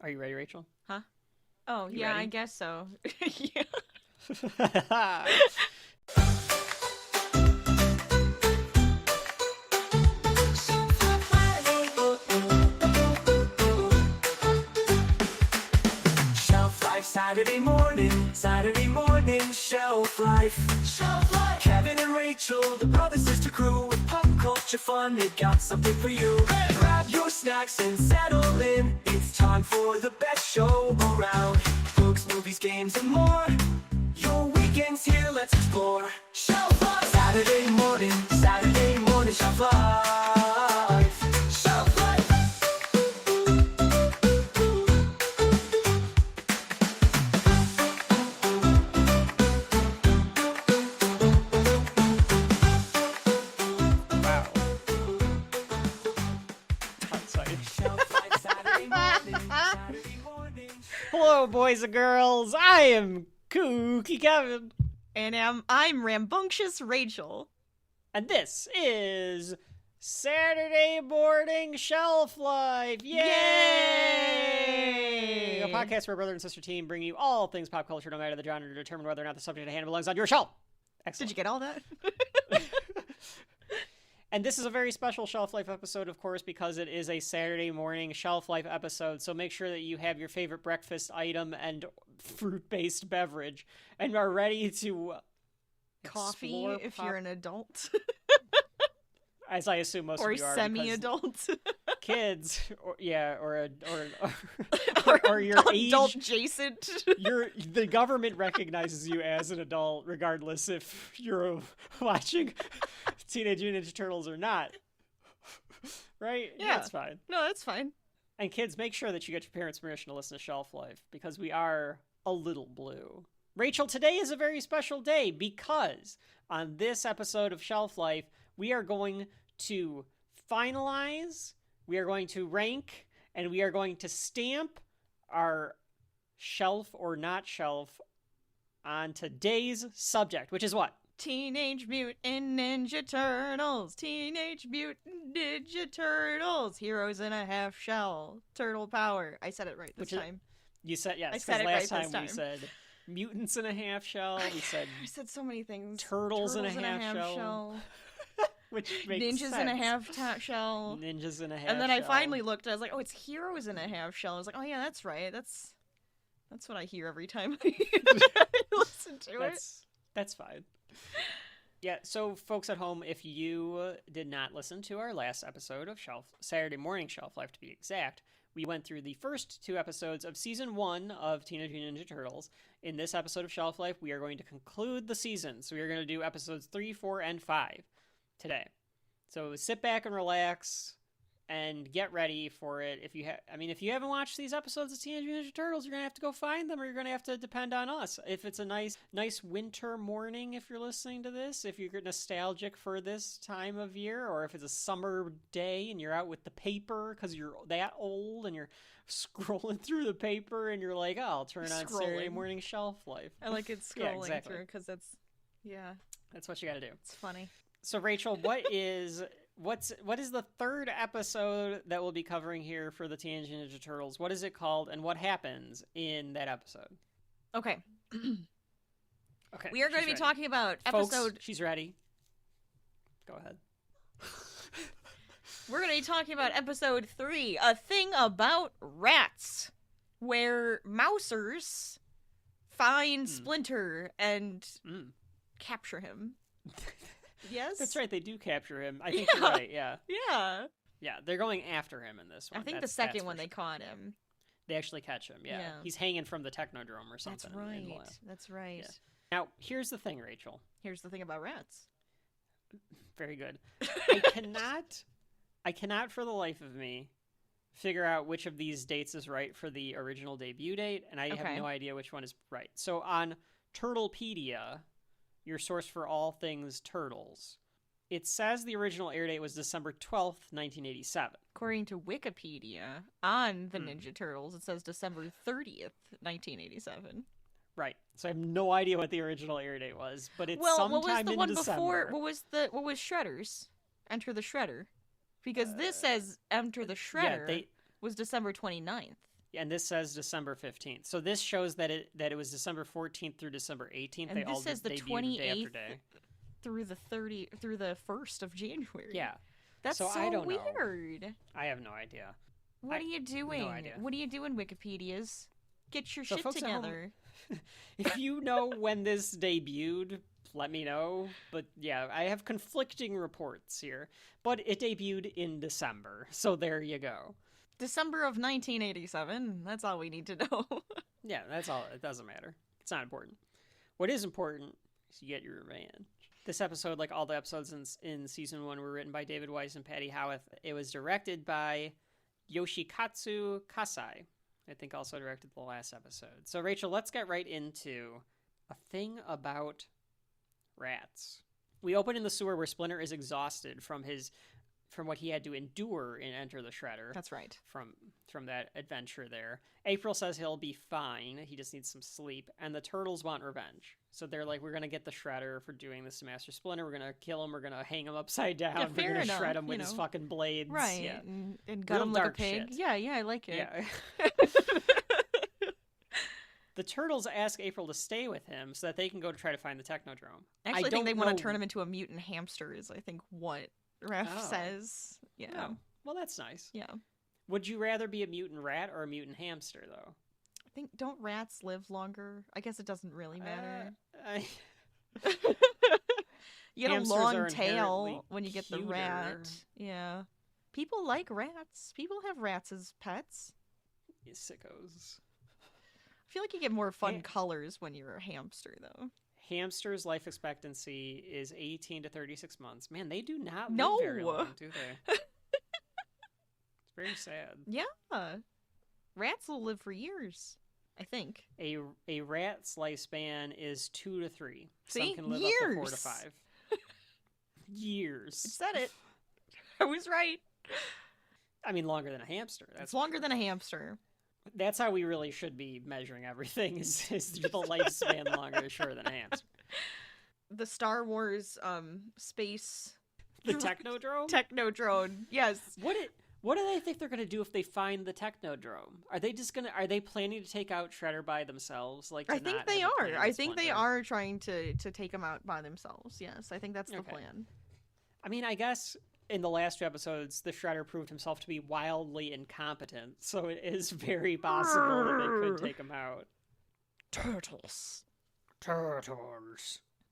Are you ready, Rachel? Huh? Oh, You yeah, ready? I guess so. Yeah. Shelf Life Saturday morning, Shelf Life. Shelf Life. Kevin and Rachel, the brother-sister crew with pop culture fun, they've got something for you. Hey! Grab your snacks and settle in. It's time for the best show around. Books, movies, games, and more. Your weekend's here, let's explore. Shelf Life. Saturday morning, Shelf Life. Shelf Life. Wow. How exciting. Shelf Life Saturday morning. Hello, boys and girls. I am Kooky Kevin. And I'm rambunctious Rachel. And this is Saturday Morning Shelf Life. Yay! A podcast where brother and sister team bring you all things pop culture, no matter the genre, to determine whether or not the subject at hand belongs on your shelf. Excellent. Did you get all that? And this is a very special Shelf Life episode, of course, because it is a Saturday morning Shelf Life episode. So make sure that you have your favorite breakfast item and fruit-based beverage and are ready to Coffee explore if pop- you're an adult. as I assume most or of you are, semi-adult. kids, or or your adult age. adjacent. The government recognizes you as an adult, regardless if you're watching Teenage Mutant Ninja Turtles or not. Right? Yeah. That's fine. No, that's fine. And kids, make sure that you get your parents' permission to listen to Shelf Life, because we are a little blue. Rachel, today is a very special day because on this episode of Shelf Life, we are going to finalize, we are going to rank, and we are going to stamp our shelf or not shelf on today's subject, which is what? Teenage Mutant Ninja Turtles. Teenage Mutant Ninja Turtles. Heroes in a half shell. Turtle power. I said it right this time. You said, yes, I because said it last right this time we time. said mutants in a half shell, we said I said so many things. turtles in a half shell. Which makes Ninjas sense. in a half shell. Ninjas in a half And then shell. I finally looked. I was like, "Oh, it's heroes in a half shell." I was like, "Oh yeah, that's right. That's what I hear every time I listen to it." That's fine. Yeah, so folks at home, if you did not listen to our last episode of Saturday Morning Shelf Life to be exact, we went through the first two episodes of Season 1 of Teenage Mutant Ninja Turtles. In this episode of Shelf Life, we are going to conclude the season. So we are going to do episodes 3, 4, and 5 today. So sit back and relax and get ready for it. If you haven't watched these episodes of Teenage Mutant Ninja Turtles, you're going to have to go find them, or you're going to have to depend on us. If it's a nice winter morning, if you're listening to this, if you're nostalgic for this time of year, or if it's a summer day and you're out with the paper because you're that old and you're scrolling through the paper and you're like, oh, I'll turn on Saturday Morning Shelf Life. I like it scrolling through because that's what you got to do. it's funny. So Rachel, what is the third episode that we'll be covering here for the Teenage Ninja Turtles? What is it called, and what happens in that episode? Okay. Okay, We are going to be talking about Folks, episode. she's ready. Go ahead. We're going to be talking about episode 3, A Thing About Rats, where Mousers find Splinter and capture him. Yes? That's right, they do capture him. I think you're right, yeah. Yeah. Yeah, they're going after him in this one. I think That's the second for one they sure. caught him. They actually catch him, yeah. Yeah. He's hanging from the Technodrome or something. That's in right. the lab. That's right. Yeah. Now, here's the thing, Rachel. Here's the thing about rats. Very good. I cannot for the life of me figure out which of these dates is right for the original debut date, and I have Okay. no idea which one is right. So on Turtlepedia, your source for all things turtles, it says the original air date was December 12th, 1987. According to Wikipedia, on the Ninja Turtles, it says December 30th, 1987. Right. So I have no idea what the original air date was, but it's Well, sometime what was the in one December. before? What was Shredder's? Enter the Shredder. Because this says Enter the Shredder Yeah, was December 29th. And this says December 15th. So this shows that it was December 14th through December 18th. And they this all says the debuted day after 28th day. through the 1st of January. Yeah. That's so I don't weird. know. I have no idea. What are you doing? No idea. What are you doing, Wikipedias? Get your So shit folks at home- together. If you know when this debuted, let me know. But yeah, I have conflicting reports here. But it debuted in December. So there you go. December of 1987. That's all we need to know. Yeah, that's all. It doesn't matter. It's not important. What is important is you get your revenge. This episode, like all the episodes in season 1, were written by David Weiss and Patty Howarth. It was directed by Yoshikatsu Kasai. I think also directed the last episode. So, Rachel, let's get right into a thing about rats. We open in the sewer where Splinter is exhausted from what he had to endure in Enter the Shredder. That's right. From that adventure there. April says he'll be fine. He just needs some sleep. And the turtles want revenge. So they're like, we're going to get the Shredder for doing this to Master Splinter. We're going to kill him. We're going to hang him upside down. Yeah, we're going to enough, shred him with his fucking blades. Right. Yeah. And gut Real him like a dark pig. shit. Yeah, I like it. Yeah. The turtles ask April to stay with him so that they can go to try to find the Technodrome. Actually, I think they want want to turn him into a mutant hamster is, I think, what Ref says. Yeah. Oh. Well, that's nice. Yeah. Would you rather be a mutant rat or a mutant hamster, though? I think, don't rats live longer? I guess it doesn't really matter. You get a Hamsters long are tail inherently when you get the cuter. rat. Yeah. People like rats. People have rats as pets. You sickos. I feel like you get more fun Yeah. colors when you're a hamster, though. Hamsters' life expectancy is 18 to 36 months. Man, they do not live No. very long, do they? It's very sad. Yeah. Rats will live for years, I think. A rat's lifespan is 2 to 3. See? Some can live up to 4 to Years. 5. Years. Said it. I was right. I mean, longer than a hamster. It's longer than a hamster. That's how we really should be measuring everything. Is the lifespan longer or shorter than a hamster? The Star Wars space The Technodrome. Technodrome. Yes. What do they think they're gonna do if they find the Technodrome? Are they planning to take out Shredder by themselves? Like, I think they are. I think they are trying to take them out by themselves. Yes, I think that's the plan. I mean, I guess in the last 2 episodes, the Shredder proved himself to be wildly incompetent, so it is very possible that they could take him out. Turtles.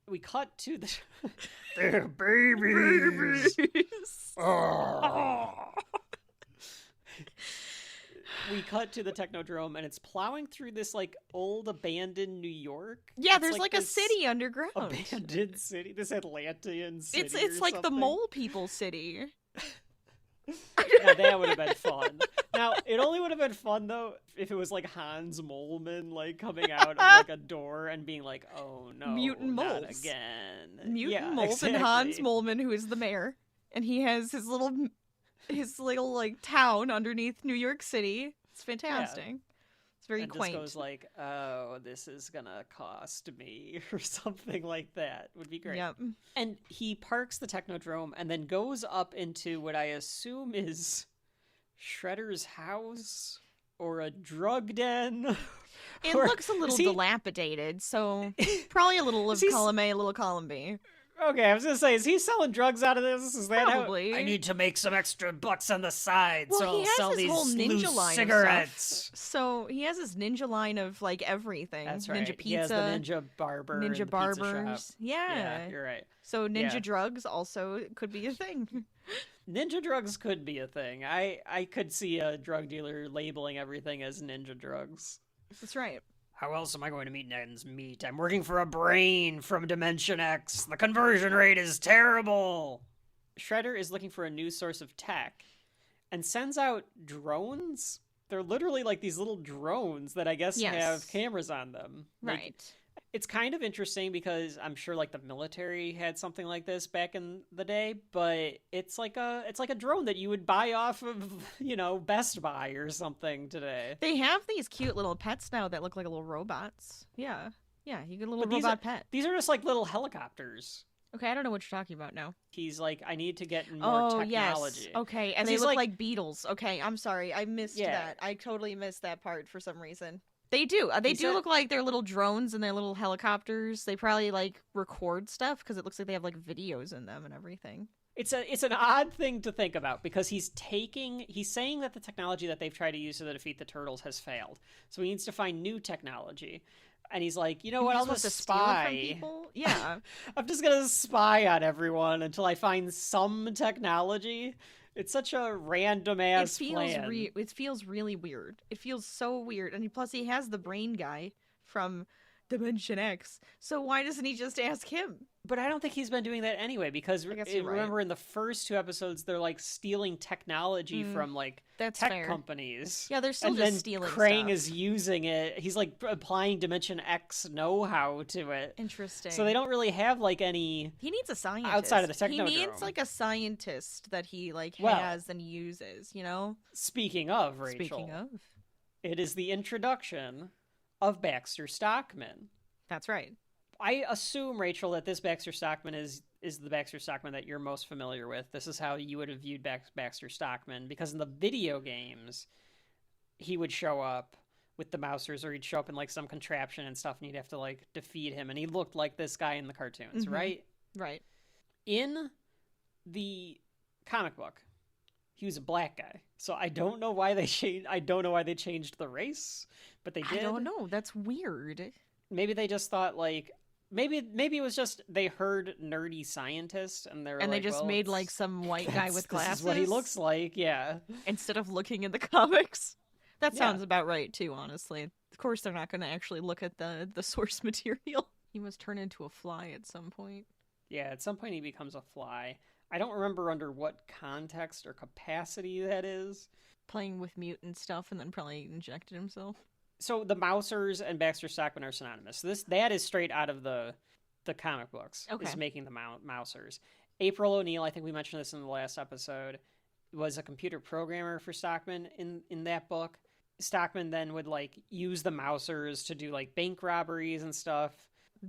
We cut to the... They're babies! Oh. We cut to the Technodrome, and it's plowing through this, like, old abandoned New York. Yeah, It's there's like a this city underground. Abandoned city. This Atlantean city. It's or like the something. mole people city. Yeah, that would have been fun. Now, it only would have been fun, though, if it was, like, Hans Moleman, like, coming out of, like, a door and being like, oh, no, Mutant not moles. again. Mutant moles and Hans Moleman, who is the mayor. And he has his little like, town underneath New York City. It's fantastic. Yeah. It's very quaint. And just goes like, oh, this is gonna cost me, or something like that. Would be great. Yep. And he parks the Technodrome and then goes up into what I assume is Shredder's house or a drug den. It looks a little dilapidated, so probably a little of column A, a little column B. Okay, I was gonna say, is he selling drugs out of this? Is that probably? I need to make some extra bucks on the side, well, so I'll sell his these whole ninja loose line cigarettes. So he has his ninja line of like everything. That's right. Ninja pizza. He has the ninja barber. Ninja and the barbers. pizza shop. Yeah, you're right. So ninja drugs also could be a thing. Ninja drugs could be a thing. I could see a drug dealer labeling everything as ninja drugs. That's right. How else am I going to meet Ned's meat? I'm working for a brain from Dimension X. The conversion rate is terrible. Shredder is looking for a new source of tech and sends out drones. They're literally like these little drones that I guess have cameras on them. Right. Like, it's kind of interesting because I'm sure like the military had something like this back in the day, but it's like a drone that you would buy off of, Best Buy or something today. They have these cute little pets now that look like little robots. Yeah. Yeah, you get a little robot pet. These are just like little helicopters. Okay, I don't know what you're talking about now. He's like, I need to get more technology. Yes. Okay, and they look like beetles. Okay, I'm sorry. I missed that. I totally missed that part for some reason. They do. They do look like they're little drones and they're little helicopters. They probably, like, record stuff because it looks like they have, like, videos in them and everything. It's an odd thing to think about because he's saying that the technology that they've tried to use to defeat the turtles has failed. So he needs to find new technology. And he's like, you know what, I'll just spy. From people? Yeah. I'm just going to spy on everyone until I find some technology. It's such a random-ass plan. It feels really weird. It feels so weird. And plus he has the brain guy from Dimension X. So why doesn't he just ask him? But I don't think he's been doing that anyway, because remember in the first 2 episodes, they're like stealing technology from like tech companies. Yeah, they're still just stealing Krang stuff. is using it. He's like applying Dimension X know-how to it. Interesting. So they don't really have like any. He needs a scientist outside of the Technodrome. He needs like a scientist that he like has and uses. You know. Speaking of, Rachel. It is the introduction of Baxter Stockman. That's right. I assume, Rachel, that this Baxter Stockman is the Baxter Stockman that you're most familiar with. This is how you would have viewed Baxter Stockman, because in the video games, he would show up with the Mousers, or he'd show up in like some contraption and stuff, and you'd have to like defeat him, and he looked like this guy in the cartoons, right? Right. In the comic book, he was a black guy. So I don't know why they changed the race, but they did. I don't know. That's weird. Maybe they just thought like maybe it was just they heard nerdy scientist and they just made like some white guy with glasses. This is what he looks like, yeah. Instead of looking in the comics. That sounds about right too, honestly. Of course they're not going to actually look at the source material. He must turn into a fly at some point. Yeah, at some point he becomes a fly. I don't remember under what context or capacity that is. Playing with mutant stuff and then probably injected himself. So the Mousers and Baxter Stockman are synonymous. That is straight out of the comic books. Okay. Is making the Mousers. April O'Neil, I think we mentioned this in the last episode, was a computer programmer for Stockman in that book. Stockman then would like use the Mousers to do like bank robberies and stuff.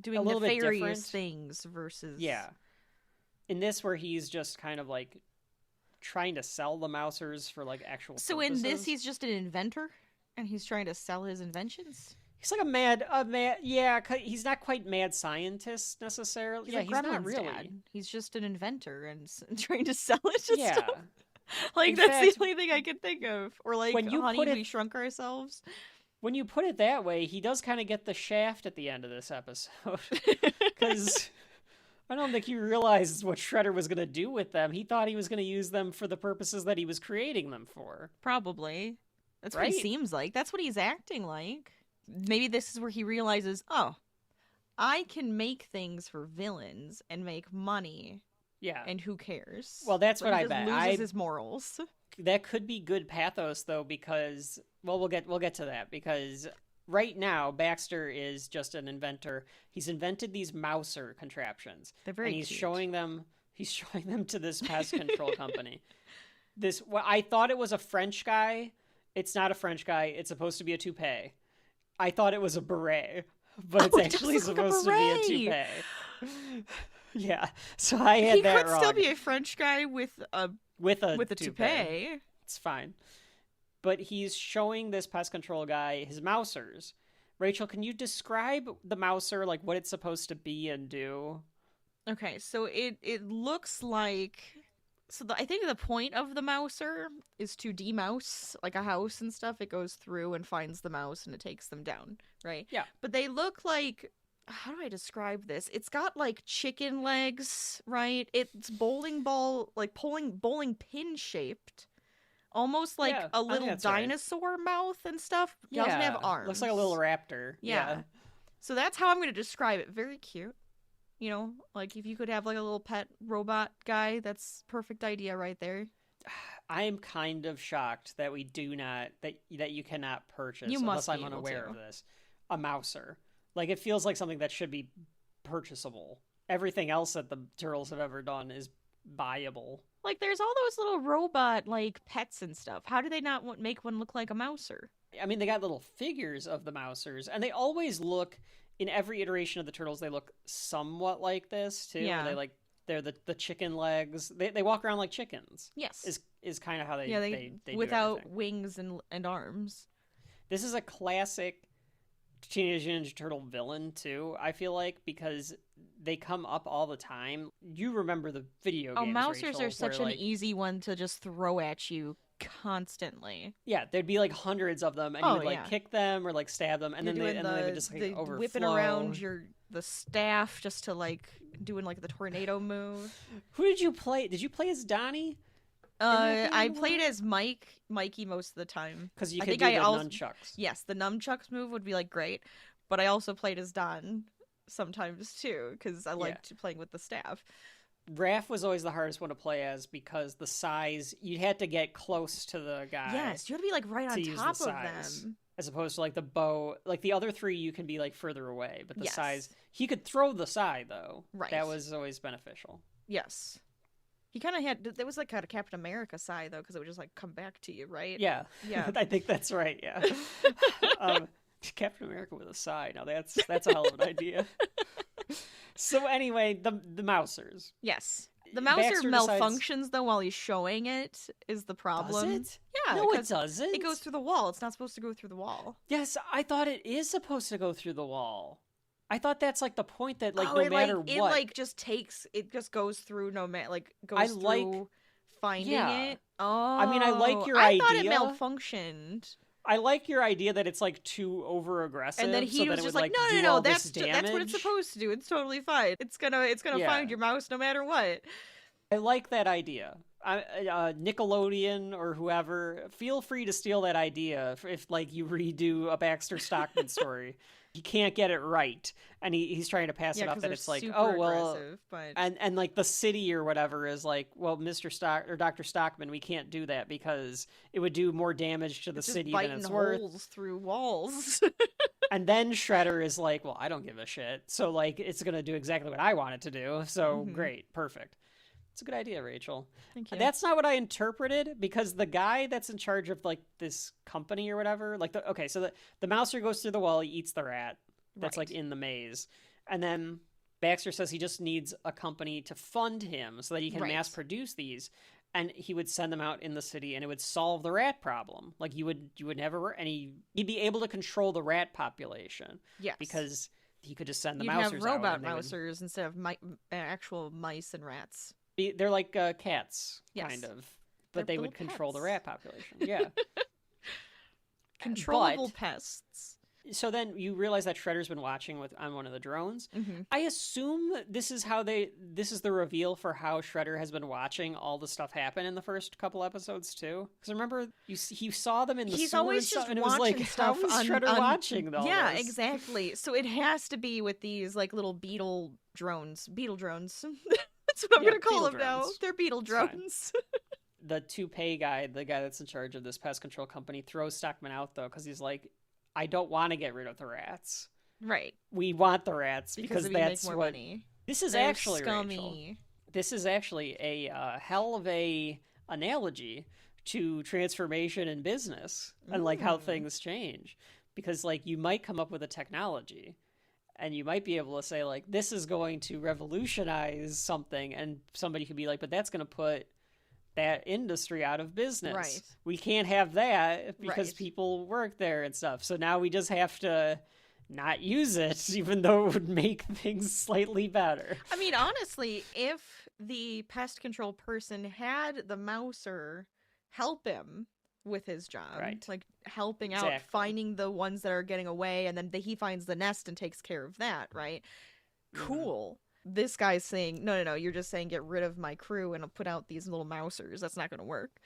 Doing nefarious things versus... Yeah. In this, where he's just kind of like trying to sell the Mousers for like actual purposes. In this, he's just an inventor? And he's trying to sell his inventions? He's like a mad, yeah, he's not quite mad scientist necessarily. He's he's not really. Dad. He's just an inventor and trying to sell it to stuff. Like, that's the only thing I can think of. Or like, Honey, We Shrunk Ourselves. When you put it that way, he does kind of get the shaft at the end of this episode. Because I don't think he realized what Shredder was going to do with them. He thought he was going to use them for the purposes that he was creating them for. Probably. That's what he seems like. That's what he's acting like. Maybe this is where he realizes, oh, I can make things for villains and make money. Yeah. And who cares? Well, that's what I bet. He loses his morals. That could be good pathos, though, because, well, we'll get to that, because right now, Baxter is just an inventor. He's invented these Mouser contraptions. They're very cute. He's showing them to this pest control company. I thought it was a French guy. It's not a French guy. It's supposed to be a toupee. I thought it was a beret, but it's actually supposed to be a toupee. Yeah, so I had that wrong. He could still be a French guy with a toupee. It's fine. But he's showing this pest control guy his Mousers. Rachel, can you describe the Mouser, like what it's supposed to be and do? Okay, so it looks like... So I think the point of the Mouser is to demouse, like a house and stuff. It goes through and finds the mouse and it takes them down, right? Yeah. But they look like... How do I describe this? It's got like chicken legs, right? It's bowling pin shaped. Almost like a little dinosaur mouth and stuff. It doesn't have arms. Looks like a little raptor. Yeah. So that's how I'm going to describe it. Very cute. You know, like if you could have like a little pet robot guy, that's perfect idea right there. I am kind of shocked that we do not, that you cannot purchase, unless I'm unaware of this, a Mouser. Like, it feels like something that should be purchasable. Everything else that the Turtles have ever done is buyable. Like, there's all those little robot, like, pets and stuff. How do they not make one look like a Mouser? I mean, they got little figures of the Mousers, and they always look in every iteration of the turtles, they look somewhat like this too. Yeah. They're the chicken legs. They walk around like chickens. Yes. Is kind of how they do without everything. wings and arms. This is a classic Teenage Ninja Turtle villain too, I feel like, because they come up all the time. You remember the video games, Mousers Rachel, are such where, an easy one to just throw at you constantly. Yeah, there'd be like hundreds of them, and you would kick them or like stab them, and then they would just like overflow. Whipping around the staff just to like doing like the tornado move. Who did you play? Did you play as Donnie? I played as Mikey most of the time. Because you could do the nunchucks. Yes, the nunchucks move would be like great, but I also played as Don sometimes too because I liked playing with the staff. Raph was always the hardest one to play as because the size, you had to get close to the guy. Yes, you had to be like right on top of them. As opposed to like the bow, like the other three you can be like further away, but the size, he could throw the side though. Right. That was always beneficial. Yes. He kind of had, there was like kind of Captain America side though, because it would just like come back to you, right? Yeah. Yeah. I think that's right, yeah. Captain America with a side. Now that's a hell of an idea. So anyway, the Mousers. Yes. The Mouser Baxter malfunctions though while he's showing it is the problem. Does it? Yeah. No, it doesn't. It goes through the wall. It's not supposed to go through the wall. Yes, I thought it is supposed to go through the wall. I thought that's like the point that like no matter what. It like just goes through no matter like goes through finding it. Oh. I mean, I like your I idea. thought it malfunctioned. I like your idea that it's like too over aggressive. And then he was just like, no, that's what it's supposed to do. It's totally fine. It's gonna find your mouse no matter what. I like that idea. Nickelodeon or whoever, feel free to steal that idea if like you redo a Baxter Stockman story. He can't get it right, and he's trying to pass it up that it's like, oh well, but... and like the city or whatever is like, well, Mr. Stock or Dr. Stockman, we can't do that because it would do more damage to the city than it's worth. Holes through walls. And then Shredder is like, well, I don't give a shit, so like it's gonna do exactly what I want it to do. So great, perfect. It's a good idea, Rachel. Thank you. That's not what I interpreted, because the guy that's in charge of like this company or whatever, like so the Mouser goes through the wall, he eats the rat that's like in the maze, and then Baxter says he just needs a company to fund him so that he can mass produce these, and he would send them out in the city, and it would solve the rat problem. Like you would never, and he'd be able to control the rat population. Yes, because he could just send the You'd Mousers have robot out. Mousers instead of actual mice and rats. They're like cats, kind of, but they would control the rat population. Yeah. Controllable pests. So then you realize that Shredder's been watching on one of the drones. Mm-hmm. I assume this is the reveal for how Shredder has been watching all the stuff happen in the first couple episodes too. Because remember, he saw them in the He's sewer always just and it watching was like, stuff how is Shredder watching all Yeah, this? exactly. So it has to be with these like little beetle drones. That's what I'm going to call them now. They're beetle drones. The toupee guy, the guy that's in charge of this pest control company, throws Stockman out though because he's like, I don't want to get rid of the rats. Right. We want the rats because that's make more what money. This is They're actually scummy. Rachel, this is actually a hell of a analogy to transformation in business and like how things change, because like you might come up with a technology and you might be able to say like, this is going to revolutionize something, and somebody could be like, but that's going to put that industry out of business. Right. We can't have that because people work there and stuff. So now we just have to not use it, even though it would make things slightly better. I mean, honestly, if the pest control person had the Mouser help him with his job, like helping out, finding the ones that are getting away, and then he finds the nest and takes care of that, right? Cool. This guy's saying, no, you're just saying get rid of my crew and I'll put out these little Mousers. That's not going to work.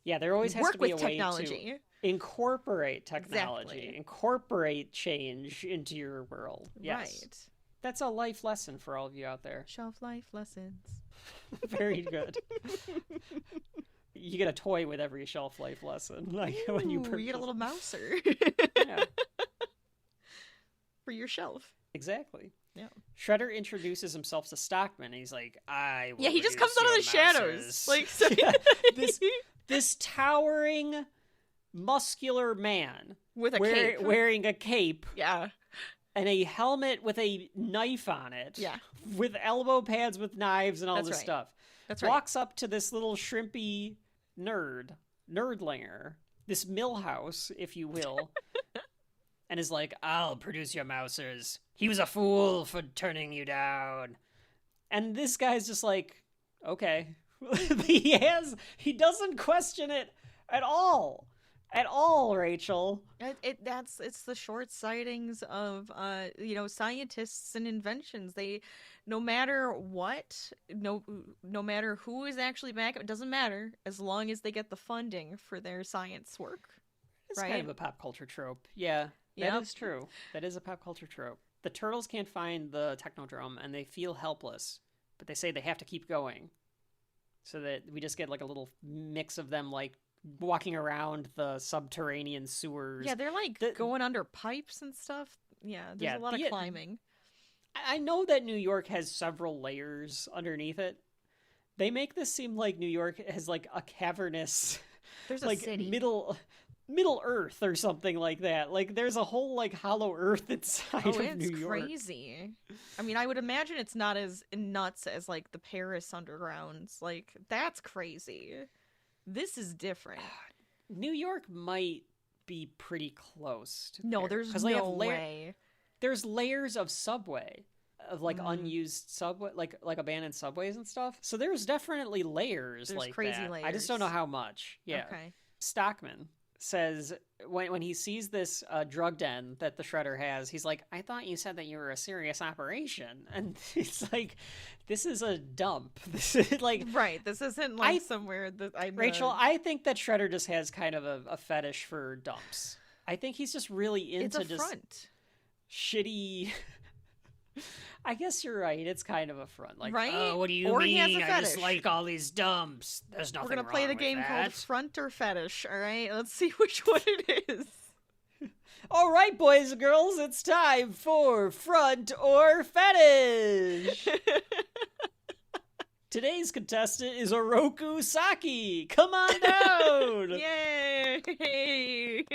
Yeah, there always has to be a way to incorporate technology, incorporate change into your world. Yes. Right. That's a life lesson for all of you out there. Shelf life lessons. Very good. You get a toy with every shelf life lesson. Like when you get a little Mouser. Yeah. For your shelf. Exactly. Yeah. Shredder introduces himself to Stockman, and he's like, "I will." Yeah, he just comes out of the shadows, like so this towering, muscular man with a cape, wearing a cape. Yeah. and a helmet with a knife on it. Yeah. With elbow pads with knives and all That's this right. stuff. That's right. Walks up to this little shrimpy nerdlinger, this millhouse, if you will, and is like, I'll produce your mousers. He was a fool for turning you down. And this guy's just like, okay. He doesn't question it at all. At all, Rachel. It's the short sightings of scientists and inventions. They, no matter what, no matter who is actually back, it doesn't matter as long as they get the funding for their science work. It's right? kind of a pop culture trope. Yeah, that is true. That is a pop culture trope. The turtles can't find the Technodrome and they feel helpless, but they say they have to keep going. So that we just get like a little mix of them like walking around the subterranean sewers. Yeah, they're like going under pipes and stuff. Yeah, there's a lot of climbing. I know that New York has several layers underneath it. They make this seem like New York has like a cavernous, there's like a city. Middle Earth or something like that. Like there's a whole like hollow Earth inside of New York. It's crazy. I mean, I would imagine it's not as nuts as like the Paris undergrounds. Like that's crazy. This is different. New York might be pretty close to No, Paris, there's no way. There's layers of subway, of like unused subway, like abandoned subways and stuff. So there's definitely layers. There's like crazy that. layers. I just don't know how much. Yeah. Okay. Stockman says when he sees this drug den that the Shredder has, he's like, I thought you said that you were a serious operation. And it's like, this is a dump. This is like, right, this isn't like somewhere that I'm Rachel, I think that Shredder just has kind of a fetish for dumps. I think he's just really into it's a front. Shitty. I guess you're right. It's kind of a front. Like, right? Oh, what do you or mean? He has a I fetish. just like all these dumps. There's nothing We're gonna wrong play the with game that. called Front or Fetish, alright? Let's see which one it is. All right, boys and girls, it's time for Front or Fetish. Today's contestant is Oroku Saki. Come on down. Yay!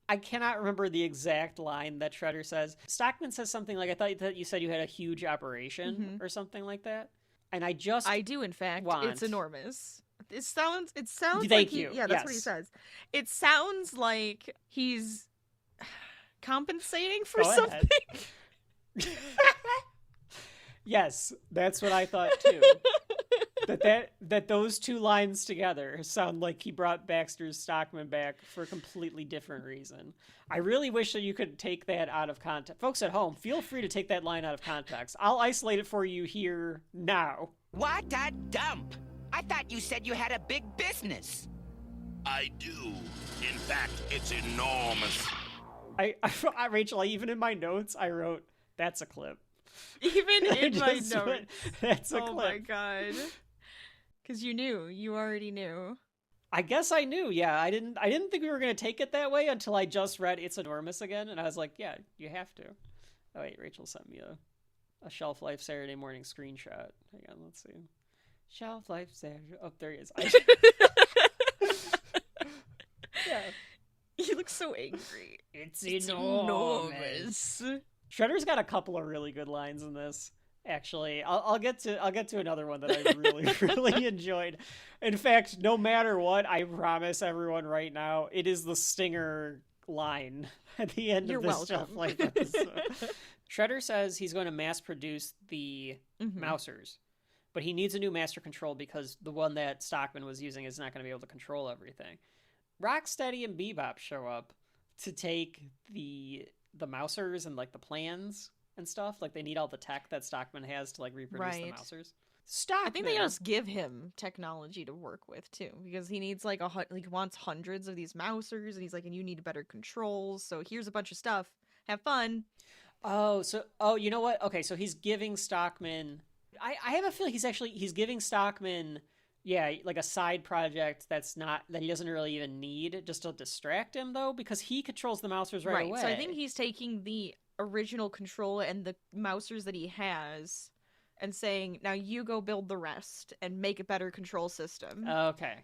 I cannot remember the exact line that Shredder says. Stockman says something like, I thought that you said you had a huge operation or something like that. And I do, in fact. want... It's enormous. It sounds Thank like you. Yeah, that's what he says. It sounds like he's compensating for something. Yes, that's what I thought too. that those two lines together sound like he brought Baxter's Stockman back for a completely different reason. I really wish that you could take that out of context. Folks at home, feel free to take that line out of context. I'll isolate it for you here now. What a dump! I thought you said you had a big business. I do. In fact, it's enormous. Rachel, even in my notes, I wrote, that's a clip. Even in my notes. That's a clip. Oh my god. Because you already knew. I guess I knew, yeah. I didn't think we were going to take it that way until I just read It's Enormous again, and I was like, yeah, you have to. Oh wait, Rachel sent me a Shelf Life Saturday morning screenshot. Hang on, let's see. Shelf Life Saturday. Oh, there he is. Yeah. You look so angry. It's enormous. Shredder's got a couple of really good lines in this. Actually, I'll get to another one that I really really enjoyed. In fact, no matter what, I promise everyone right now, it is the stinger line at the end of this Shelf Life episode. Shredder says he's going to mass produce the Mousers, but he needs a new master control because the one that Stockman was using is not going to be able to control everything. Rocksteady and Bebop show up to take the Mousers and like the plans and stuff. Like they need all the tech that Stockman has to like reproduce the Mousers. Stockman. I think they just give him technology to work with too, because he needs like he wants hundreds of these Mousers, and he's like, and you need better controls. So here's a bunch of stuff. Have fun. Oh, you know what? Okay, so he's giving Stockman. I have a feeling he's giving Stockman. Yeah, like a side project that he doesn't really even need, just to distract him, though, because he controls the Mousers right away. So I think he's taking the original control and the Mousers that he has and saying, now you go build the rest and make a better control system. Okay.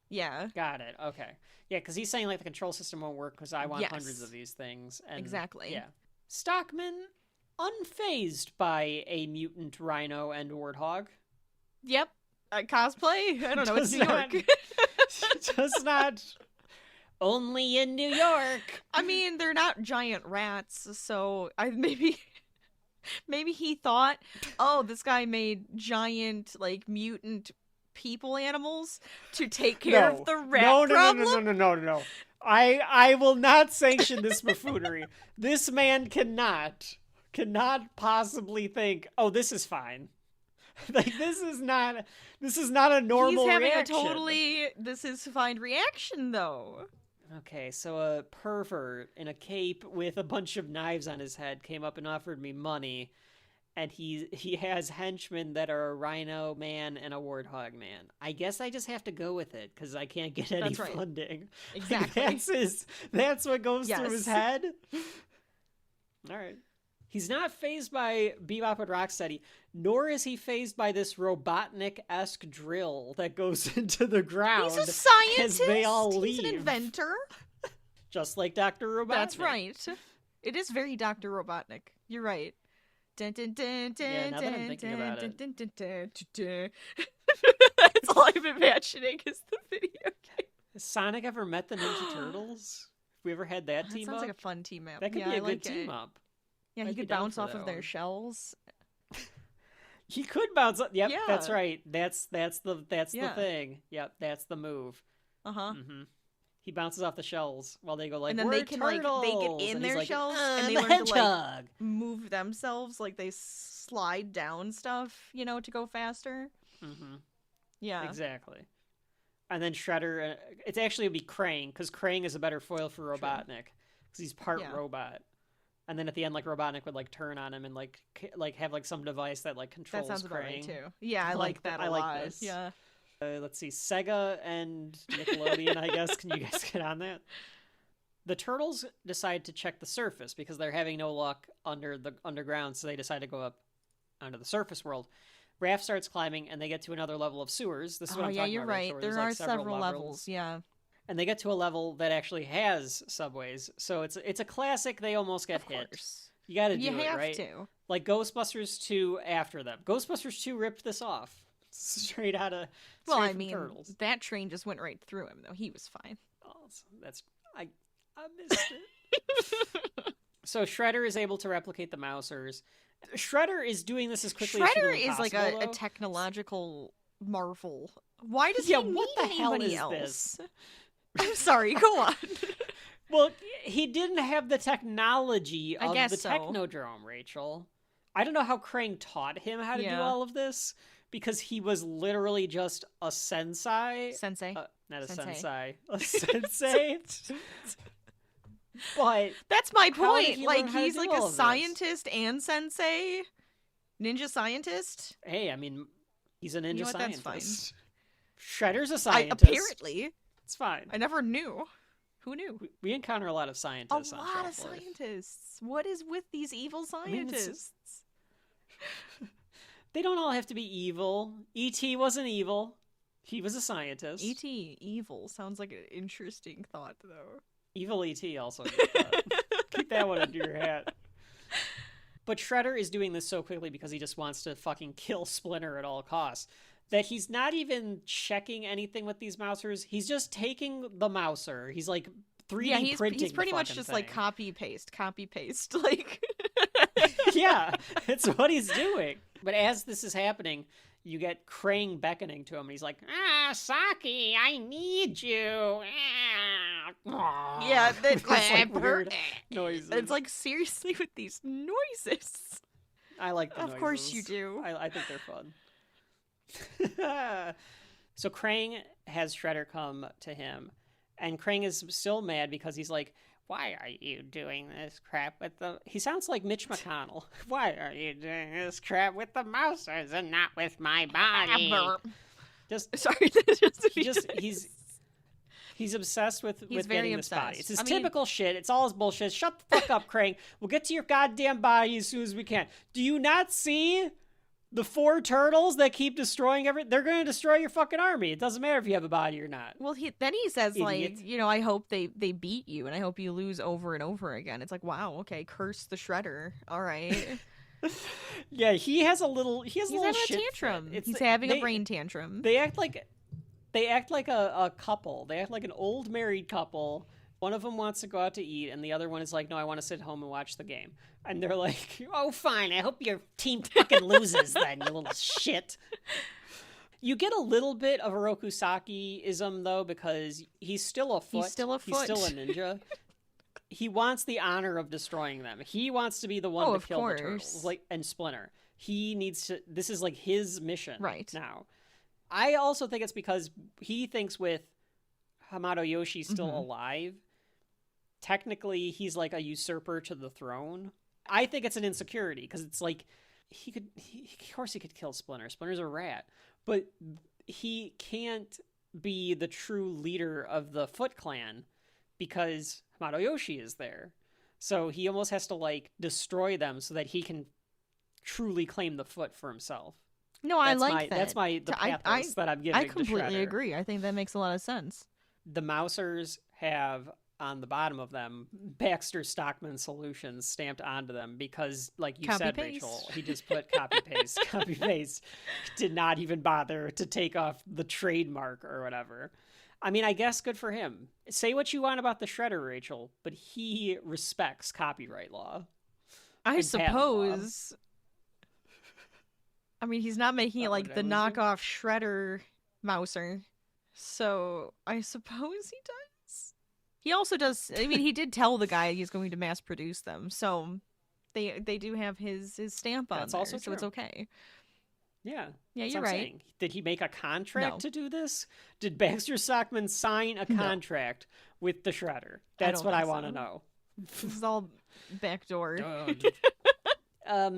Yeah. Got it. Okay. Yeah, because he's saying, like, the control system won't work because I want hundreds of these things. And, exactly. Yeah. Stockman unfazed by a mutant rhino and warthog. Yep. Cosplay? I don't know. It's New York. Does not. Only in New York. I mean, they're not giant rats, so maybe he thought, oh, this guy made giant, like, mutant people animals to take care of the rat problem. No. I will not sanction this buffoonery. This man cannot possibly think, oh, this is fine. Like, this is not a normal He's having reaction. this is fine reaction, though. Okay, so a pervert in a cape with a bunch of knives on his head came up and offered me money, and he has henchmen that are a rhino man and a warthog man. I guess I just have to go with it because I can't get any funding. Exactly. Like, that's what goes through his head. All right. He's not fazed by Bebop and Rocksteady, nor is he fazed by this Robotnik-esque drill that goes into the ground. He's a scientist. As they all leave. He's an inventor. Just like Dr. Robotnik. That's right. It is very Dr. Robotnik. You're right. Yeah, now that I'm thinking about it. That's all I'm imagining is the video game. Has Sonic ever met the Ninja Turtles? Have we ever had that team up? Sounds like a fun team up. That could be a good team up. Yeah, he could bounce off of their shells. He could bounce up. Yep, yeah. That's right. That's the thing. Yep, that's the move. Uh-huh. Mm-hmm. He bounces off the shells while they go like, and then we're they can turtles. like they get in and their like, shells and they learn to like move themselves, like they slide down stuff, to go faster. Mm-hmm. Yeah, exactly. And then Shredder, it's actually would be Krang, because Krang is a better foil for Robotnik because he's part robot. And then at the end, like, Robotnik would like turn on him and like have like some device that like controls Krang. That sounds about right too. Yeah, I like that a lot. Like this. Yeah. Let's see, Sega and Nickelodeon, I guess. Can you guys get on that? The turtles decide to check the surface because they're having no luck under the underground, so they decide to go up onto the surface world. Raph starts climbing, and they get to another level of sewers. This is what I'm talking you're about. right. There are several levels. Yeah. And they get to a level that actually has subways, so it's a classic. They almost get hit. You got to do it, right? You have to. Like Ghostbusters 2 after them. Ghostbusters 2 ripped this off straight out of. Well, I mean, Turtles. that train just went right through him, though. He was fine. Oh, I missed it. So Shredder is able to replicate the Mousers. Shredder is doing this as quickly as Shredder humanly is like possible, a technological marvel. Why does he what need the hell anybody is else? This? I'm sorry, go on. Well, he didn't have the technology of the so. Technodrome, Rachel. I don't know how Krang taught him how to do all of this, because he was literally just a sensei. Not a sensei. A sensei. But that's my point. Like, he's like a scientist and sensei. Ninja scientist. Hey, I mean, he's a ninja scientist. That's fine. Shredder's a scientist. Apparently. It's fine. I never knew. Who knew? We encounter a lot of scientists. A lot of scientists. What is with these evil scientists? They don't all have to be evil. E.T. wasn't evil. He was a scientist. E.T. evil sounds like an interesting thought, though. Evil E.T. also. Keep that one under your hat. But Shredder is doing this so quickly because he just wants to fucking kill Splinter at all costs, that he's not even checking anything with these Mousers. He's just taking the Mouser. He's like 3D printing. He's pretty much just like copy paste. Like, yeah, it's what he's doing. But as this is happening, you get Krang beckoning to him, and he's like, Saki, I need you. Yeah, like weird noises. It's like, seriously, with these noises. I like the noises. Of course you do. I think they're fun. So Krang has Shredder come to him, and Krang is still mad because he's like, why are you doing this crap with the... He sounds like Mitch McConnell. Why are you doing this crap with the Mousers and not with my body? He's obsessed with getting this body. It's his typical shit. It's all his bullshit. Shut the fuck up, Krang. We'll get to your goddamn body as soon as we can. Do you not see The 4 turtles that keep destroying they're going to destroy your fucking army. It doesn't matter if you have a body or not. Well, then he says, Idiot. like, I hope they beat you, and I hope you lose over and over again. It's like, wow, okay, curse the Shredder. All right. Yeah, he has a little He's little having shit a tantrum. fit. He's having a brain tantrum. They act like a couple. They act like an old married couple. One of them wants to go out to eat, and the other one is like, no, I want to sit home and watch the game. And they're like, oh, fine, I hope your team fucking loses then, you little shit. You get a little bit of a Rokusaki-ism, though, because he's still a foot. He's still a foot. He's still a ninja. He wants the honor of destroying them. He wants to be the one to kill the turtles, and Splinter. He needs to... This is, like, his mission now. I also think it's because he thinks with Hamato Yoshi still alive, technically he's like a usurper to the throne. I think it's an insecurity because it's like of course he could kill Splinter. Splinter's a rat, but he can't be the true leader of the Foot Clan because Hamato Yoshi is there. So he almost has to like destroy them so that he can truly claim the Foot for himself. No, I like that. That's the pathos that I'm giving I completely to Shredder. agree. I think that makes a lot of sense. The Mousers have on the bottom of them Baxter Stockman Solutions stamped onto them because, like you said, Rachel, he just put copy paste. Did not even bother to take off the trademark or whatever. I mean, I guess good for him. Say what you want about the Shredder, Rachel, but he respects copyright law. I suppose. I mean, he's not making it like the knockoff Shredder Mouser. So I suppose he does. He also does. I mean, he did tell the guy he's going to mass produce them. So they do have his stamp on That's there, also so true. it's okay. Yeah. You're right. Saying. Did he make a contract No. to do this? Did Baxter Stockman sign a contract with the Shredder? That's what I want to know. This is all backdoor.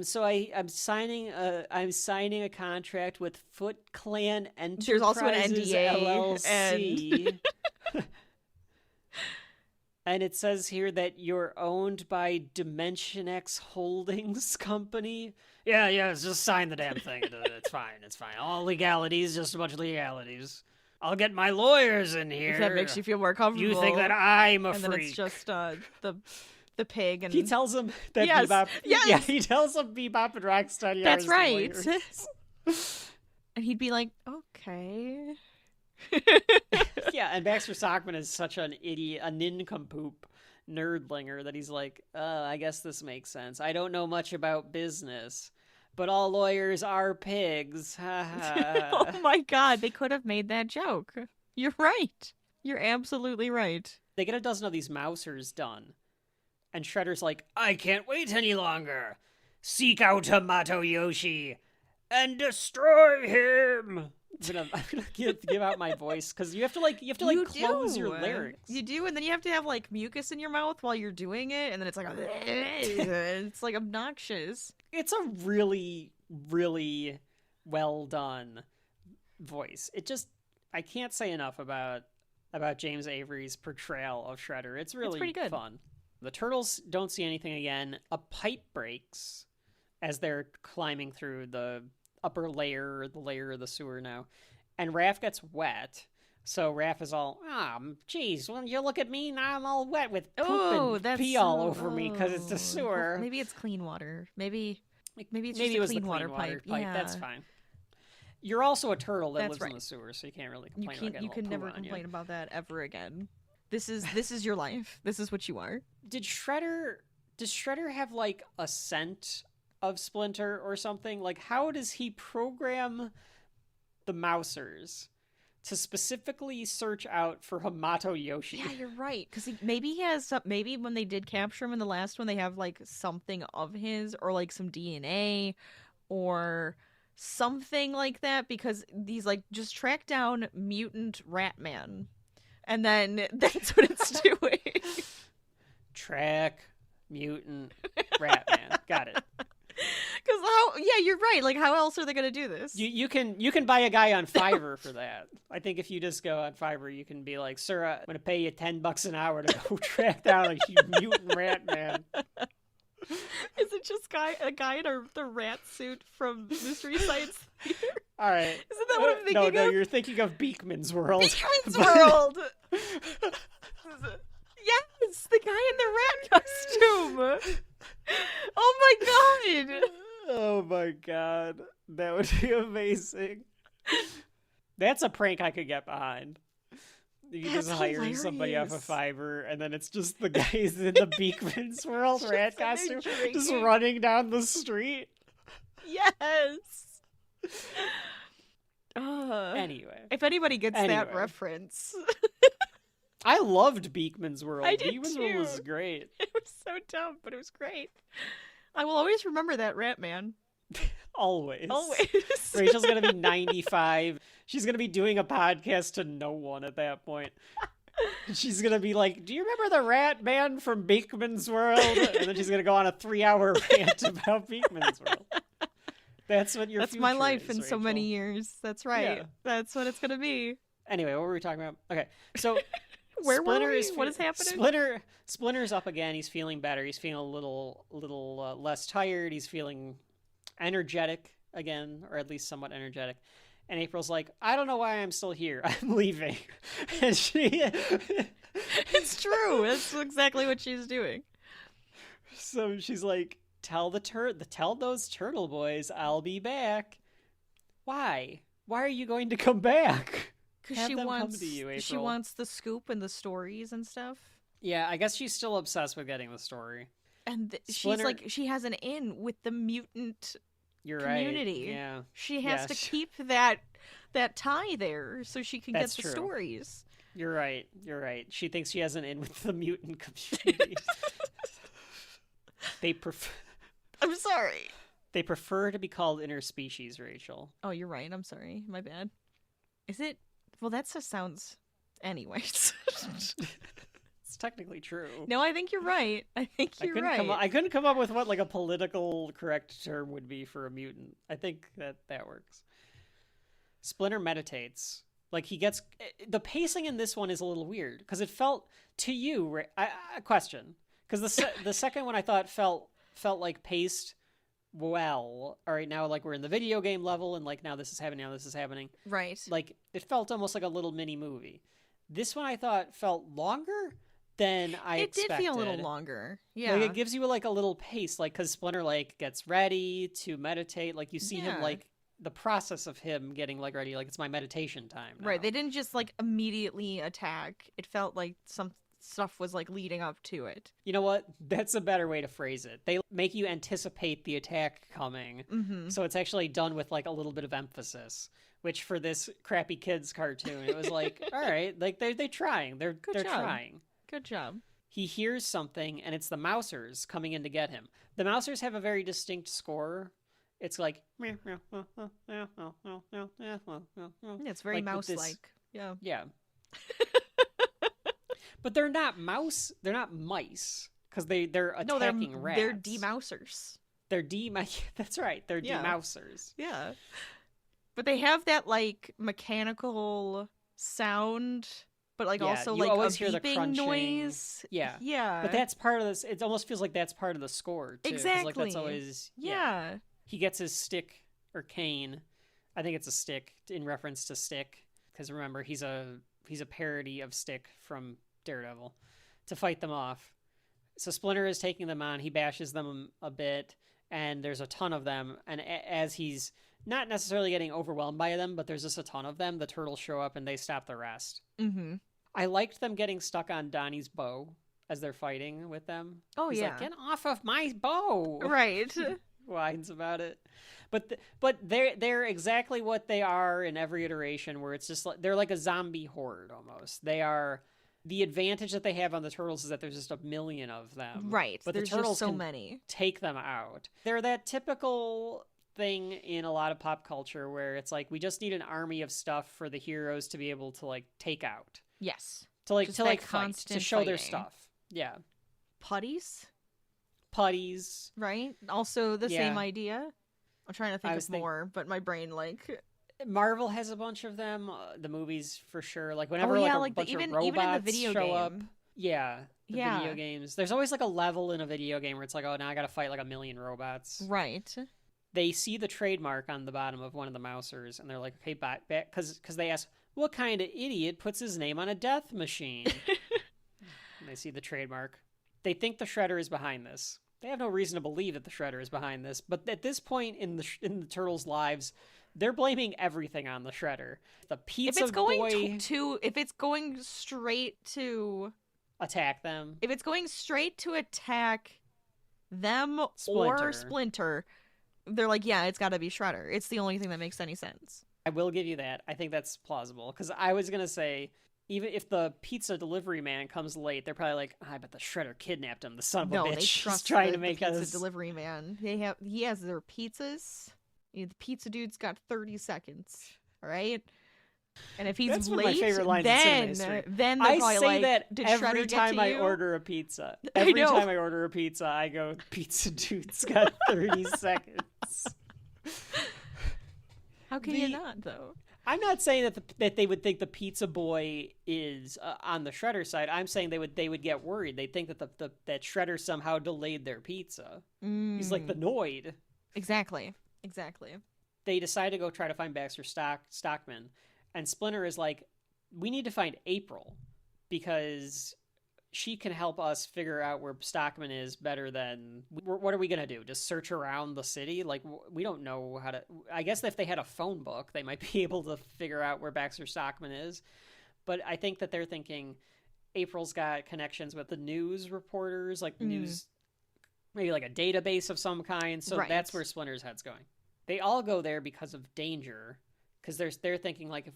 So I'm signing a contract with Foot Clan Enterprises. There's also an NDA LLC. And it says here that you're owned by Dimension X Holdings Company. Yeah, just sign the damn thing. It's fine. All legalities, just a bunch of legalities. I'll get my lawyers in here. If that makes you feel more comfortable. You think that I'm a freak. freak. And then it's just the pig. And he tells him that Bebop. Yes. Yeah, he tells him Bebop and Rocksteady. That's right. And he'd be like, okay. Yeah, and Baxter Stockman is such an idiot, a nincompoop nerdlinger that he's like, I guess this makes sense. I don't know much about business, but all lawyers are pigs. Oh my god, they could have made that joke. You're right. You're absolutely right. They get a dozen of these Mousers done. And Shredder's like, I can't wait any longer. Seek out Hamato Yoshi and destroy him. I'm gonna give out my voice because you have to close your larynx. You do, and then you have to have like mucus in your mouth while you're doing it, and then it's like it's like obnoxious. It's a really, really well done voice. I can't say enough about James Avery's portrayal of Shredder. It's pretty good. Fun. The turtles don't see anything again. A pipe breaks as they're climbing through the upper layer, the layer of the sewer now. And Raph gets wet. So Raph is all, geez, when you look at me, now I'm all wet with poop and pee all over me because it's the sewer. Well, maybe it's clean water. Maybe it's just it was a clean the water pipe. Yeah. That's fine. You're also a turtle that lives in the sewer, so you can't really complain You can never complain about that ever again. This is your life. This is what you are. Does Shredder have like a scent of Splinter or something? Like, how does he program the Mousers to specifically search out for Hamato Yoshi? Yeah, you're right. Because maybe he has some. Maybe when they did capture him in the last one, they have like something of his, or like some DNA, or something like that. Because these like just track down mutant rat man, and then that's what it's doing. Track mutant rat man. Got it. Because you're right. Like, how else are they gonna do this? You can buy a guy on Fiverr for that. I think if you just go on Fiverr, you can be like, sir, I'm gonna pay you $10 an hour to go track down a mutant rat man. Is it just a guy in the rat suit from Mystery Science Theater. All right. Isn't that what I'm thinking of? No, you're thinking of Beakman's World. Beakman's World! Yes, the guy in the rat costume. Oh my god. Oh my god. That would be amazing. That's a prank I could get behind. You can just hire somebody off of Fiverr, and then it's just the guys in the Beakman's World rat costume just running down the street. Yes. Anyway. If anybody gets that reference. I loved Beakman's World. I did Beakman's too. World was great. It was so dumb, but it was great. I will always remember that rat man. Always. Always. Rachel's going to be 95. She's going to be doing a podcast to no one at that point. She's going to be like, do you remember the rat man from Beakman's World? And then she's going to go on a 3-hour rant about Beakman's World. That's what your That's future my life is, in so Rachel. many years. That's right. Yeah. That's what it's going to be. Anyway, what were we talking about? Okay, so Where Splinter were we? is What is happening? Splinter's up again. He's feeling better. He's feeling a little less tired. He's feeling energetic again, or at least somewhat energetic. And April's like, I don't know why I'm still here. I'm leaving. And she... It's true. That's exactly what she's doing. So she's like, tell those turtle boys I'll be back. Why? Why are you going to come back? Because she wants the scoop and the stories and stuff. Yeah, I guess she's still obsessed with getting the story. And she's like, she has an in with the mutant community. Right. Yeah. She has to keep that tie there so she can get the stories. You're right. She thinks she has an in with the mutant community. I'm sorry. They prefer to be called interspecies, Rachel. Oh, you're right. I'm sorry. My bad. Is it? Well, that just sounds... Anyways. It's technically true. No, I think you're right. I couldn't come up with what like a political correct term would be for a mutant. I think that works. Splinter meditates. Like he gets... The pacing in this one is a little weird, because it felt to you... a question. Because the second one I thought felt like paced well. All right, now like we're in the video game level, and like now this is happening. Right. Like it felt almost like a little mini movie. This one I thought felt longer than I expected. It did feel a little longer. Yeah. Like it gives you like a little pace, like because Splinter like gets ready to meditate. Like you see him like the process of him getting like ready. Like it's my meditation time now. Right. They didn't just like immediately attack. It felt like some stuff was like leading up to it. You know what? That's a better way to phrase it. They make you anticipate the attack coming. Mm-hmm. So it's actually done with like a little bit of emphasis, which for this crappy kids cartoon, it was like, all right, like they're trying. They're trying. Good job. He hears something, and it's the Mousers coming in to get him. The Mousers have a very distinct score. It's like... It's very mouse-like. Yeah. Yeah. But they're not mice, because they're attacking rats. They're demousers. That's right, they're demousers. Yeah. But they have that, like, mechanical sound, but, like, also, like, a beeping noise. Yeah. Yeah. But that's part of this. It almost feels like that's part of the score, too. Exactly. Like, that's always... Yeah. He gets his stick, or cane. I think it's a stick, in reference to Stick. Because remember, he's a parody of Stick from Daredevil, to fight them off. So Splinter is taking them on. He bashes them a bit, and there's a ton of them. And as he's not necessarily getting overwhelmed by them, but there's just a ton of them, the turtles show up and they stop the rest. Mm-hmm. I liked them getting stuck on Donnie's bow as they're fighting with them. Oh, He's like, get off of my bow! Right. Whines about it. But they're exactly what they are in every iteration, where it's just like they're like a zombie horde almost. They are... The advantage that they have on the turtles is that there's just a million of them. Right. But there's the turtles just so can many. Take them out. They're that typical thing in a lot of pop culture where it's like we just need an army of stuff for the heroes to be able to like take out. Yes. To fight, to show their stuff. Yeah. Putties? Right? Also the same idea. I'm trying to think of more, but my brain like... Marvel has a bunch of them. The movies for sure. Like whenever bunch of robots even in the video show game. up. Yeah. Yeah. Video games. There's always like a level in a video game where it's like, oh, now I gotta fight like a million robots. Right. They see the trademark on the bottom of one of the mousers, and they're like, okay, back, because they ask, what kind of idiot puts his name on a death machine? And they see the trademark. They think the Shredder is behind this. They have no reason to believe that the Shredder is behind this, but at this point in the turtles' lives, they're blaming everything on the Shredder. The pizza boy... if it's going straight to... attack them. If it's going straight to attack them Splinter. or Splinter... They're like, yeah, it's got to be Shredder. It's the only thing that makes any sense. I will give you that. I think that's plausible. Because I was going to say, even if the pizza delivery man comes late, they're probably like, I bet the Shredder kidnapped him. The son of a bitch. They trust He's trying the to make pizza us... delivery man. He has their pizzas. The pizza dude's got 30 seconds. All right? And if he's That's late, one of my favorite lines in cinema history. then they're I probably say like, that did every Shredder get time to I you? order a pizza. I Every know. time I order a pizza, I go, pizza dude's got 30 seconds. How can you not, though? I'm not saying that they would think the pizza boy is on the Shredder side. I'm saying they would get worried. They think that that Shredder somehow delayed their pizza. He's like the Noid. Exactly. They decide to go try to find Baxter Stockman, and Splinter is like, we need to find April because she can help us figure out where Stockman is better than... What are we going to do? Just search around the city? Like, we don't know how to... I guess if they had a phone book, they might be able to figure out where Baxter Stockman is. But I think that they're thinking April's got connections with the news reporters, like news... Maybe like a database of some kind. So that's where Splinter's head's going. They all go there because of danger. Because they're thinking, like,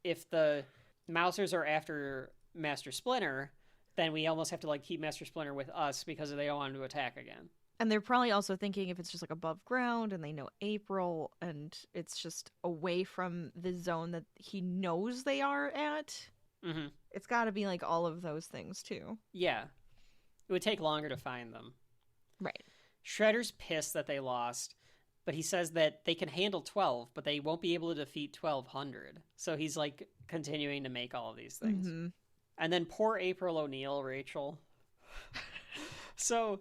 if the Mousers are after Master Splinter... then we almost have to like keep Master Splinter with us because they don't want him to attack again. And they're probably also thinking if it's just like above ground and they know April and it's just away from the zone that he knows they are at, it's got to be like all of those things too. Yeah. It would take longer to find them. Right. Shredder's pissed that they lost, but he says that they can handle 12, but they won't be able to defeat 1,200. So he's like continuing to make all of these things. And then poor April O'Neil, Rachel. So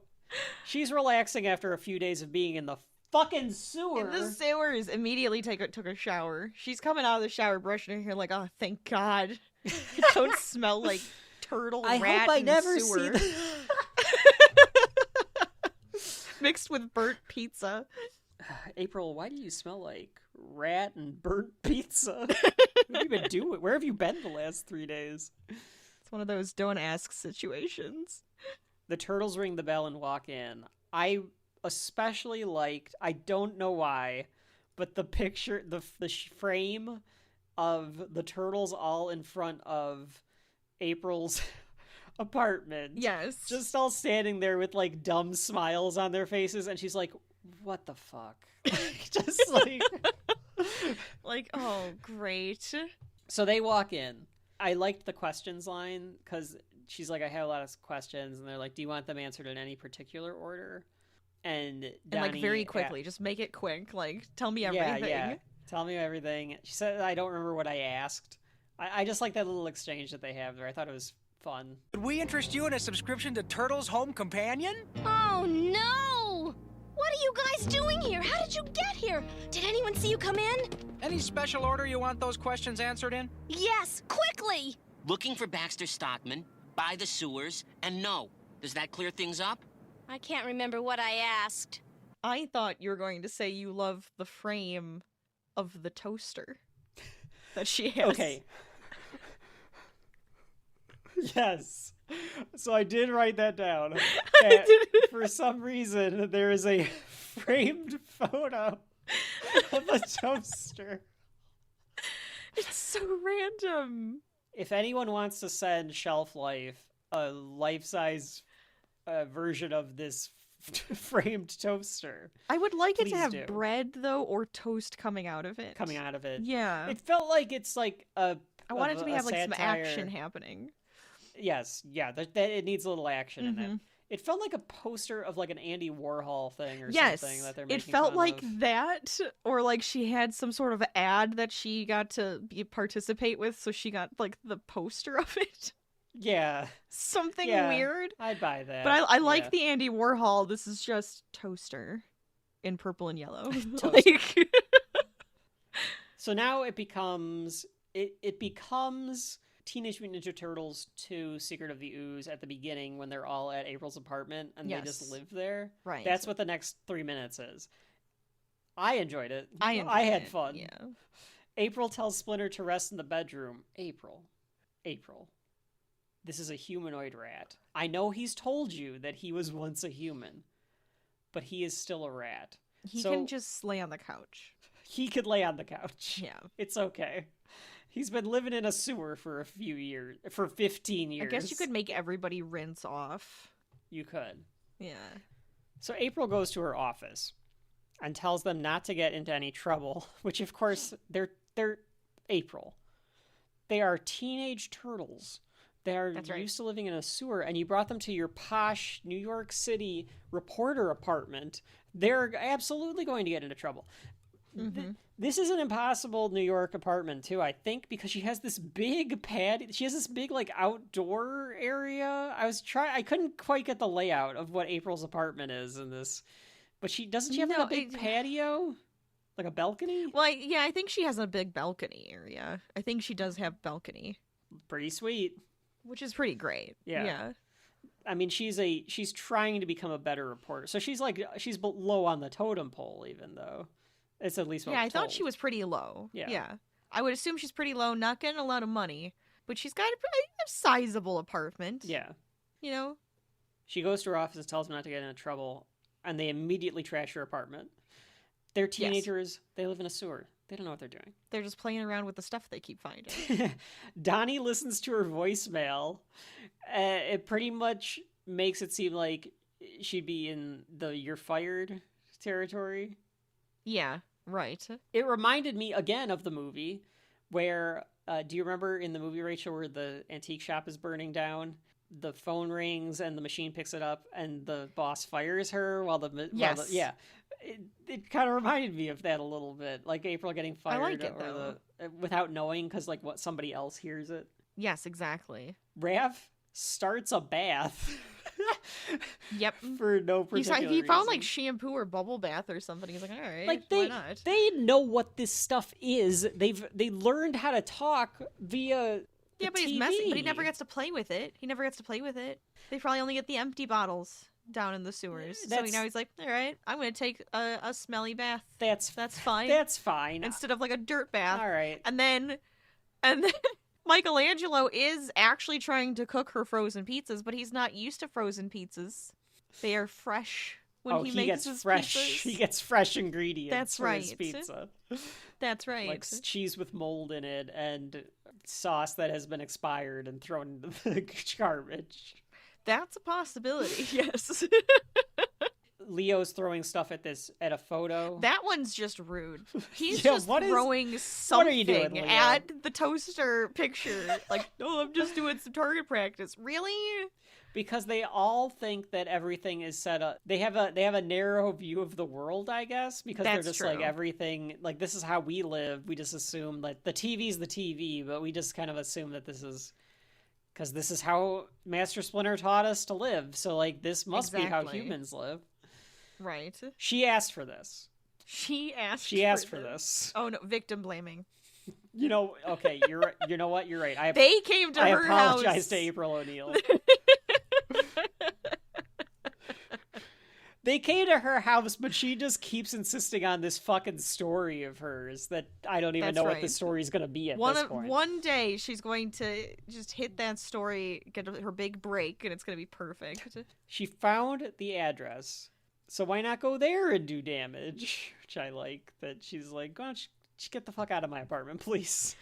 she's relaxing after a few days of being in the fucking sewer. In the sewers, immediately took a shower. She's coming out of the shower brushing her hair like, oh, thank God. I don't smell like turtle, rat, hope I and never sewer. see Mixed with burnt pizza. April, why do you smell like rat and burnt pizza? What have you been doing? Where have you been the last 3 days? It's one of those don't ask situations. The turtles ring the bell and walk in. I especially liked, I don't know why, but the picture, the frame of the turtles all in front of April's apartment. Yes. Just all standing there with like dumb smiles on their faces, and she's like, what the fuck? Just like... like, oh, great. So they walk in. I liked the questions line because she's like, I have a lot of questions, and they're like, do you want them answered in any particular order? And Donnie, like very quickly, just make it quick. Like, tell me everything. Yeah. Tell me everything. She said, I don't remember what I asked. I just like that little exchange that they have there. I thought it was fun. Could we interest you in a subscription to Turtle's Home Companion? Oh no! What are you guys doing here? How did you get here? Did anyone see you come in? Any special order you want those questions answered in? Yes, quickly! Looking for Baxter Stockman, by the sewers, and no. Does that clear things up? I can't remember what I asked. I thought you were going to say you love the frame of the toaster that she has. Okay. Yes. So I did write that down. For some reason, there is a framed photo of a toaster. It's so random. If anyone wants to send Shelf Life a life-size version of this framed toaster, I would like it to please have do. bread, though, or toast coming out of it. Yeah. It felt like it's like I want it to have like some satire. action happening. Yes, yeah, it needs a little action in it. It felt like a poster of like an Andy Warhol thing or something that they're making it felt fun like of. that, or like she had some sort of ad that she got to participate with, so she got like the poster of it. Yeah. Something Yeah, weird. I'd buy that. But I like Yeah. the Andy Warhol. This is just Toaster in purple and yellow. Toaster. Like... So now it becomes Teenage Mutant Ninja Turtles 2 Secret of the Ooze at the beginning when they're all at April's apartment and they just live there. Right. That's what the next 3 minutes is. I enjoyed it. I had it. fun. Yeah. April tells Splinter to rest in the bedroom. April. This is a humanoid rat. I know he's told you that he was once a human, but he is still a rat. He can just lay on the couch. He could lay on the couch. Yeah. It's okay. He's been living in a sewer for 15 years. I guess you could make everybody rinse off. You could. Yeah. So April goes to her office and tells them not to get into any trouble, which of course they're April. They are teenage turtles. They're used to living in a sewer, and you brought them to your posh New York City reporter apartment. They're absolutely going to get into trouble. Mm-hmm. This is an impossible New York apartment too, I think, because she has this big she has this big like outdoor area. I couldn't quite get the layout of what April's apartment is in this, but she have like a big patio, like a balcony. Well, yeah, I think she has a big balcony area. I think she does have balcony. Pretty sweet, which is pretty great. Yeah. I mean, she's trying to become a better reporter, so she's low on the totem pole, even though. It's at least what I thought she was pretty low. Yeah. I would assume she's pretty low, not getting a lot of money, but she's got a sizable apartment. Yeah. You know? She goes to her office and tells them not to get into trouble, and they immediately trash her apartment. They're teenagers. Yes. They live in a sewer. They don't know what they're doing. They're just playing around with the stuff they keep finding. Donnie listens to her voicemail. It pretty much makes it seem like she'd be in the "you're fired" territory. Yeah, right. It reminded me again of the movie where, do you remember in the movie, Rachel, where the antique shop is burning down? The phone rings and the machine picks it up and the boss fires her yeah. It kind of reminded me of that a little bit, like April getting fired. I like it, though. Without knowing, because like what somebody else hears it. Yes, exactly. Rav starts a bath. Yep. For no particular He found reason. like shampoo or bubble bath or something. He's like, all right, like why not? They know what this stuff is. They learned how to talk via but TV. he's messy. But he never gets to play with it. They probably only get the empty bottles down in the sewers. So now he's like, all right, I'm going to take a smelly bath. That's fine. That's fine. Instead of like a dirt bath. All right. And then Michelangelo is actually trying to cook her frozen pizzas, but he's not used to frozen pizzas. They are fresh when he makes his fresh. pizzas. He gets fresh ingredients. That's for right. His pizza. That's right. Like cheese with mold in it and sauce that has been expired and thrown into the garbage. That's a possibility. Yes. Leo's throwing stuff at a photo. That one's just rude. He's Yeah, just what is- throwing something what are you doing, Leo? at the toaster picture. Like, oh, I'm just doing some target practice. Really? Because they all think that everything is set up. They have a narrow view of the world, I guess, because That's they're just true. like everything, like this is how we live. We just assume like the TV's the TV, but we just kind of assume that this is because this is how Master Splinter taught us to live. So like this must be how Exactly. humans live. Right. She asked for this. She asked for this. Oh, no. Victim blaming. You know, okay, you're right. You know what? You're right. They came to I her apologize house. to April O'Neil. They came to her house, but she just keeps insisting on this fucking story of hers that I don't even That's know what right. the story's going to be at this point. One day she's going to just hit that story, get her big break, and it's going to be perfect. She found the address, so why not go there and do damage? Which I like, that she's like, why don't you just get the fuck out of my apartment, please.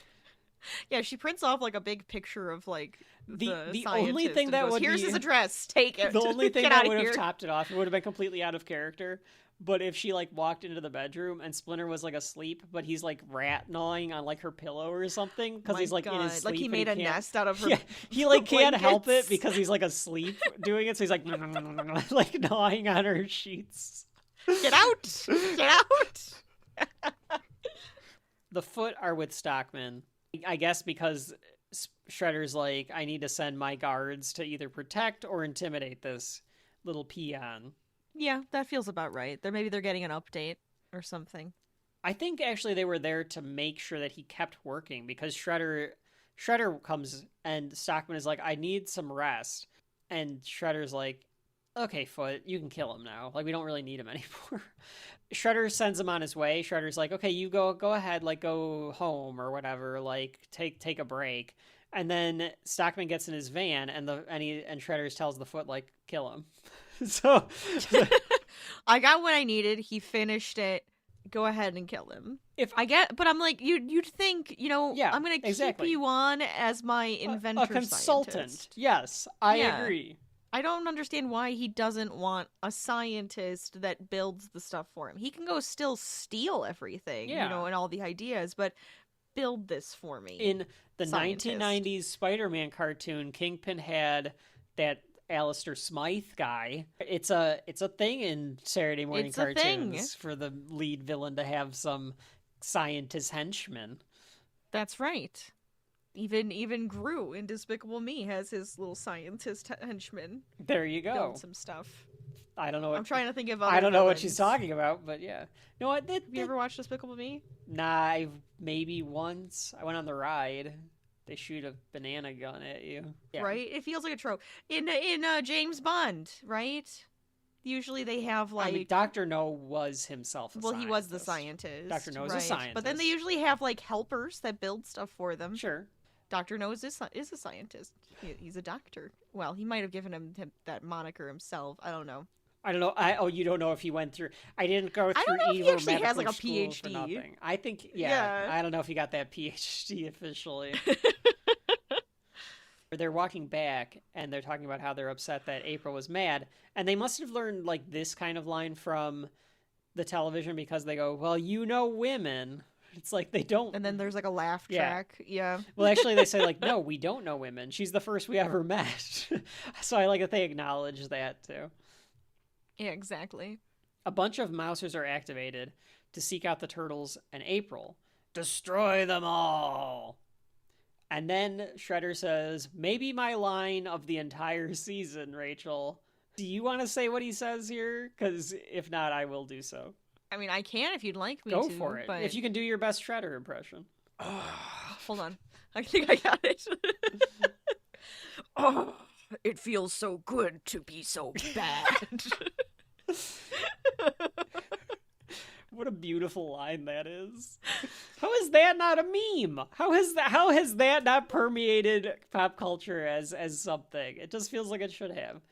Yeah, she prints off like a big picture of like The only scientist thing and that goes, would here's be- his address, take it. The only thing Get that outta would have here. topped it off, it would have been completely out of character. But if she like walked into the bedroom and Splinter was like asleep, but he's like rat gnawing on like her pillow or something because My he's like in his God, sleep. like he and made a can't- nest out of her. Yeah, he like can't help it blankets. because he's like asleep doing it. So he's like like gnawing on her sheets. Get out! Get out! The Foot are with Stockman, I guess, because Shredder's like, I need to send my guards to either protect or intimidate this little peon. Yeah, that feels about right. Maybe they're getting an update or something. I think actually they were there to make sure that he kept working, because Shredder comes and Stockman is like, I need some rest. And Shredder's like, okay, Foot, you can kill him now. Like, we don't really need him anymore. Shredder sends him on his way. Shredder's like, okay, you go ahead, like, go home or whatever, like, take a break. And then Stockman gets in his van, and Shredder tells the Foot, like, kill him. So I got what I needed. He finished it. Go ahead and kill him. But I'm like, you'd think, yeah, I'm gonna keep you on as my inventor, a consultant. Scientist. Yes, I agree. I don't understand why he doesn't want a scientist that builds the stuff for him. He can go still steal everything, and all the ideas, but build this for me. In the scientist. 1990s Spider-Man cartoon, Kingpin had that Alistair Smythe guy. It's a thing in Saturday morning cartoons for the lead villain to have some scientist henchman. That's right. Even Gru in Despicable Me has his little scientist henchman. There you go. Build some stuff. I don't know. I'm trying to think of. I don't know what she's talking about, but yeah. No, Have you ever watched Despicable Me? Nah, maybe once. I went on the ride. They shoot a banana gun at you. Yeah. Right? It feels like a trope. In James Bond, right? Usually they have like... I mean, Dr. No was himself a scientist. He was the scientist. Dr. No is a scientist. But then they usually have like helpers that build stuff for them. Sure. Dr. No is a scientist. He's a doctor. Well, he might have given him that moniker himself. I don't know. You don't know if he went through... I didn't go through I don't know if he actually has like a PhD. PhD. For nothing. I think, yeah. I don't know if he got that PhD officially. They're walking back, and they're talking about how they're upset that April was mad. And they must have learned, like, this kind of line from the television, because they go, well, women. It's like they don't... And then there's, like, a laugh track. Yeah. Well, actually, they say, like, no, we don't know women. She's the first we ever met. So I like that they acknowledge that, too. Yeah, exactly. A bunch of Mousers are activated to seek out the Turtles and April. Destroy them all! And then Shredder says, maybe my line of the entire season, Rachel. Do you want to say what he says here? Because if not, I will do so. I mean, I can if you'd like me to. Go to, for it. But... If you can do your best Shredder impression. Hold on. I think I got it. Oh, it feels so good to be so bad. What a beautiful line that is. How is that not a meme? How has that not permeated pop culture as something? It just feels like it should have.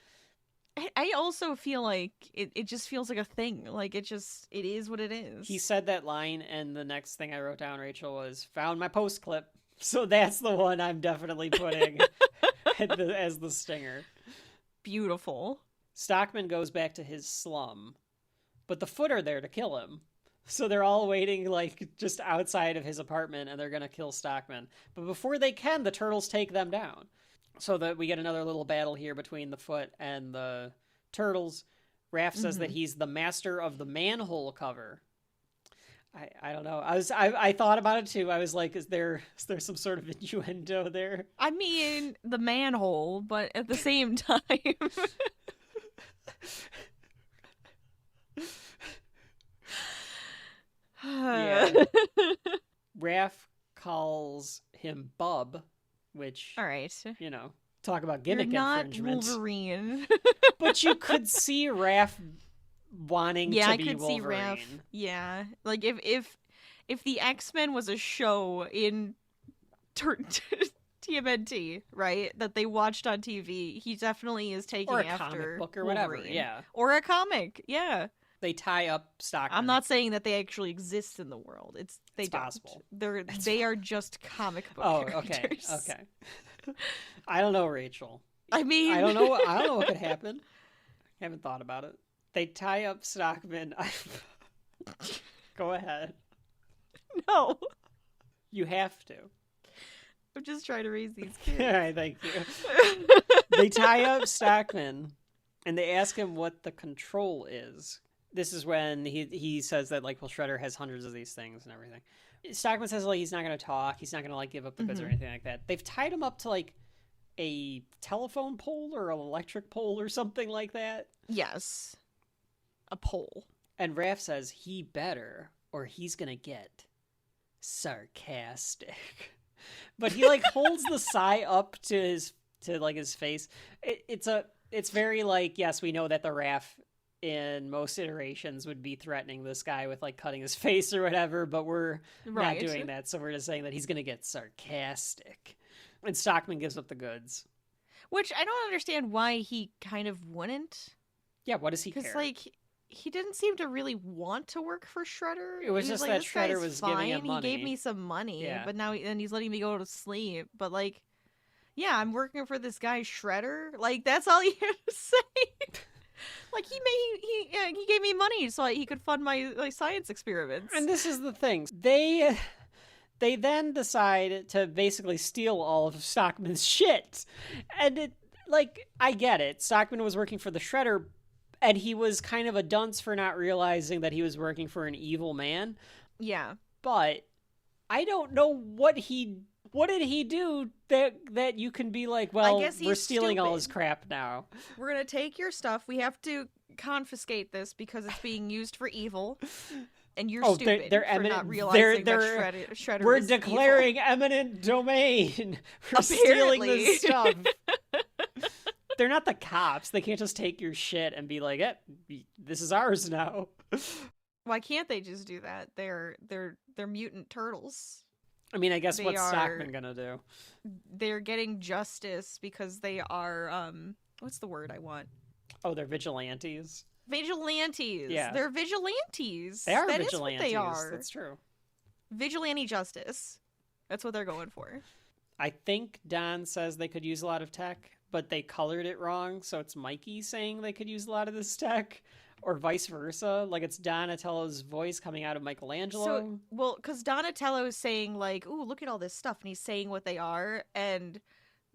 I also feel like it just feels like a thing. Like it is what it is. He said that line, and the next thing I wrote down, Rachel, was found my post clip. So that's the one I'm definitely putting as the stinger. Beautiful. Stockman goes back to his slum, but the Foot are there to kill him. So they're all waiting, like, just outside of his apartment, and they're going to kill Stockman. But before they can, the Turtles take them down. So that we get another little battle here between the Foot and the Turtles. Raph says that he's the master of the manhole cover. I don't know. I thought about it, too. I was like, is there some sort of innuendo there? I mean, the manhole, but at the same time... Yeah. Raph calls him Bub, which, all right, talk about gimmick infringement. Wolverine. But you could see Raph wanting to be I could Wolverine. See Raph. Yeah, like if the X-Men was a show in TMNT, right, that they watched on TV, he definitely is taking after comic book or Wolverine. whatever. Yeah, or a comic. Yeah. They tie up Stockman. I'm not saying that they actually exist in the world. It's possible. They are just comic book characters. Okay. I don't know, Rachel. I mean, I don't know what could happen. I haven't thought about it. They tie up Stockman. Go ahead. No. You have to. I'm just trying to raise these kids. All right, thank you. They tie up Stockman, and they ask him what the control is. This is when he says that, like, well, Shredder has hundreds of these things and everything. Stockman says, like, he's not going to talk. He's not going to, like, give up the goods or anything like that. They've tied him up to, like, a telephone pole or an electric pole or something like that. Yes. A pole. And Raph says he better, or he's going to get sarcastic. But he, like, holds the sigh up to his face. It's very, like, yes, we know that the Raph in most iterations would be threatening this guy with, like, cutting his face or whatever, but we're not doing that, so we're just saying that he's going to get sarcastic. And Stockman gives up the goods. Which I don't understand why he kind of wouldn't. Yeah, what does he care? Because, like, he didn't seem to really want to work for Shredder. It was just like, that this Shredder guy's was fine. giving him money. He gave me some money, Yeah. but now he's letting me go to sleep. But, like, yeah, I'm working for this guy Shredder. Like, that's all he had to say. Like, he gave me money so he could fund my science experiments. And this is the thing. They then decide to basically steal all of Stockman's shit. And I get it. Stockman was working for the Shredder, and he was kind of a dunce for not realizing that he was working for an evil man. Yeah. But I don't know what did he do that you can be like, well, I guess we're stealing all stupid. his crap now. We're going to take your stuff. We have to confiscate this because it's being used for evil. And you're stupid they're for eminent, not realizing they're, that Shredder we're is declaring evil. eminent domain. We're stealing this stuff. They're not the cops. They can't just take your shit and be like, this is ours now. Why can't they just do that? They're mutant turtles. I mean, I guess what's Stockman gonna do? They're getting justice because they are what's the word I want? Oh, they're vigilantes. Vigilantes. Yeah. They're vigilantes. They are That vigilantes. Is what they are. That's true. Vigilante justice. That's what they're going for. I think Don says they could use a lot of tech, but they colored it wrong, so it's Mikey saying they could use a lot of this tech, or vice versa. Like, it's Donatello's voice coming out of Michelangelo. So, well, because Donatello is saying, like, ooh, look at all this stuff, and he's saying what they are, and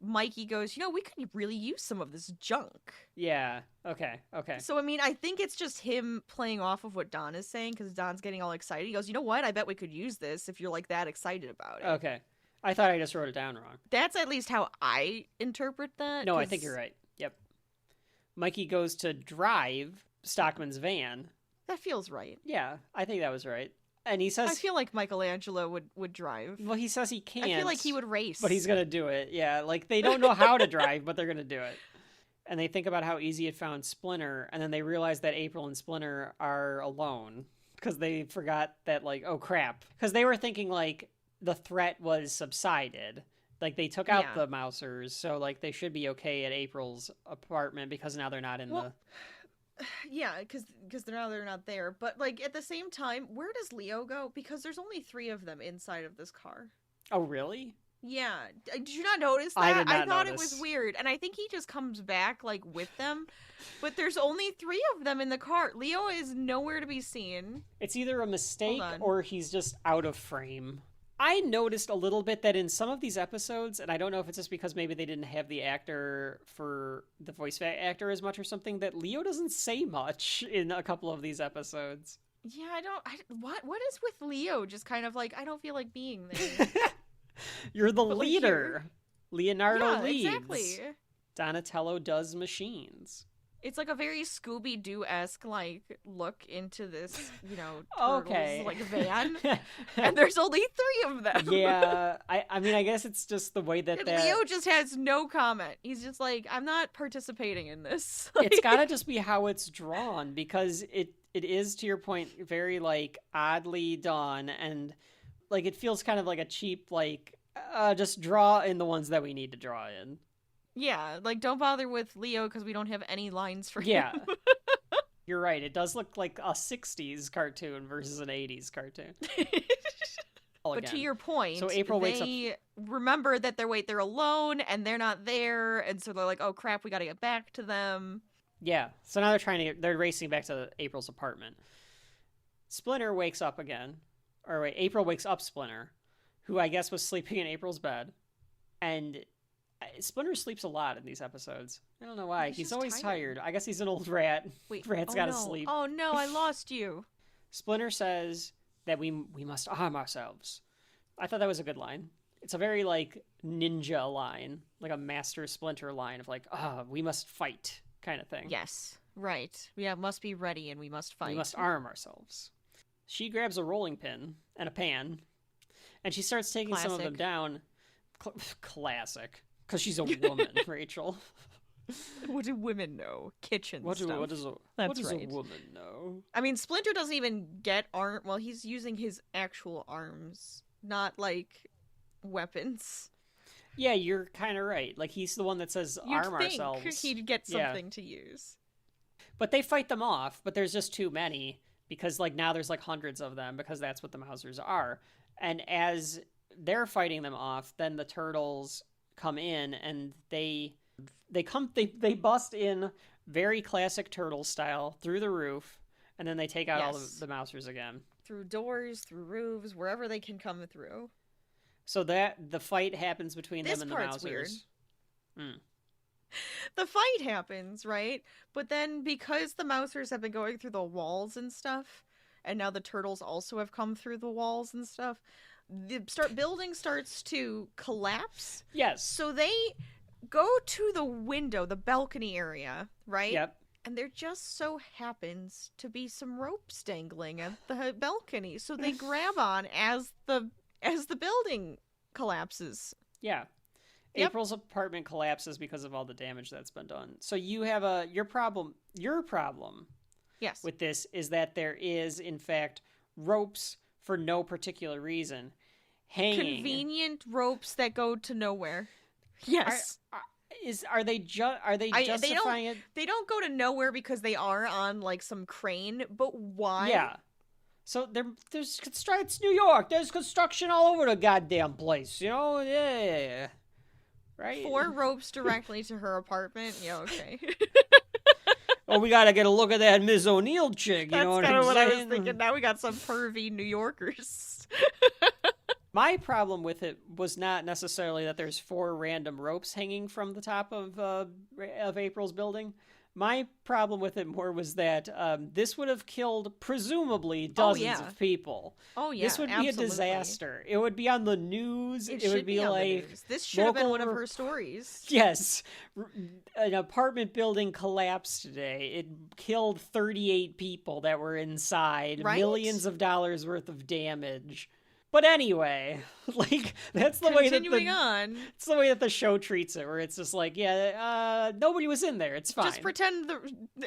Mikey goes, we could really use some of this junk. Yeah, okay. So, I mean, I think it's just him playing off of what Don is saying, because Don's getting all excited. He goes, you know what? I bet we could use this if you're, like, that excited about it. Okay. I thought I just wrote it down wrong. That's at least how I interpret that. No, I think you're right. Yep. Mikey goes to drive Stockman's van. That feels right. Yeah, I think that was right. And he says... I feel like Michelangelo would drive. Well, he says he can't. I feel like he would race. But he's going to do it. Yeah, like, they don't know how to drive, but they're going to do it. And they think about how easy it found Splinter, and then they realize that April and Splinter are alone. Because they forgot that, like, oh, crap. Because they were thinking, like, the threat was subsided. Like, they took out the Mousers, so, like, they should be okay at April's apartment because now they're not in the... Yeah, because they're not there. But, like, at the same time, where does Leo go? Because there's only 3 of them inside of this car. Oh, really? Yeah. Did you not notice that? I did not thought notice. It was weird. And I think he just comes back, like, with them. But there's only 3 of them in the car. Leo is nowhere to be seen. It's either a mistake or he's just out of frame. I noticed a little bit that in some of these episodes, and I don't know if it's just because maybe they didn't have the actor for the voice actor as much or something, that Leo doesn't say much in a couple of these episodes. Yeah, what is with Leo? Just kind of like, I don't feel like being there. You're the leader. Leonardo leads. Exactly. Donatello does machines. It's like a very Scooby-Doo-esque, like, look into this, turtles, like, van. And there's only 3 of them. Yeah, I mean, I guess it's just the way that... Leo just has no comment. He's just like, I'm not participating in this. It's gotta just be how it's drawn, because it is, to your point, very, like, oddly done, and, like, it feels kind of like a cheap, like, just draw in the ones that we need to draw in. Yeah, like, don't bother with Leo because we don't have any lines for him. Yeah. You're right. It does look like a 60s cartoon versus an 80s cartoon. But to your point, so April wakes up. They remember that they're alone and they're not there, and so they're like, oh crap, we gotta get back to them. Yeah, so now they're racing back to April's apartment. Splinter wakes up again. April wakes up Splinter, who I guess was sleeping in April's bed. And Splinter sleeps a lot in these episodes. I don't know why. He's just always tired. tired. I guess he's an old rat. Wait, Rat's gotta sleep. Oh no, I lost you. Splinter says that we must arm ourselves. I thought that was a good line. It's a very, like, ninja line. Like a Master Splinter line of, like, we must fight kind of thing. Yes, right. We must be ready and we must fight. We must arm ourselves. She grabs a rolling pin and a pan, and she starts taking some of them down. Classic. Because she's a woman, Rachel. What do women know? Kitchen stuff. What does a woman know? I mean, Splinter doesn't even get arm. Well, he's using his actual arms, not like weapons. Yeah, you're kind of right. Like, he's the one that says arm ourselves. He'd get something to use. But they fight them off, but there's just too many because, like, now there's like hundreds of them because that's what the Mousers are. And as they're fighting them off, then the turtles come in and they bust in very classic turtle style through the roof, and then they take out all the Mousers again. Through doors, through roofs, wherever they can come through. So that the fight happens between them and the Mousers. Weird. The fight happens, right? But then because the Mousers have been going through the walls and stuff, and now the turtles also have come through the walls and stuff, the building starts to collapse. Yes. So they go to the window, the balcony area, right? Yep. And there just so happens to be some ropes dangling at the balcony. So they grab on as the building collapses. Yeah. Yep. April's apartment collapses because of all the damage that's been done. So you have your problem yes. with this is that there is, in fact, ropes for no particular reason hanging. Convenient ropes that go to nowhere. Yes. Are they justifying it? They don't go to nowhere because they are on like some crane, but why? Yeah. So there's it's New York. There's construction all over the goddamn place, you know? Yeah. Right? 4 ropes directly to her apartment. Yeah, okay. Oh, we gotta get a look at that Ms. O'Neill chick. You know what I'm saying? That's kind of what I was thinking. Now we got some pervy New Yorkers. My problem with it was not necessarily that there's 4 random ropes hanging from the top of April's building. My problem with it more was that this would have killed, presumably, dozens of people. Oh, yeah, this would be a disaster. It would be on the news. It would be like... This should have been one of her stories. Yes. An apartment building collapsed today. It killed 38 people that were inside. Right? Millions of dollars worth of damage. But anyway, like, that's the way that it's the way that the show treats it, where it's just like, nobody was in there. It's fine. Just pretend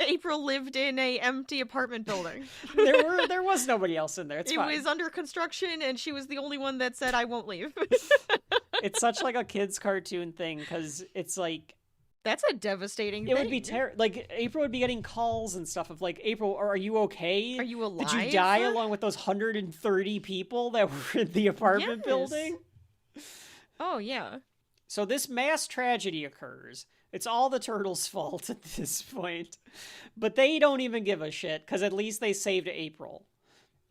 April lived in a empty apartment building. there was nobody else in there. It was under construction, and she was the only one that said, "I won't leave." It's such like a kid's cartoon thing because it's like. That's a devastating thing. It would be like April would be getting calls and stuff of like, April, are you okay? Are you alive? Did you die along with those 130 people that were in the apartment building? Oh, yeah. So this mass tragedy occurs. It's all the turtles' fault at this point. But they don't even give a shit because at least they saved April.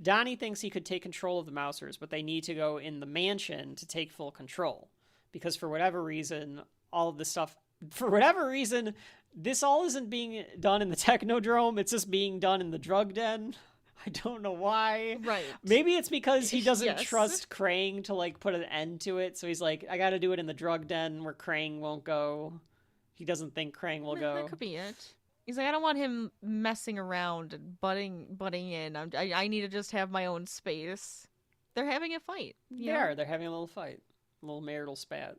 Donnie thinks he could take control of the Mousers, but they need to go in the mansion to take full control. Because for whatever reason, all of this stuff... For whatever reason, this all isn't being done in the Technodrome. It's just being done in the drug den. I don't know why. Right. Maybe it's because he doesn't trust Krang to, like, put an end to it. So he's like, I gotta do it in the drug den where Krang won't go. He doesn't think Krang will go. That could be it. He's like, I don't want him messing around and butting in. I need to just have my own space. They're having a fight. They're having a little fight. A little marital spat.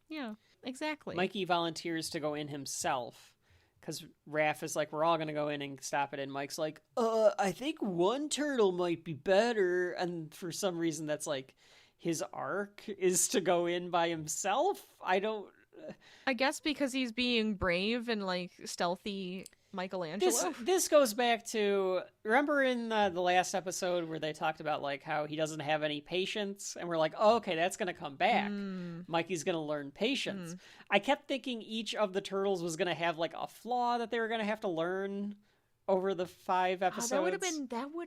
Yeah. Exactly. Mikey volunteers to go in himself because Raph is like, we're all going to go in and stop it. And Mike's like, I think one turtle might be better. And for some reason, that's like his arc is to go in by himself. I guess because he's being brave and like stealthy Michelangelo. This goes back to, remember in the last episode where they talked about like how he doesn't have any patience, and we're like, oh, okay, that's gonna come back. Mikey's gonna learn patience. I kept thinking each of the turtles was gonna have like a flaw that they were gonna have to learn over the 5 episodes. That would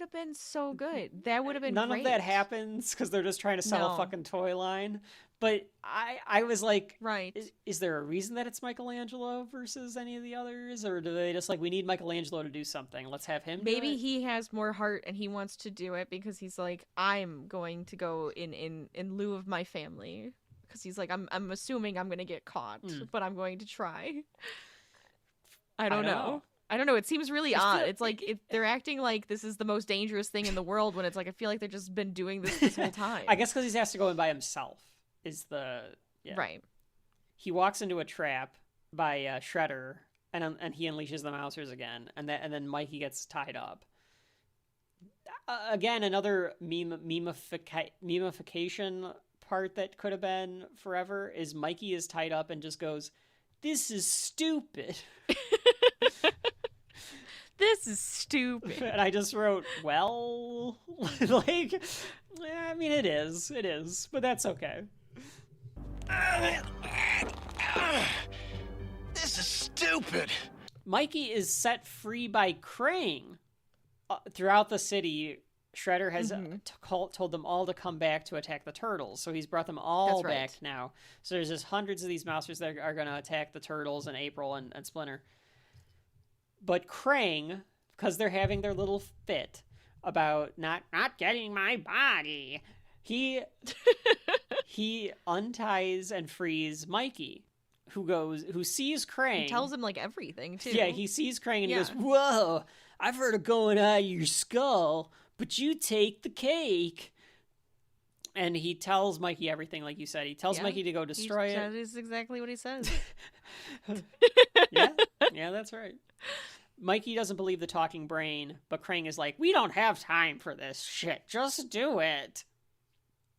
have been so good. That would have been None great. of that happens because they're just trying to sell a fucking toy line. But I was like, right. Is there a reason that it's Michelangelo versus any of the others? Or do they just like, we need Michelangelo to do something. Let's have him do Maybe it? he has more heart and he wants to do it because he's like, I'm going to go in lieu of my family. Because he's like, I'm assuming I'm going to get caught, but I'm going to try. I don't know. I don't know. It seems really odd. It's like they're acting like this is the most dangerous thing in the world when it's like I feel like they've just been doing this whole time. I guess because he has to go in by himself is right. He walks into a trap by Shredder and he unleashes the Mousers again, and then Mikey gets tied up. Again, another memification part that could have been forever is Mikey is tied up and just goes, "This is stupid." This is stupid. And I just wrote, well, like, I mean, it is, but that's okay. This is stupid. Mikey is set free by Krang. Throughout the city, Shredder has told them all to come back to attack the turtles. So he's brought them all back now. So there's just hundreds of these Mousers that are going to attack the turtles and April and Splinter. But Krang, because they're having their little fit about not getting my body, he unties and frees Mikey, who sees Krang. He tells him like everything too. Yeah, he sees Krang and he goes, "Whoa, I've heard of going out of your skull, but you take the cake." And he tells Mikey everything, like you said. He tells Mikey to go destroy it. That is exactly what he says. Yeah, that's right. Mikey doesn't believe the talking brain, but Krang is like, "We don't have time for this shit. Just do it."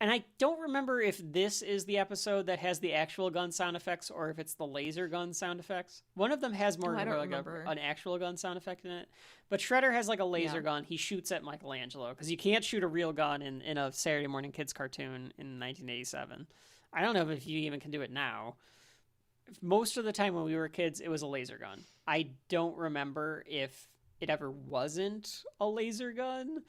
And I don't remember if this is the episode that has the actual gun sound effects or if it's the laser gun sound effects. One of them has more of like an actual gun sound effect in it. But Shredder has like a laser gun. He shoots at Michelangelo because you can't shoot a real gun in a Saturday Morning Kids cartoon in 1987. I don't know if you even can do it now. Most of the time when we were kids, it was a laser gun. I don't remember if it ever wasn't a laser gun.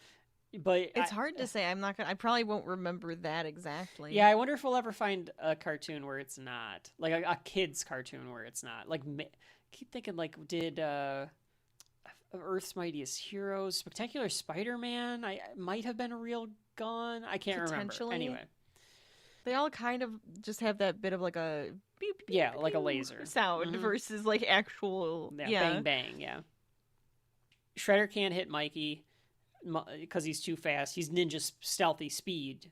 But it's hard to say. I probably won't remember that exactly. Yeah, I wonder if we'll ever find a cartoon where it's not. Like a kid's cartoon where it's not. Like, keep thinking, like, did Earth's Mightiest Heroes, Spectacular Spider-Man, might have been a real gun? I can't remember. Anyway. They all kind of just have that bit of like a beep, beep, yeah, like a laser sound versus like actual bang bang. Yeah. Shredder can't hit Mikey because he's too fast. He's ninja stealthy speed.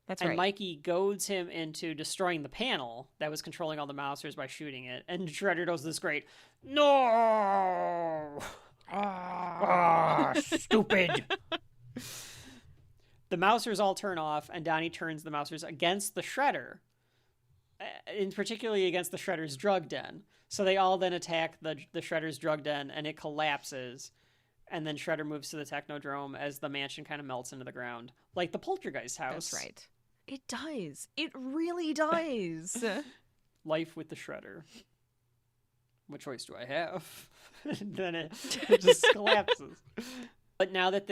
That's and right. Mikey goads him into destroying the panel that was controlling all the Mousers by shooting it. And Shredder does this great, "No! Stupid!" The Mousers all turn off, and Donnie turns the Mousers against the Shredder, in particularly against the Shredder's drug den. So they all then attack the Shredder's drug den, and it collapses. And then Shredder moves to the Technodrome as the mansion kind of melts into the ground, like the Poltergeist house. That's right. It does. It really does. Life with the Shredder. What choice do I have? And then it just collapses. But now that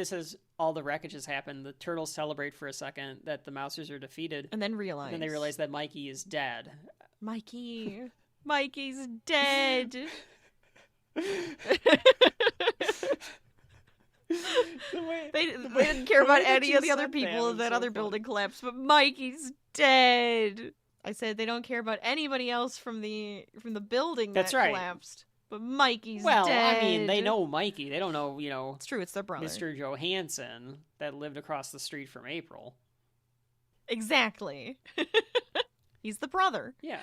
all the wreckage has happened, the turtles celebrate for a second that the Mousers are defeated. And then realize. And they realize that Mikey is dead. Mikey's dead. They didn't care about any of the other people in that other building collapsed, but Mikey's dead. I said they don't care about anybody else from the building that collapsed. But Mikey's dead. Well, I mean, they know Mikey. They don't know, It's true, it's their brother. Mr. Johansson that lived across the street from April. Exactly. He's the brother. Yeah.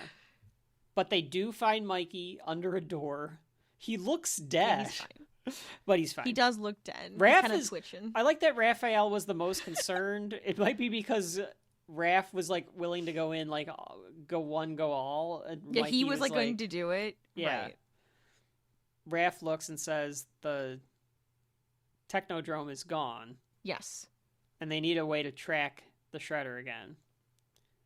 But they do find Mikey under a door. He looks dead. Yeah, he's fine. But he's fine. He does look dead. Raph kind of is twitching. I like that Raphael was the most concerned. It might be because Raph was like willing to go in, like go one, go all. And yeah, Mikey he was like going to do it. Yeah. Right. Raph looks and says the Technodrome is gone. Yes. And they need a way to track the Shredder again.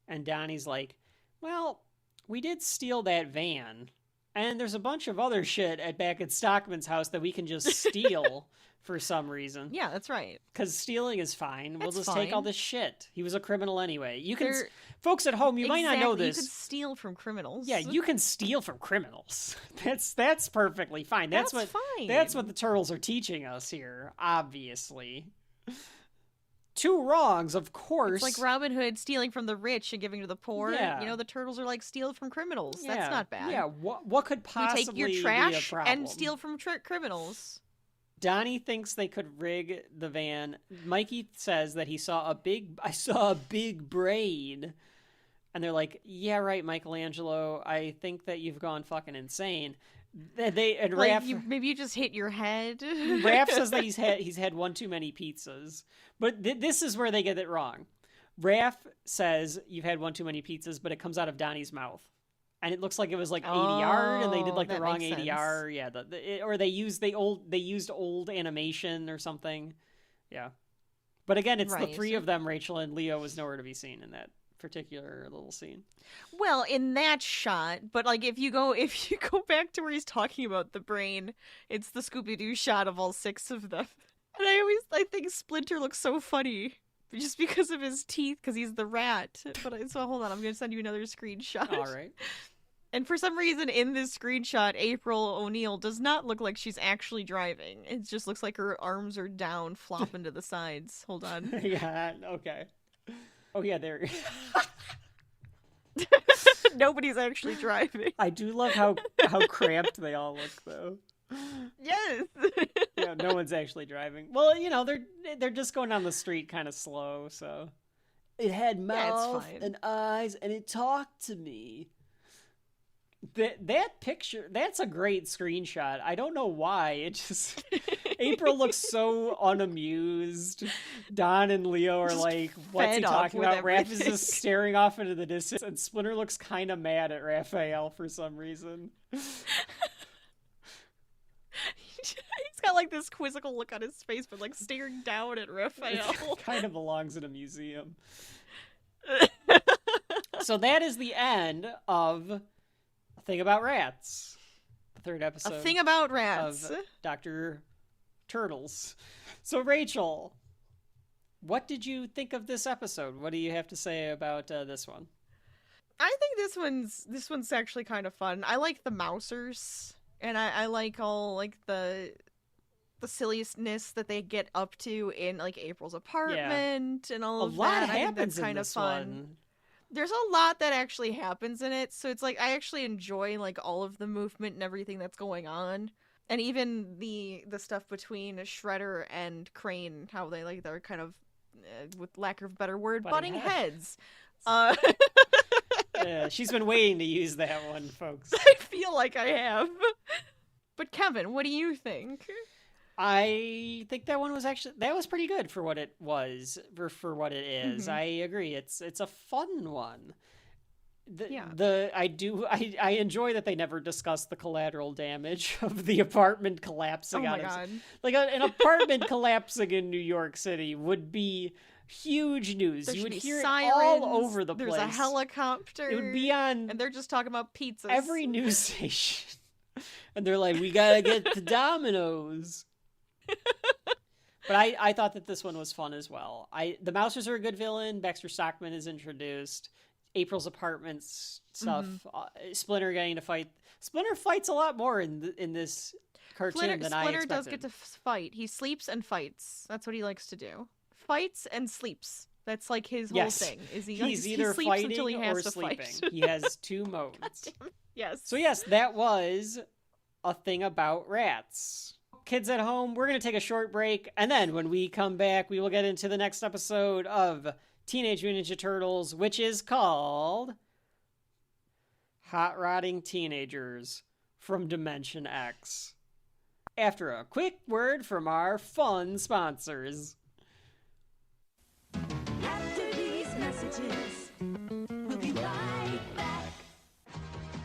And Donnie's like, well, we did steal that van. And there's a bunch of other shit back at Stockman's house that we can just steal for some reason. Yeah, that's right. Because stealing is fine. We'll That's just take all fine. this shit. He was a criminal anyway. You can, They're- folks at home, you might not know Exactly, this. You could steal from criminals. Yeah, you can steal from criminals. That's perfectly fine. That's That's fine. That's what the turtles are teaching us here. Obviously, 2 wrongs, of course. It's like Robin Hood stealing from the rich and giving to the poor. Yeah. You know, the turtles are like steal from criminals. Yeah, That's not bad. Yeah, what could You possibly take your be a trash problem? and steal from criminals. Donnie thinks they could rig the van. Mikey says that I saw a big brain. And they're like, yeah, right, Michelangelo. I think that you've gone fucking insane. And Like, Raph, maybe you just hit your head. Raph says that he's had one too many pizzas. But this is where they get it wrong. Raph says you've had one too many pizzas, but it comes out of Donnie's mouth. And it looks like it was like ADR, and they did like the that wrong makes ADR. Yeah, or they used old animation or something. Yeah, but again, it's the Right. 3 of them. Rachel and Leo was nowhere to be seen in that particular little scene. Well, in that shot, but like if you go back to where he's talking about the brain, it's the Scooby-Doo shot of all 6 of them. And I think Splinter looks so funny just because of his teeth, because he's the rat. But so hold on, I'm gonna send you another screenshot. All right. And for some reason, in this screenshot, April O'Neil does not look like she's actually driving. It just looks like her arms are down, flopping to the sides. Hold on. Yeah. Okay. Oh yeah, there. Nobody's actually driving. I do love how cramped they all look, though. Yes. Yeah, no one's actually driving. Well, you know, they're just going down the street kind of slow, so. It had mouth and eyes, and it talked to me. That picture, that's a great screenshot. I don't know why. It just... April looks so unamused. Don and Leo are Just like, what's he fed up talking with about? Raph is everything. just staring off into the distance, and Splinter looks kind of mad at Raphael for some reason. He's got like this quizzical look on his face, but like staring down at Raphael. It kind of belongs in a museum. So that is the end of A Thing About Rats. The 3rd episode. A Thing About Rats. Of Dr. Turtles. So Rachel, what did you think of this episode? What do you have to say about this one? I think this one's actually kind of fun. I like the Mousers, and I like all like the silliness that they get up to in like April's apartment and all of that. A lot I think happens that's in kind of this fun. one. There's a lot that actually happens in it, so it's like I actually enjoy like all of the movement and everything that's going on. And even the stuff between Shredder and Crane, how they're kind of, with lack of a better word, butting heads. Yeah, she's been waiting to use that one, folks. I feel like I have. But Kevin, what do you think? I think that one was pretty good for what it was, for what it is. I agree. It's a fun one. I enjoy that they never discuss the collateral damage of the apartment collapsing. Oh my god! Like an apartment collapsing in New York City would be huge news. There You would should be hear sirens, it all over the place. There's a helicopter. It would be on, and they're just talking about pizzas. Every news station, and they're like, "We gotta get to Domino's." But I thought that this one was fun as well. The Mousers are a good villain. Baxter Stockman is introduced. April's apartment stuff. Splinter getting to fight. Splinter fights a lot more in this cartoon than I expected. Splinter does get to fight. He sleeps and fights. That's what he likes to do. Fights and sleeps. That's like his whole thing. He's either sleeps fighting until he has or to sleeping. Fight. He has 2 modes. Yes. So yes, that was A Thing About Rats. Kids at home, we're going to take a short break, and then when we come back, we will get into the next episode of Teenage Mutant Ninja Turtles, which is called Hot Rodding Teenagers from Dimension X. After a quick word from our fun sponsors. After these messages, we'll be right back.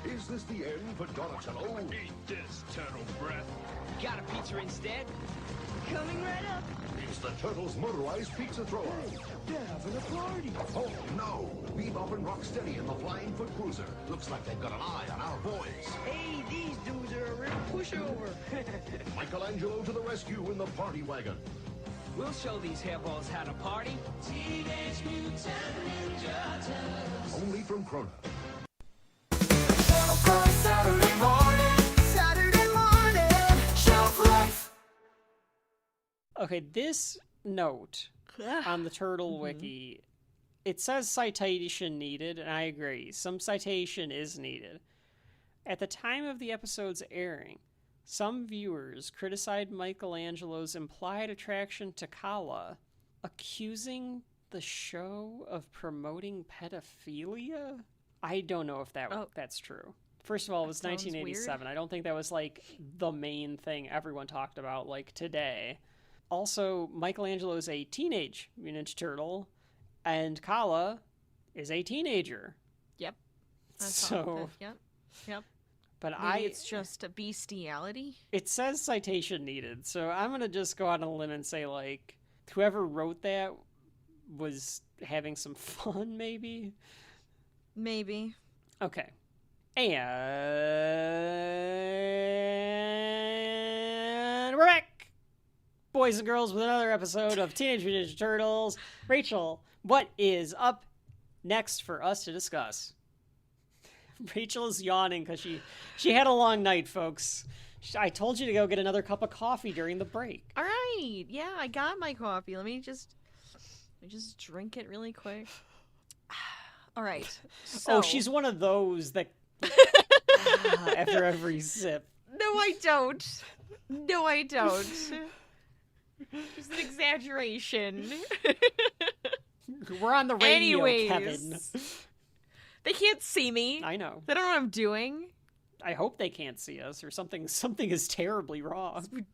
Is this the end for Donatello? Eat this, turtle breath. Got a pizza instead? Coming right up. It's the Turtles' motorized pizza thrower. They're having a party. Oh, no. Bebop and Rocksteady in the Flying Foot Cruiser. Looks like they've got an eye on our boys. Hey, these dudes are a real pushover. Michelangelo to the rescue in the party wagon. We'll show these hairballs how to party. Teenage Mutant Ninja Turtles. Only from Krona. Saturday morning, Shelf Life. Okay, this note on the Turtle Wiki, it says citation needed, and I agree. Some citation is needed. At the time of the episode's airing, some viewers criticized Michelangelo's implied attraction to Kala, accusing the show of promoting pedophilia? I don't know if that's true. First of all, it was 1987. Weird. I don't think that was, like, the main thing everyone talked about, like, today. Also, Michelangelo is a teenage Mutant Turtle, and Kala is a teenager. Yep. Yep. But maybe it's just a bestiality. It says citation needed, so I'm gonna just go out on a limb and say, like, whoever wrote that was having some fun, maybe? Maybe. Okay. And we're back, boys and girls, with another episode of Teenage Mutant Ninja Turtles. Rachel, what is up next for us to discuss? Rachel is yawning because she had a long night, folks. I told you to go get another cup of coffee during the break. All right. Yeah, I got my coffee. Let me just drink it really quick. All right. So... Oh, she's one of those that after every sip. No, I don't. It's an exaggeration. We're on the radio, Anyways, Kevin. They can't see me. I know. They don't know what I'm doing. I hope they can't see us, or something is terribly wrong.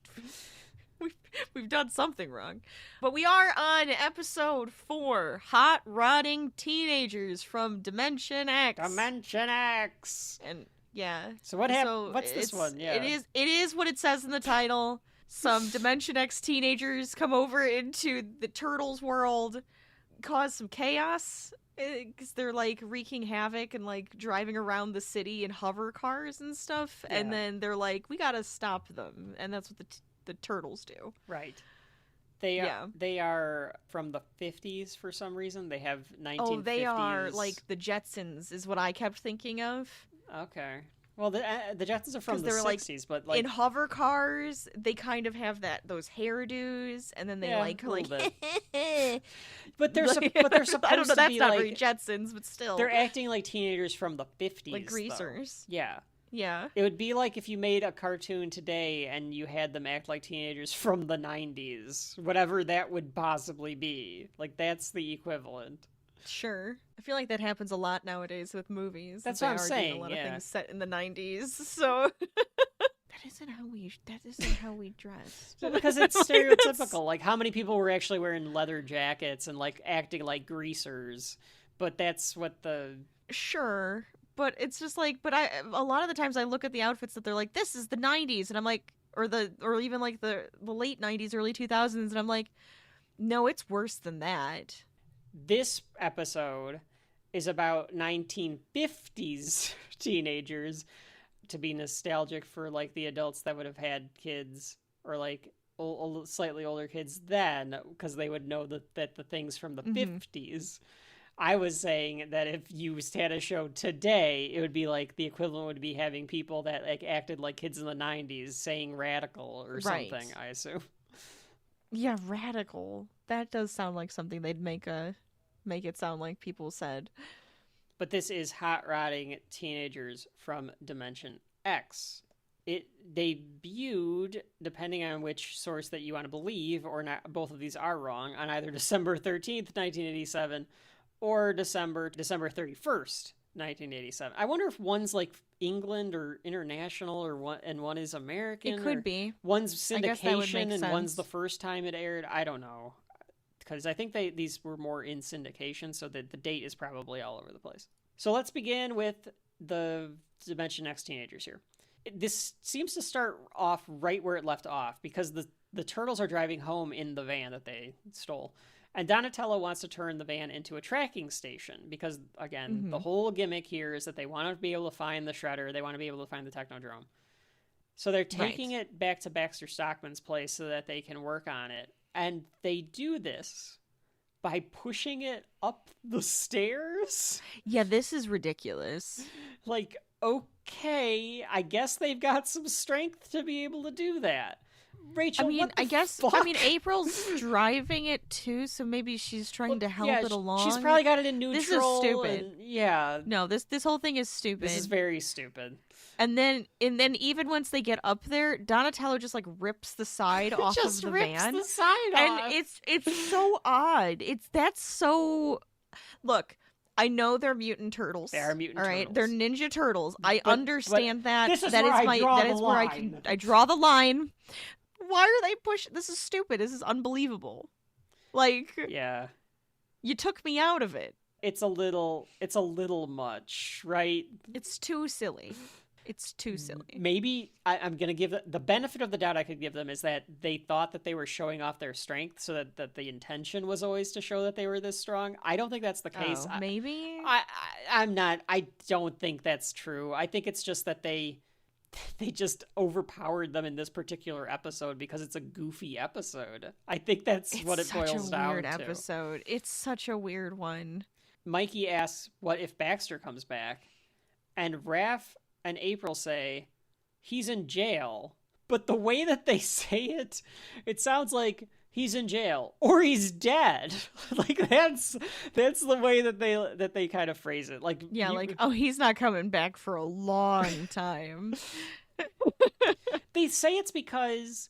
We've done something wrong. But we are on episode 4, Hot Rodding Teenagers from Dimension X. Dimension X! And, yeah. So what happened? What's this one? Yeah. It is what it says in the title. Some Dimension X teenagers come over into the Turtles world, cause some chaos, because they're, like, wreaking havoc and, like, driving around the city in hover cars and stuff. Yeah. And then they're like, we gotta stop them. And that's what the Turtles do. Right. They are from the 50s for some reason. They have 1950s. Oh, they are like the Jetsons is what I kept thinking of. Okay. Well, the Jetsons are from the 60s, but like in hover cars, they kind of have those hairdos, and then they but they're supposed I don't know, to that's be not like very Jetsons, but still they're acting like teenagers from the 50s, like greasers. Though. Yeah. Yeah. It would be like if you made a cartoon today and you had them act like teenagers from the 90s, whatever that would possibly be. Like, that's the equivalent. Sure. I feel like that happens a lot nowadays with movies. That's what I'm saying. A lot of things set in the 90s, so that isn't how we dress. Well, because it's stereotypical. Like, how many people were actually wearing leather jackets and like acting like greasers? But that's what the Sure. But it's just like, a lot of the times I look at the outfits that they're like, this is the 90s, and I'm like, or even like the late 90s, early 2000s, and I'm like, no, it's worse than that. This episode is about 1950s teenagers, to be nostalgic for like the adults that would have had kids, or like slightly older kids then, because they would know that the things from the 50s. I was saying that if you had a show today, it would be like the equivalent would be having people that like acted like kids in the 90s saying radical or something, I assume. Yeah, radical. That does sound like something they'd make it sound like people said. But this is Hot Rodding Teenagers from Dimension X. It debuted, depending on which source that you want to believe, or not, both of these are wrong, on either December 13th, 1987, or December 31st, 1987. I wonder if one's like England or international, or one is American. It could be. One's syndication and one's the first time it aired. I don't know, because I think these were more in syndication, so that the date is probably all over the place. So let's begin with the Dimension X teenagers here. This seems to start off right where it left off, because the turtles are driving home in the van that they stole. And Donatello wants to turn the van into a tracking station because, again, the whole gimmick here is that they want to be able to find the Shredder. They want to be able to find the Technodrome. So they're taking it back to Baxter Stockman's place so that they can work on it. And they do this by pushing it up the stairs. Yeah, this is ridiculous. Like, okay, I guess they've got some strength to be able to do that. Rachel, I mean, April's driving it too, so maybe she's trying to help it along. She's probably got it in neutral. This is stupid. Yeah. No, this whole thing is stupid. This is very stupid. And then even once they get up there, Donatello just like rips the side off of the van. Just rips the side off. And it's so odd. That's so. Look, I know they're mutant turtles. They are mutant turtles. All right, they're ninja turtles. I understand that. This is that where is I draw that the is where line. I draw the line. Why are they pushing? This is stupid. This is unbelievable. Like, yeah, you took me out of it. It's a little much, right? It's too silly. It's too silly. Maybe I'm going to give the benefit of the doubt I could give them is that they thought that they were showing off their strength so that the intention was always to show that they were this strong. I don't think that's the case. Maybe? I'm not. I don't think that's true. I think it's just that they just overpowered them in this particular episode because it's a goofy episode. I think that's what it boils down to. It's such a weird episode. It's such a weird one. Mikey asks, what if Baxter comes back? And Raph and April say, he's in jail. But the way that they say it, it sounds like he's in jail or he's dead. Like that's the way that they kind of phrase it. Like, yeah, he's not coming back for a long time. They say it's because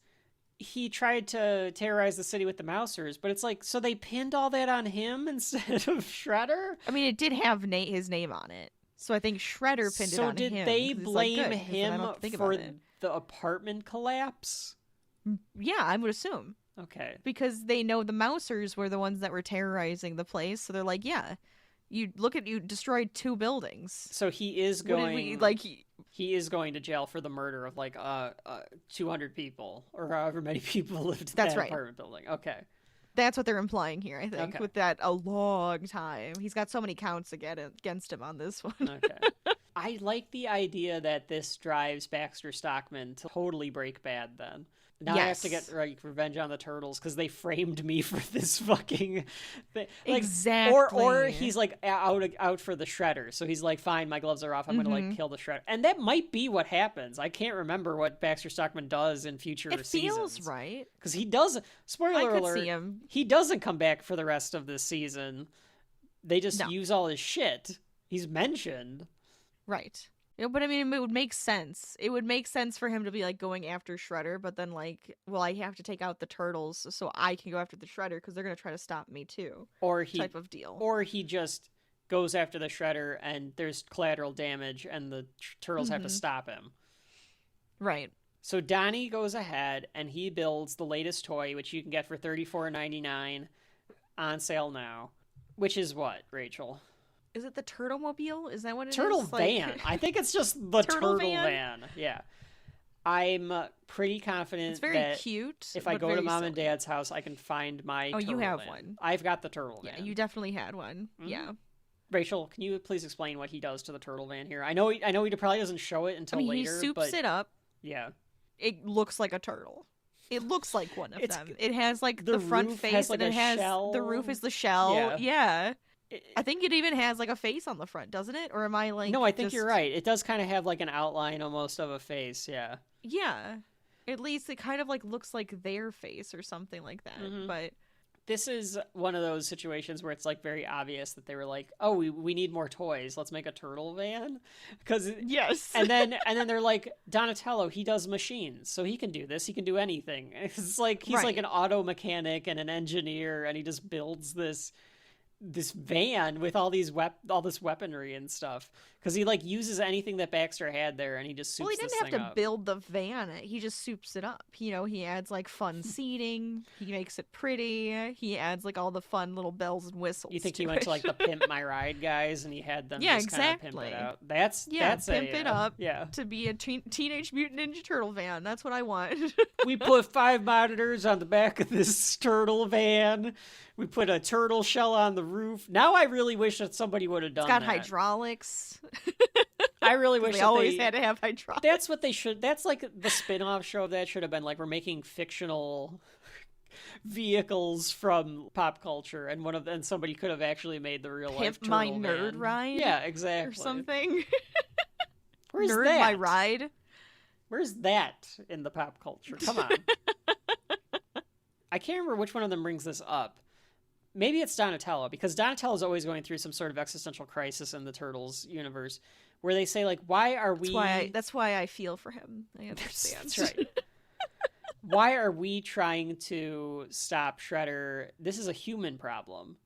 he tried to terrorize the city with the Mousers, but it's like, so they pinned all that on him instead of Shredder? I mean, it did have his name on it. So I think Shredder pinned it on him. So did they blame him for the apartment collapse? Yeah, I would assume. Okay. Because they know the Mousers were the ones that were terrorizing the place, so they're like, yeah, you destroyed 2 buildings. So he is going he is going to jail for the murder of 200 people or however many people lived in that apartment building. Okay. That's what they're implying here, I think, with that a long time. He's got so many counts against him on this one. Okay. I like the idea that this drives Baxter Stockman to totally break bad then. Now I have to get revenge on the turtles because they framed me for this fucking thing. Exactly. Or he's out for the Shredder. So he's like, fine, my gloves are off. I'm going to kill the Shredder. And that might be what happens. I can't remember what Baxter Stockman does in future seasons. It feels right. Because he doesn't. Spoiler alert. See him. He doesn't come back for the rest of this season. They just use all his shit. He's mentioned. Right. But I mean, it would make sense. It would make sense for him to be going after Shredder, but then I have to take out the turtles so I can go after the Shredder because they're going to try to stop me too. Type of deal. Or he just goes after the Shredder and there's collateral damage and the turtles have to stop him. Right. So Donnie goes ahead and he builds the latest toy, which you can get for $34.99 on sale now. Which is what, Rachel? Is it the Turtle-mobile? Is that what it Turtle is? van. I think it's just the Turtle van. Yeah. I'm pretty confident it's very cute. If I go to Mom and Dad's house, I can find my Turtle you have van. one. I've got the Turtle van. Yeah, you definitely had one. Mm-hmm. Yeah. Rachel, can you please explain what he does to the Turtle van here? I know he probably doesn't show it until later. He soups it up. Yeah. It looks like a turtle. It looks like one of them. It has the front face and it has the roof is the shell. Yeah. I think it even has a face on the front, doesn't it? Or am I No, I think you're right. It does kind of have an outline almost of a face, yeah. Yeah. At least it kind of looks like their face or something like that. Mm-hmm. But this is one of those situations where it's very obvious that they were oh, we need more toys. Let's make a turtle van. Yes. and then they're Donatello, he does machines, so he can do this. He can do anything. It's he's an auto mechanic and an engineer, and he just builds this van with all this weaponry and stuff Because he, like, uses anything that Baxter had there, and he just soups Well, he this didn't have thing to up. build the van. He just soups it up. You know, he adds, like, fun seating. He makes it pretty. He adds, like, all the fun little bells and whistles. You think he went to, like, the Pimp My Ride guys, and he had them just kind of pimp it out? That's pimp it up yeah. to be a Teenage Mutant Ninja Turtle van. That's what I want. We put 5 monitors on the back of this turtle van. We put a turtle shell on the roof. Now I really wish that somebody would have done It's got that. hydraulics. I really wish they that always had to have hydraulics. That's what they should. That's like the spin-off show of that should have been like, we're making fictional vehicles from pop culture, and somebody could have actually made the real life Pimp My turtle Nerd van. Ride? Yeah, exactly. Or something. Where's Nerd that? My Ride? Where's that in the pop culture? Come on. I can't remember which one of them brings this up. Maybe it's Donatello, because Donatello's always going through some sort of existential crisis in the Turtles universe, where they say, like, why are we... That's why I feel for him. I understand. That's right. Why are we trying to stop Shredder? This is a human problem.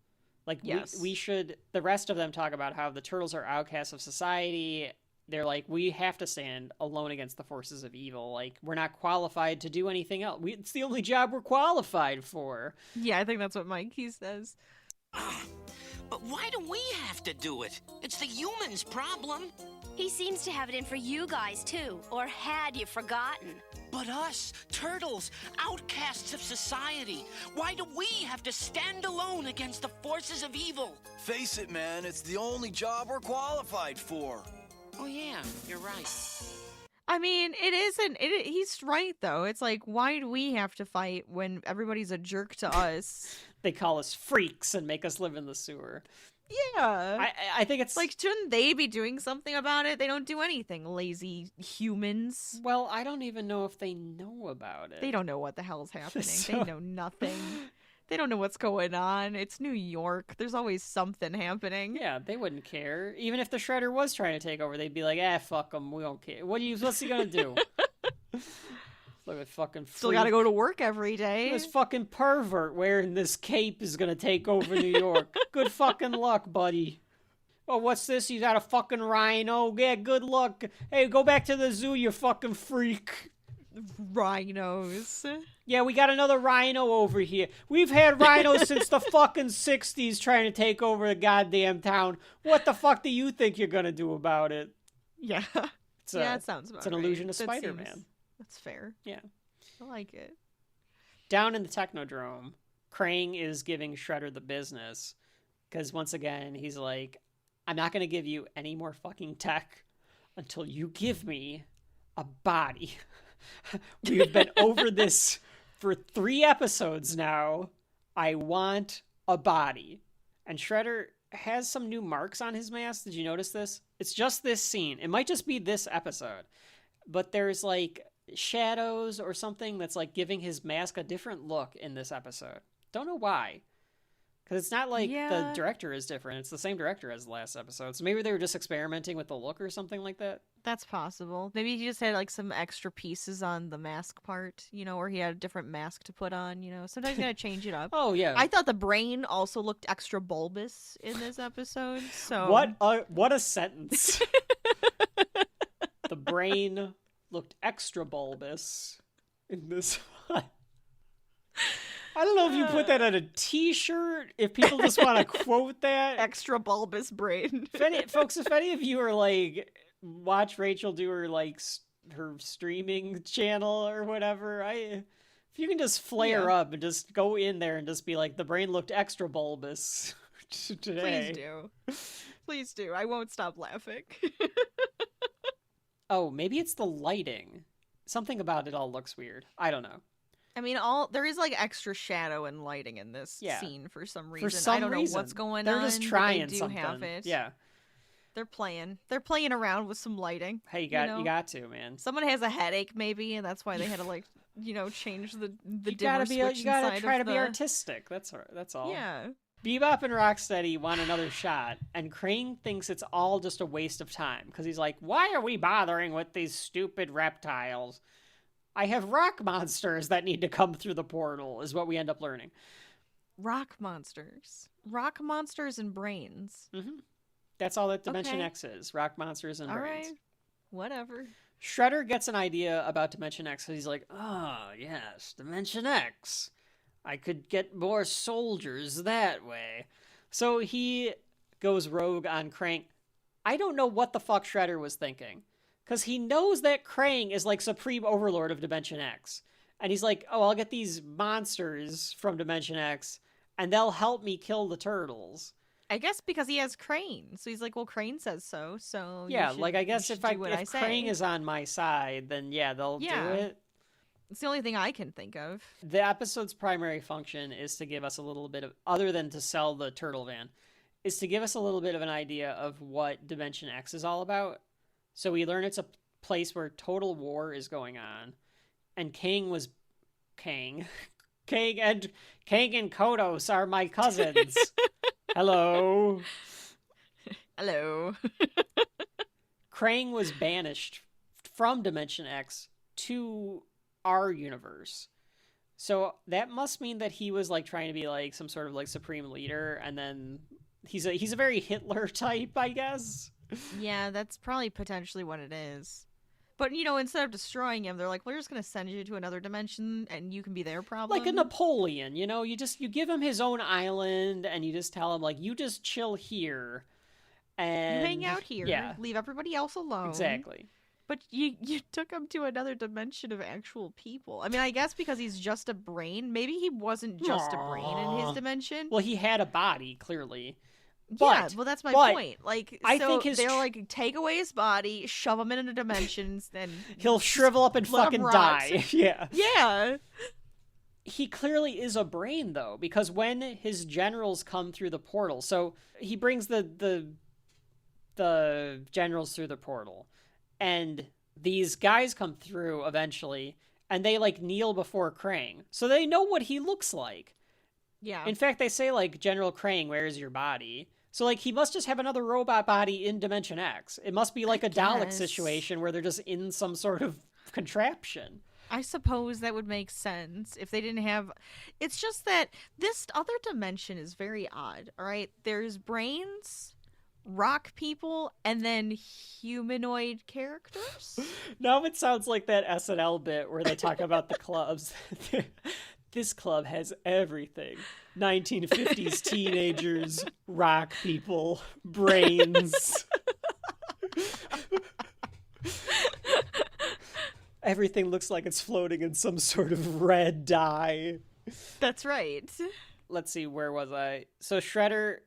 Like, yes. we should... The rest of them talk about how the Turtles are outcasts of society. They're like, we have to stand alone against the forces of evil. Like, we're not qualified to do anything else. It's the only job we're qualified for. Yeah, I think that's what Mikey says. But why do we have to do it? It's the humans' problem. He seems to have it in for you guys, too. Or had you forgotten? But us, turtles, outcasts of society, why do we have to stand alone against the forces of evil? Face it, man, it's the only job we're qualified for. Oh, yeah, you're right. I mean, it isn't. He's right, though. It's like, why do we have to fight when everybody's a jerk to us? They call us freaks and make us live in the sewer. Yeah. I think it's... Like, shouldn't they be doing something about it? They don't do anything, lazy humans. Well, I don't even know if they know about it. They don't know what the hell's happening. So... They know nothing. They don't know what's going on. It's New York. There's always something happening. Yeah, they wouldn't care. Even if the Shredder was trying to take over, they'd be like, fuck them. We don't care. What's he gonna do? Look at fucking freak. Still gotta go to work every day. This fucking pervert wearing this cape is gonna take over New York. Good fucking luck, buddy. Oh, what's this? You got a fucking rhino? Yeah, good luck. Hey, go back to the zoo, you fucking freak. Rhinos. Yeah, we got another rhino over here. We've had rhinos since the fucking 60s trying to take over the goddamn town. What the fuck do you think you're gonna do about it? Yeah. It sounds about It's an right. illusion of Spider-Man. That's fair. Yeah. I like it. Down in the Technodrome, Krang is giving Shredder the business. Because once again, he's like, I'm not gonna give you any more fucking tech until you give me a body. We've been over this for 3 episodes now. I want a body. And Shredder has some new marks on his mask. Did you notice this? It's just this scene. It might just be this episode. But there's like shadows or something that's like giving his mask a different look in this episode. Don't know why. Because it's not like the director is different. It's the same director as the last episode. So maybe they were just experimenting with the look or something like that. That's possible. Maybe he just had like some extra pieces on the mask part, or he had a different mask to put on, Sometimes you gotta change it up. Oh, yeah. I thought the brain also looked extra bulbous in this episode, so... What a sentence. The brain looked extra bulbous in this one. I don't know if you put that on a t-shirt, if people just want to quote that. Extra bulbous brain. If any of you are like, watch Rachel do her like her streaming channel or whatever, if you can just flare up and just go in there and just be like, the brain looked extra bulbous today. Please do. I won't stop laughing. Oh, maybe it's the lighting. Something about it all looks weird. I don't know. I mean, there is like extra shadow and lighting in this scene for some reason. I don't know what's going on. They're just trying they do something. Have it. Yeah. They're playing around with some lighting. Hey, you got to, man. Someone has a headache maybe, and that's why they had to like, change the dimmer switch you gotta inside try of to be artistic. That's all. Yeah. Bebop and Rocksteady want another shot, and Krang thinks it's all just a waste of time because he's like, why are we bothering with these stupid reptiles? I have rock monsters that need to come through the portal, is what we end up learning. Rock monsters and brains. Mm-hmm. That's all that Dimension Okay. X is. Rock monsters and All brains. right. Whatever. Shredder gets an idea about Dimension X, so he's like, oh, yes, Dimension X. I could get more soldiers that way. So he goes rogue on Krang. I don't know what the fuck Shredder was thinking, because he knows that Krang is like supreme overlord of Dimension X. And he's like, oh, I'll get these monsters from Dimension X, and they'll help me kill the turtles. I guess because he has Crane. So he's like, well, Crane says so. So Yeah, you should, like I guess you if should do what I say. Krang is on my side, then yeah, they'll Yeah. do it. It's the only thing I can think of. The episode's primary function is to give us a little bit of, other than to sell the turtle van, is to give us a little bit of an idea of what Dimension X is all about. So we learn it's a place where total war is going on, and Kang and Kodos are my cousins. Hello. Hello. Krang was banished from Dimension X to our universe. So that must mean that he was like trying to be like some sort of like supreme leader, and then he's a very Hitler type, I guess. Yeah, that's probably potentially what it is. But, you know, instead of destroying him, they're like, we're just going to send you to another dimension and you can be their problem. Like a Napoleon, you know, you give him his own island and you just tell him like, you just chill here and you hang out here, yeah, leave everybody else alone. exactly. But you took him to another dimension of actual people. I mean, I guess because he's just a brain. Maybe he wasn't just a brain in his dimension. Well, he had a body, clearly. Yeah, But, well, that's my but point. Like, I so think his they'll like take away his body, shove him into dimensions, then he'll shrivel up and let him fucking rot. die. Yeah. Yeah. He clearly is a brain, though, because when his generals come through the portal, so he brings the generals through the portal, and these guys come through eventually, and they like kneel before Krang, so they know what he looks like. Yeah. In fact, they say like, General Krang, where is your body? So like, he must just have another robot body in Dimension X. It must be like a Dalek guess. situation where they're just in some sort of contraption. I suppose that would make sense if they didn't have. It's just that this other dimension is very odd, all right? There's brains, rock people, and then humanoid characters. Now it sounds like that SNL bit where they talk about the clubs. This club has everything. 1950s teenagers, rock people, brains. Everything looks like it's floating in some sort of red dye. That's right. Let's see, where was I? So Shredder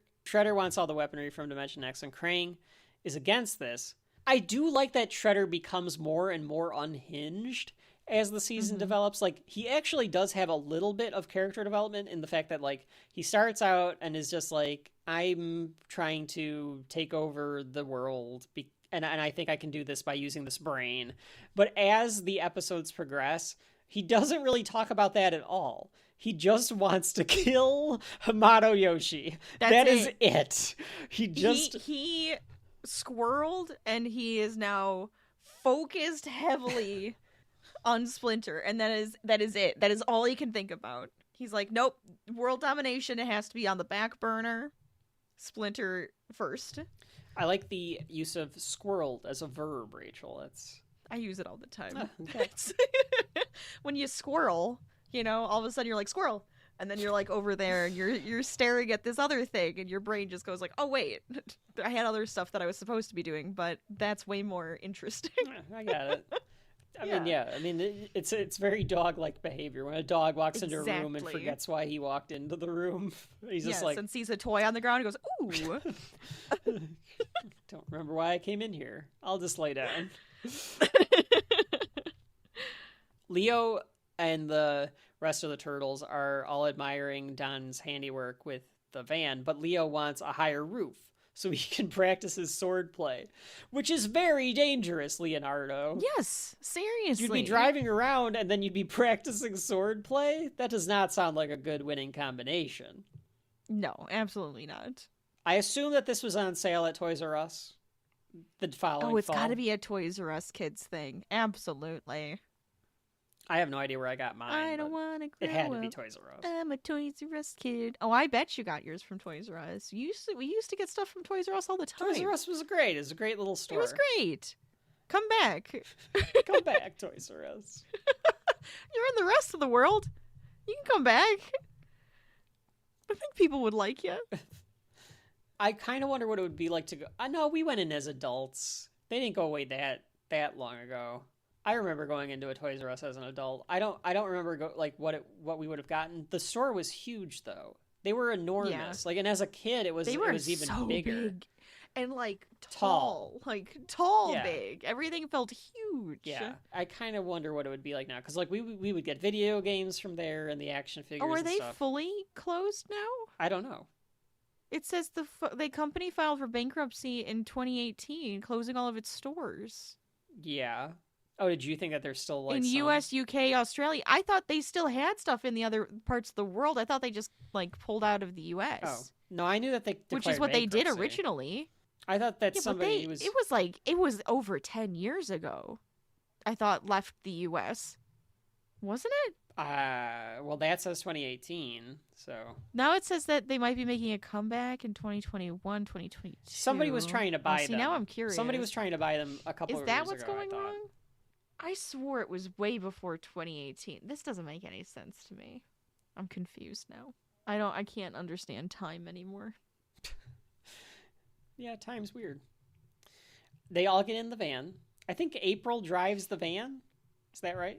wants all the weaponry from Dimension X, and Krang is against this. I do like that Shredder becomes more and more unhinged as the season develops. Like, he actually does have a little bit of character development in the fact that, like, he starts out and is just like, I'm trying to take over the world, and I think I can do this by using this brain. But as the episodes progress, he doesn't really talk about that at all. He just wants to kill Hamato Yoshi. That is it. He squirreled, and he is now focused heavily on Splinter, and that is it. That is all he can think about. He's like, nope, world domination, it has to be on the back burner. Splinter first. I like the use of squirreled as a verb, Rachel. I use it all the time. Oh, okay. When you squirrel, you know, all of a sudden you're like, squirrel. And then you're like over there and you're staring at this other thing, and your brain just goes like, oh wait, I had other stuff that I was supposed to be doing, but that's way more interesting. I got it. I mean, it's very dog-like behavior. When a dog walks into a room and Exactly. forgets why he walked into the room, he's just like, and sees a toy on the ground and goes, ooh. don't remember why I came in here. I'll just lay down. Leo and the rest of the turtles are all admiring Don's handiwork with the van, but Leo wants a higher roof so he can practice his sword play, which is very dangerous, Leonardo. Yes, seriously. You'd be driving around and then you'd be practicing sword play? That does not sound like a good winning combination. No, absolutely not. I assume that this was on sale at Toys R Us the following Oh, it's fall. got to be a Toys R Us kids thing. Absolutely. I have no idea where I got mine. I don't want to grow It had to up. be Toys R Us. I'm a Toys R Us kid. Oh, I bet you got yours from Toys R Us. We used to get stuff from Toys R Us all the time. Toys R Us was great. It was a great little store. It was great. Come back. Come back, Toys R Us. You're in the rest of the world. You can come back. I think people would like you. I kind of wonder what it would be like to go. I know we went in as adults. They didn't go away that long ago. I remember going into a Toys R Us as an adult. I don't remember what we would have gotten. The store was huge though. They were enormous. Yeah. Like, and as a kid, it was even so bigger. big. And like tall. Yeah. Big. Everything felt huge. Yeah, I kind of wonder what it would be like now, because like we would get video games from there and the action figures. Oh, are and they stuff. fully closed now? I don't know. It says the company filed for bankruptcy in 2018, closing all of its stores. Yeah. Oh, did you think that there's still like in some... U.S., UK, Australia? I thought they still had stuff in the other parts of the world. I thought they just like pulled out of the U.S. Oh no, I knew that they which is what they did bankruptcy. originally. I thought that Yeah, somebody but was. It was over 10 years ago. I thought left the U.S. Wasn't it? Well, that says 2018, so Now it says that they might be making a comeback in 2021, 2022. somebody was trying to buy them. Now I'm curious. Somebody was trying to buy them a couple Is of that years what's ago, going I thought. wrong? I swore it was way before 2018. This doesn't make any sense to me. I'm confused now. I can't understand time anymore. Yeah, time's weird. They all get in the van. I think April drives the van. Is that right?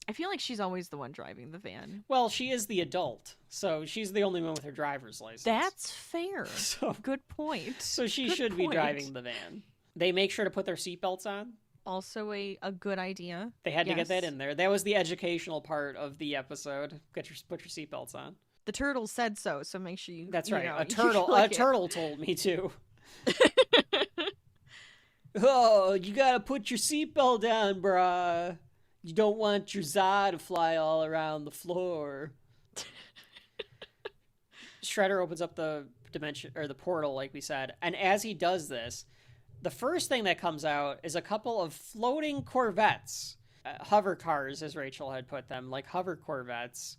I feel like she's always the one driving the van. Well, she is the adult, so she's the only one with her driver's license. That's fair. So, Good point. so she Good should be point. driving the van. They make sure to put their seatbelts on. Also a good idea. They had to get that Yes. in there. That was the educational part of the episode. Put your seatbelts on. The turtle said so make sure you. That's you right. know, A you turtle. like A it. turtle told me to. Oh, you gotta put your seatbelt on, brah. You don't want your za to fly all around the floor. Shredder opens up the dimension or the portal, like we said, and as he does this, the first thing that comes out is a couple of floating Corvettes, hover cars, as Rachel had put them, like hover Corvettes.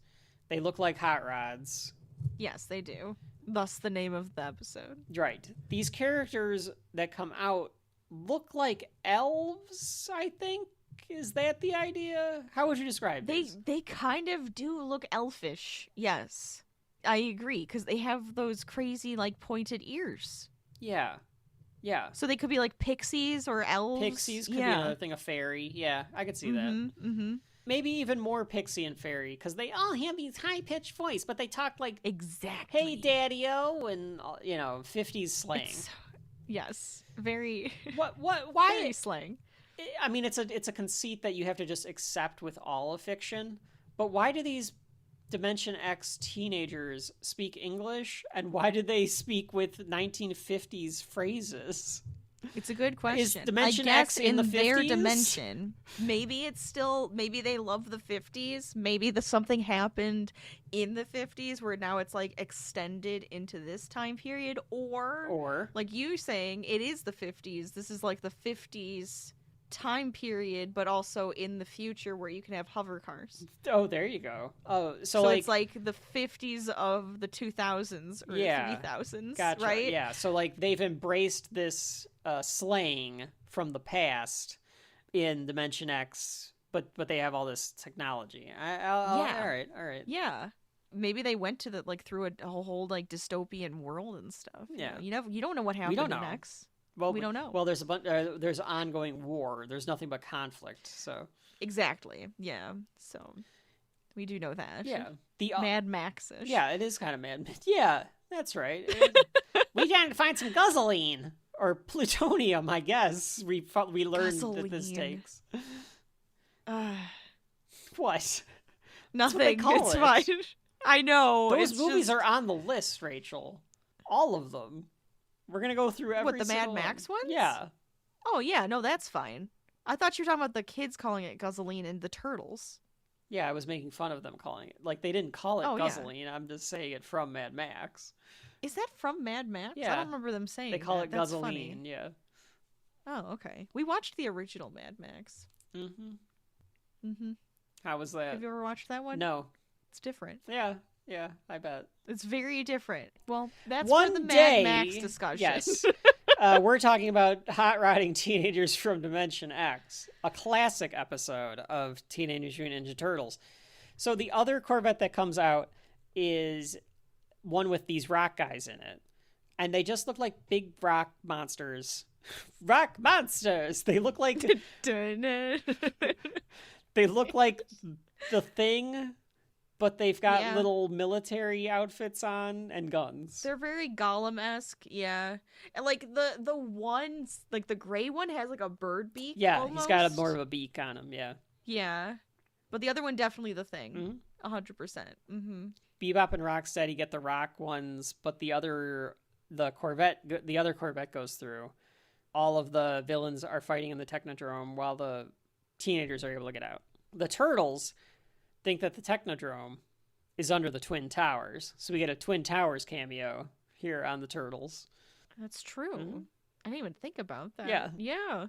They look like hot rods. Yes, they do. Thus the name of the episode. Right. These characters that come out look like elves, I think. Is that the idea? How would you describe these? They kind of do look elfish. Yes. I agree, because they have those crazy, like, pointed ears. Yeah. Yeah. So they could be, like, pixies or elves. Pixies could be another thing, a fairy. Yeah, I could see that. Mm-hmm. Maybe even more pixie and fairy, because they all have these high-pitched voice, but they talk like, Exactly. hey, Daddy-O, and, 50s slang. Yes. Very... Why? Very slang. I mean, it's a conceit that you have to just accept with all of fiction, but why do these Dimension X teenagers speak English, and why do they speak with 1950s phrases? It's a good question. Is Dimension I X guess in the their 50s? dimension, maybe they love the 50s. Maybe something happened in the 50s where now it's like extended into this time period, or like you saying it is the 50s. This is like the 50s time period, but also in the future where you can have hover cars. Oh, there you go. Oh, so it's like the 50s of the 2000s or 3000s, gotcha. right? Yeah, so like they've embraced this slang from the past in Dimension X, but they have all this technology. All right. Yeah. Maybe they went to through a whole like dystopian world and stuff. Yeah. You don't know what happened don't know. next. Well, we don't know. Well, there's there's ongoing war. There's nothing but conflict. So exactly. Yeah. So we do know that. yeah, the Mad Max-ish. Yeah, it is kind of Mad. Yeah, that's right. We got to find some guzzling or plutonium. I guess we learned that this takes. What? Nothing. That's what they call it's it. fine. I know. Those movies are on the list, Rachel. All of them. We're gonna go through every. What, the Mad single Max one. ones? Yeah. Oh yeah, no, that's fine. I thought you were talking about the kids calling it guzzling and the turtles. Yeah, I was making fun of them calling it. Like, they didn't call it Oh, yeah. guzzling. I'm just saying it from Mad Max. Is that from Mad Max? Yeah. I don't remember them saying They call that. it That's guzzling, funny. yeah. Oh, okay. We watched the original Mad Max. Mm-hmm. Mm-hmm. How was that? Have you ever watched that one? No. It's different. Yeah, I bet. It's very different. Well, that's One for the day, Mad Max discussion. Yes. We're talking about hot rodding teenagers from Dimension X, a classic episode of Teenage Mutant Ninja Turtles. So the other Corvette that comes out is one with these rock guys in it. And they just look like big rock monsters. Rock monsters! They look like... they look like the Thing, but they've got little military outfits on and guns. They're very Gollum-esque, yeah. And like the ones, like the gray one has like a bird beak. Yeah, almost. He's got more of a beak on him, yeah. Yeah. But the other one definitely the Thing. 100%. Mm-hmm. Bebop and Rocksteady get the rock ones, but the other Corvette goes through. All of the villains are fighting in the Technodrome while the teenagers are able to get out. The Turtles think that the Technodrome is under the Twin Towers, so we get a Twin Towers cameo here on the Turtles. That's true. I didn't even think about that. Yeah.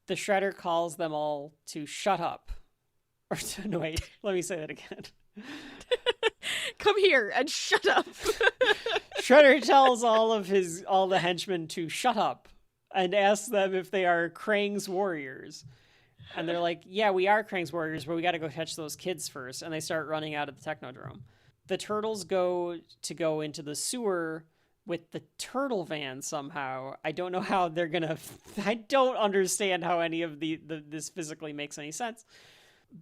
The Shredder calls them all to shut up. No, wait, let me say that again. Come here and shut up. Shredder tells all the henchmen to shut up and asks them if they are Krang's warriors. And they're like, yeah, we are Krang's warriors, but we got to go catch those kids first. And they start running out of the Technodrome. The Turtles go into the sewer with the turtle van somehow. I don't know how they're going to... I don't understand how any of this physically makes any sense.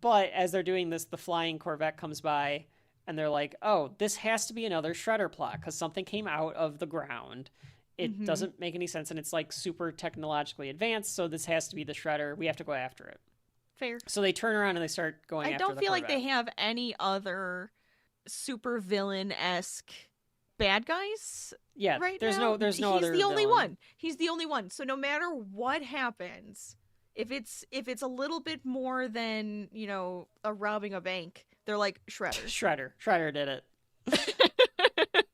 But as they're doing this, the flying Corvette comes by, and they're like, oh, this has to be another Shredder plot, because something came out of the ground. It doesn't make any sense, and it's like super technologically advanced, so this has to be the Shredder. We have to go after it. Fair. So they turn around and they start going after the I don't feel Corvette. like they have any other super villain-esque bad guys. Yeah, right there's now. no other He's the only villain. one. He's the only one. So no matter what happens, if it's a little bit more than, a robbing a bank, they're like Shredder. Shredder did it.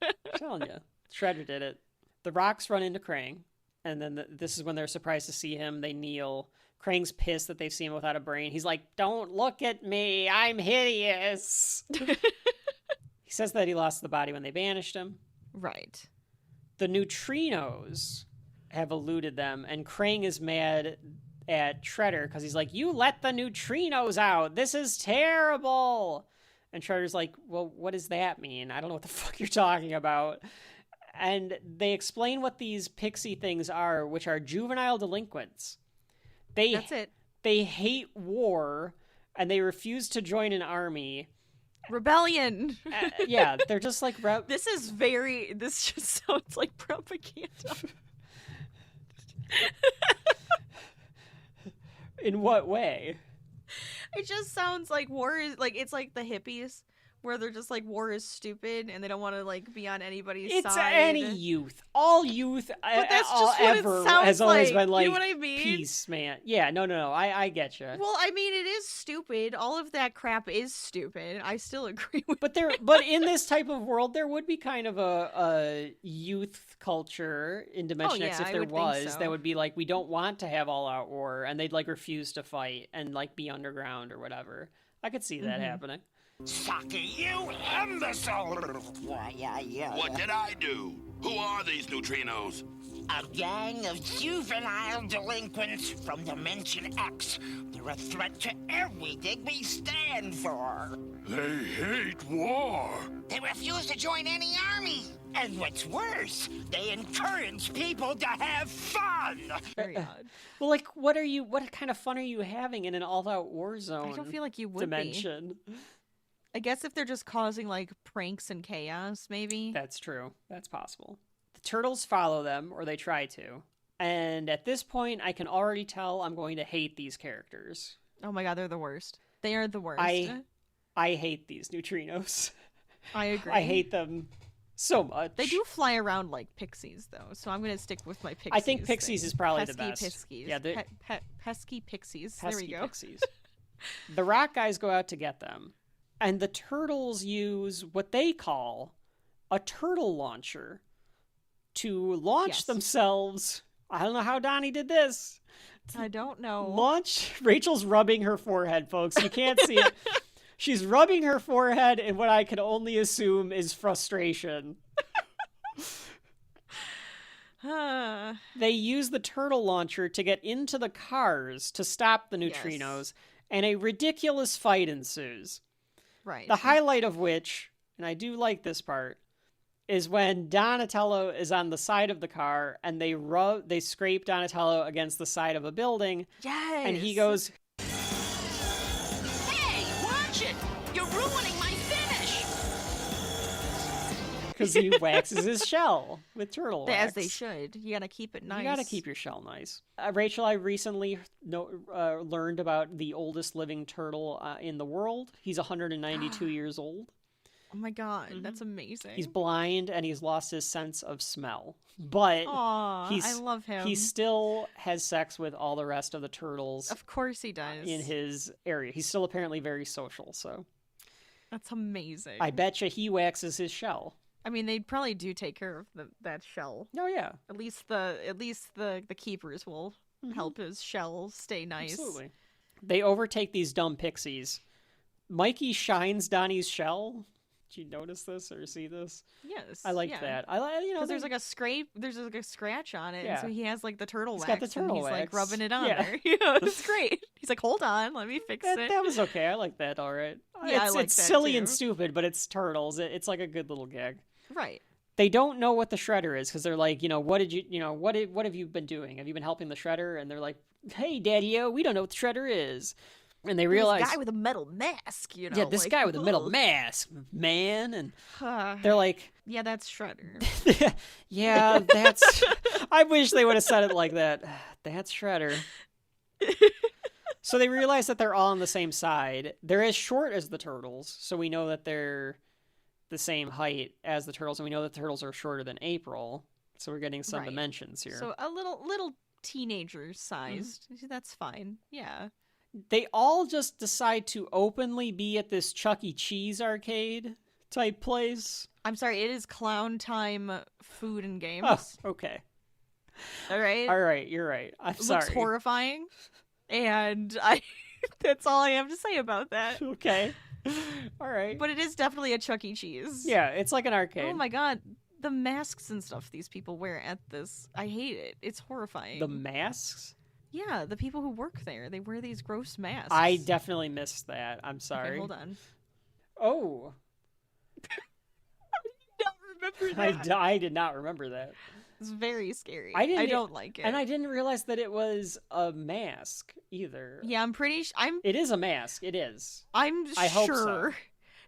I'm telling you. Shredder did it. The Rocks run into Krang, and then this is when they're surprised to see him. They kneel. Krang's pissed that they've seen him without a brain. He's like, don't look at me. I'm hideous. He says that he lost the body when they banished him. Right. The neutrinos have eluded them, and Krang is mad at Shredder because he's like, you let the neutrinos out. This is terrible. And Shredder's like, well, what does that mean? I don't know what the fuck you're talking about. And they explain what these pixie things are, which are juvenile delinquents. That's it. They hate war, and they refuse to join an army. Rebellion. Yeah, they're just like... This just sounds like propaganda. In what way? It just sounds like war is like, it's like the hippies where they're just like, war is stupid and they don't want to like be on anybody's side. It's any youth. All youth but that's just what ever it sounds has always like. been like, you know what I mean? Peace, man. Yeah, no. I get you. Well, I mean, it is stupid. All of that crap is stupid. I still agree with But in this type of world, there would be kind of a youth culture in Dimension X if there was. That would be like, we don't want to have all-out war, and they'd like refuse to fight and like be underground or whatever. I could see that happening. Saki, you imbecile! What did I do? Who are these neutrinos? A gang of juvenile delinquents from Dimension X. They're a threat to everything we stand for. They hate war. They refuse to join any army. And what's worse, they encourage people to have fun. Very odd. Well, like, what kind of fun are you having in an all-out war zone? I don't feel like you would dimension. Be. I guess if they're just causing like pranks and chaos, maybe. That's true. That's possible. The Turtles follow them, or they try to. And at this point, I can already tell I'm going to hate these characters. Oh my god, they're the worst. They are the worst. I hate these neutrinos. I agree. I hate them so much. They do fly around like pixies, though, so I'm going to stick with my pixies. I think pixies is probably pesky the best. Piskies. Yeah, pesky pixies. Pesky there we go. Pixies. The rock guys go out to get them. And the Turtles use what they call a turtle launcher to launch themselves. I don't know how Donnie did this. I don't know. Rachel's rubbing her forehead, folks. You can't see it. She's rubbing her forehead in what I can only assume is frustration. They use the turtle launcher to get into the cars to stop the neutrinos, and a ridiculous fight ensues. Right. The highlight of which, and I do like this part, is when Donatello is on the side of the car and they scrape Donatello against the side of a building. Yes. And he goes, Hey, watch it! You're ruining my finish! because he waxes his shell with turtle wax. As they should. You gotta keep it nice. You gotta keep your shell nice. Rachel, I recently learned about the oldest living turtle in the world. He's 192 years old. Oh my god, that's amazing. He's blind and he's lost his sense of smell. But I love him. He still has sex with all the rest of the turtles. Of course he does. In his area. He's still apparently very social, so. That's amazing. I betcha he waxes his shell. I mean, they probably do take care of that shell. Oh yeah. At least the keepers will help his shell stay nice. Absolutely. They overtake these dumb pixies. Mikey shines Donnie's shell. Did you notice this or see this? Yes. I liked that. Because there's like a scrape, there's like a scratch on it, and so he has like the turtle wax. Got the turtle and he's wax. like rubbing it on Yeah. there. Yeah, it's great. He's like, hold on, let me fix it. That was okay. I like that. All right. Yeah, it's I like it's that silly too. and stupid, but it's turtles. It's like a good little gag. Right. They don't know what the shredder is because they're like, what have you been doing? Have you been helping the shredder? And they're like, hey, Daddy-o, we don't know what the shredder is. And they realize this guy with a metal mask, yeah, this like, guy with a metal mask, man, and they're like, yeah, that's Shredder. yeah, that's. I wish they would have said it like that. That's Shredder. So they realize that they're all on the same side. They're as short as the turtles, so we know that they're the same height as the turtles, and we know that the turtles are shorter than April. So we're getting some dimensions here. So a little teenager sized. That's fine. Yeah. They all just decide to openly be at this Chuck E. Cheese arcade type place. I'm sorry, it is Clown Time Food and Games. Oh, okay. All right. All right, you're right. I'm sorry. Looks horrifying. And that's all I have to say about that. Okay. All right. But it is definitely a Chuck E. Cheese. Yeah, it's like an arcade. Oh my god. The masks and stuff these people wear at this. I hate it. It's horrifying. The masks? Yeah, the people who work there, they wear these gross masks. I definitely missed that. I'm sorry. Okay, hold on. Oh. I don't remember that. I did not remember that. It's very scary. I don't like it. And I didn't realize that it was a mask either. Yeah, I'm pretty It is a mask. It is. I hope sure so.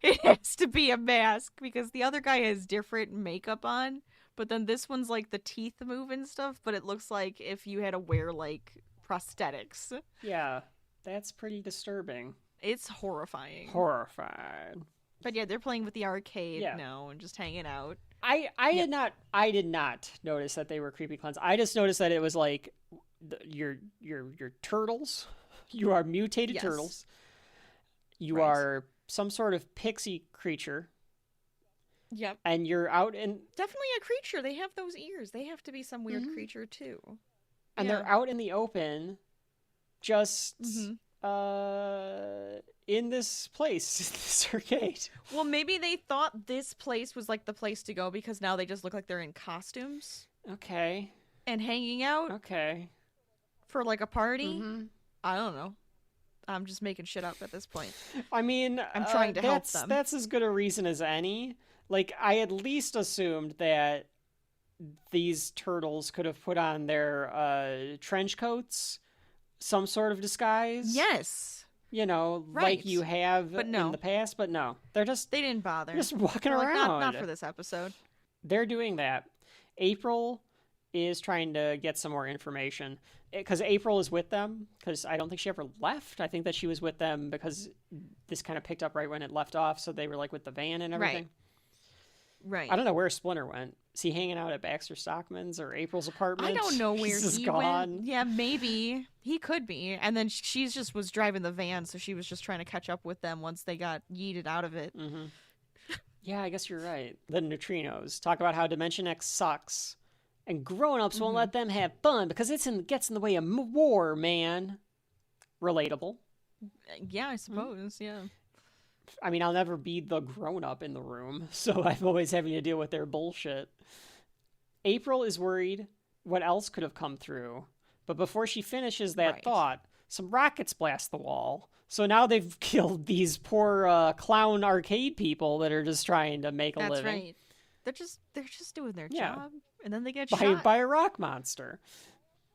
it has to be a mask because the other guy has different makeup on, but then this one's like the teeth move and stuff, but it looks like if you had to wear like prosthetics. Yeah, that's pretty disturbing. It's horrifying. Horrified. But yeah, they're playing with the arcade now and just hanging out. I did not notice that they were creepy clowns. I just noticed that it was like your turtles. You are mutated turtles. You are some sort of pixie creature. Yep. And you're out in... Definitely a creature. They have those ears. They have to be some weird creature too. And they're out in the open, just in this place, this arcade. Well, maybe they thought this place was like the place to go because now they just look like they're in costumes. Okay. And hanging out. Okay. For like a party. I don't know. I'm just making shit up at this point. I mean, I'm trying to help them. That's as good a reason as any. Like, I at least assumed that these turtles could have put on their trench coats, some sort of disguise. Yes. You know, like you have in the past, but no. They didn't bother. They're just walking They're like, around. Not for this episode. They're doing that. April is trying to get some more information because April is with them because I don't think she ever left. I think that she was with them because this kind of picked up right when it left off. So they were like with the van and everything. Right. I don't know where Splinter went. Is he hanging out at Baxter Stockman's or April's apartment? I don't know where He's he gone. went. Yeah, maybe. He could be. And then she just was driving the van, so she was just trying to catch up with them once they got yeeted out of it. Mm-hmm. Yeah, I guess you're right. The neutrinos. Talk about how Dimension X sucks. And grown-ups won't let them have fun because gets in the way of war, man. Relatable. Yeah, I suppose, yeah. I mean, I'll never be the grown-up in the room, so I'm always having to deal with their bullshit. April is worried what else could have come through, but before she finishes that thought, some rockets blast the wall. So now they've killed these poor clown arcade people that are just trying to make a living. That's right. They're just doing their job, and then they get shot by a rock monster.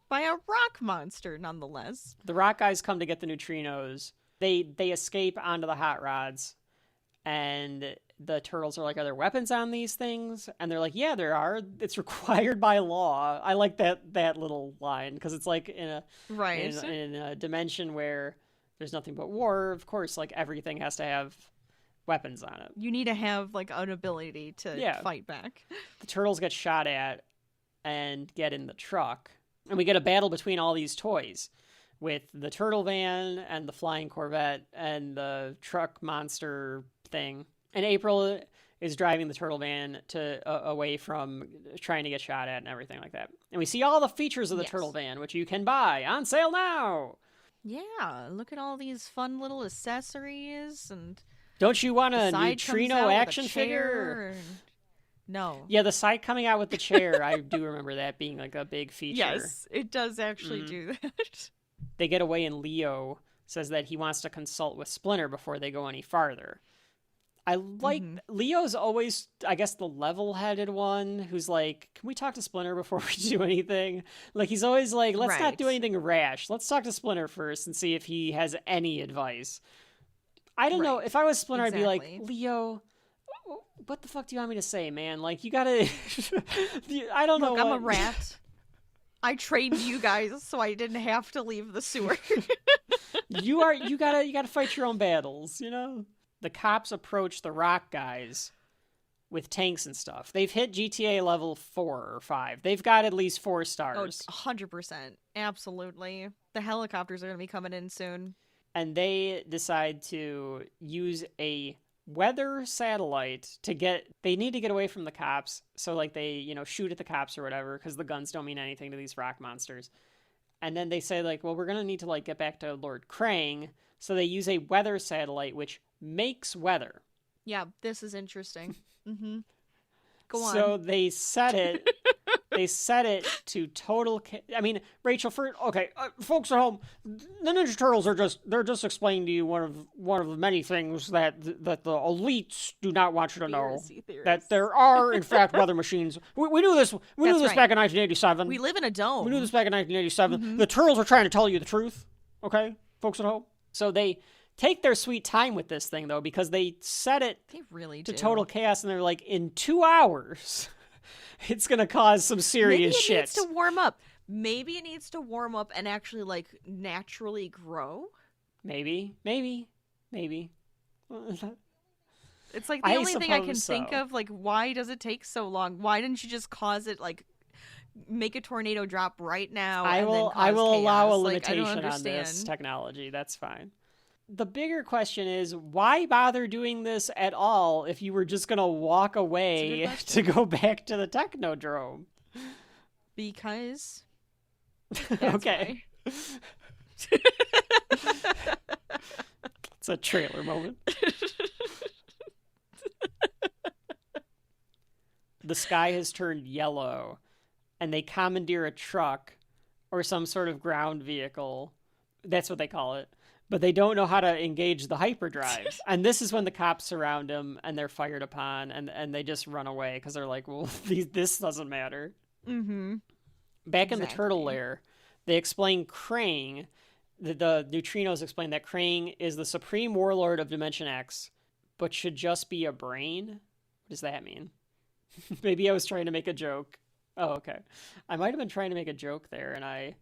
By a rock monster, nonetheless. The rock guys come to get the neutrinos. They escape onto the hot rods, and the turtles are like, "Are there weapons on these things?" And they're like, "Yeah, there are. It's required by law." I like that little line because it's like in a dimension where there's nothing but war. Of course, like everything has to have weapons on it. You need to have like an ability to fight back. The turtles get shot at and get in the truck, and we get a battle between all these toys with the turtle van and the flying Corvette and the truck monster thing. And April is driving the turtle van away from trying to get shot at and everything like that. And we see all the features of the turtle van, which you can buy on sale now. Yeah, look at all these fun little accessories and. Don't you want a neutrino action figure? No. Yeah, the side coming out with the chair, I do remember that being like a big feature. Yes, it does actually do that. They get away and Leo says that he wants to consult with Splinter before they go any farther. I like Leo's always, I guess, the level-headed one who's like, can we talk to Splinter before we do anything? Like, he's always like, let's not do anything rash. Let's talk to Splinter first and see if he has any advice. I don't know. If I was Splinter, I'd be like, Leo, what the fuck do you want me to say, man? Like, you gotta... I don't know. Look, I'm a rat. I trained you guys so I didn't have to leave the sewer. You gotta fight your own battles, you know? The cops approach the rock guys with tanks and stuff. They've hit GTA level 4 or 5. They've got at least 4 stars. Oh, 100%. Absolutely. The helicopters are going to be coming in soon. And they decide to use a weather satellite they need to get away from the cops. So like they, shoot at the cops or whatever, because the guns don't mean anything to these rock monsters. And then they say like, well, we're going to need to like get back to Lord Krang. So they use a weather satellite, which makes weather. Yeah, this is interesting. Go on. So they set it. They set it to total. I mean, Rachel. Folks at home, the Ninja Turtles they're just explaining to you one of the many things that the elites do not want you to know. That there are in fact weather machines. We knew this. We knew this back in 1987. We live in a dome. We knew this back in 1987. The Turtles are trying to tell you the truth. Okay, folks at home. So they take their sweet time with this thing though, because they set it to total chaos, and they're like, in 2 hours. It's going to cause some serious shit. Maybe it needs to warm up. Maybe it needs to warm up and actually, like, naturally grow. Maybe. It's like the only thing I can think of, like, why does it take so long? Why didn't you just cause it, like, make a tornado drop right now? I will chaos? allow a Like, limitation on this technology. That's fine. The bigger question is, why bother doing this at all if you were just going to walk away to go back to the Technodrome? Because. Okay. It's a trailer moment. The sky has turned yellow, and they commandeer a truck or some sort of ground vehicle. That's what they call it. But they don't know how to engage the hyperdrives. And this is when the cops surround them and they're fired upon, and they just run away because they're like, well, this doesn't matter. Back in the turtle lair, they explain Krang, the neutrinos explain that Krang is the supreme warlord of Dimension X, but should just be a brain? What does that mean? Maybe I was trying to make a joke. Oh, okay. I might have been trying to make a joke there, and I...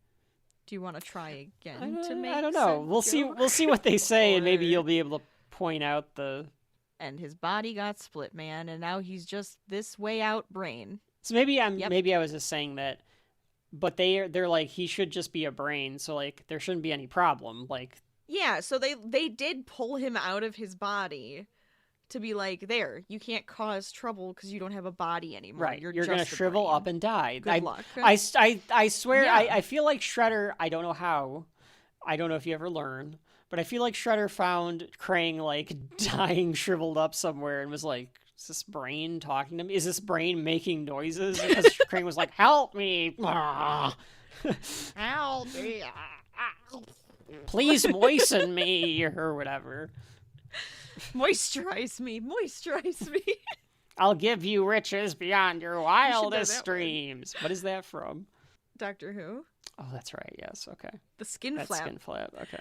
Do you want to try again to make? I don't know. We'll see what they say, and maybe you'll be able to point out the. And his body got split, man, and now he's just this way out brain. So maybe I was just saying that, but they're like, he should just be a brain, so like there shouldn't be any problem. Like, yeah, so they did pull him out of his body to be like, there, you can't cause trouble because you don't have a body anymore. Right, you're just gonna shrivel brain. up and die. Good luck. I swear, Yeah. I feel like Shredder. I don't know how. I don't know if you ever learn, But I feel like Shredder found Krang, like, dying, shriveled up somewhere and was like, is this brain talking to me? Is this brain making noises? Because Krang was like, help me! Help me! Please moisten me! Or whatever. Moisturize me! Moisturize me! I'll give you riches beyond your wildest that dreams. What is that from? Doctor Who. Oh, that's right. Yes. Okay. The skin That's flap. Skin flap. Okay.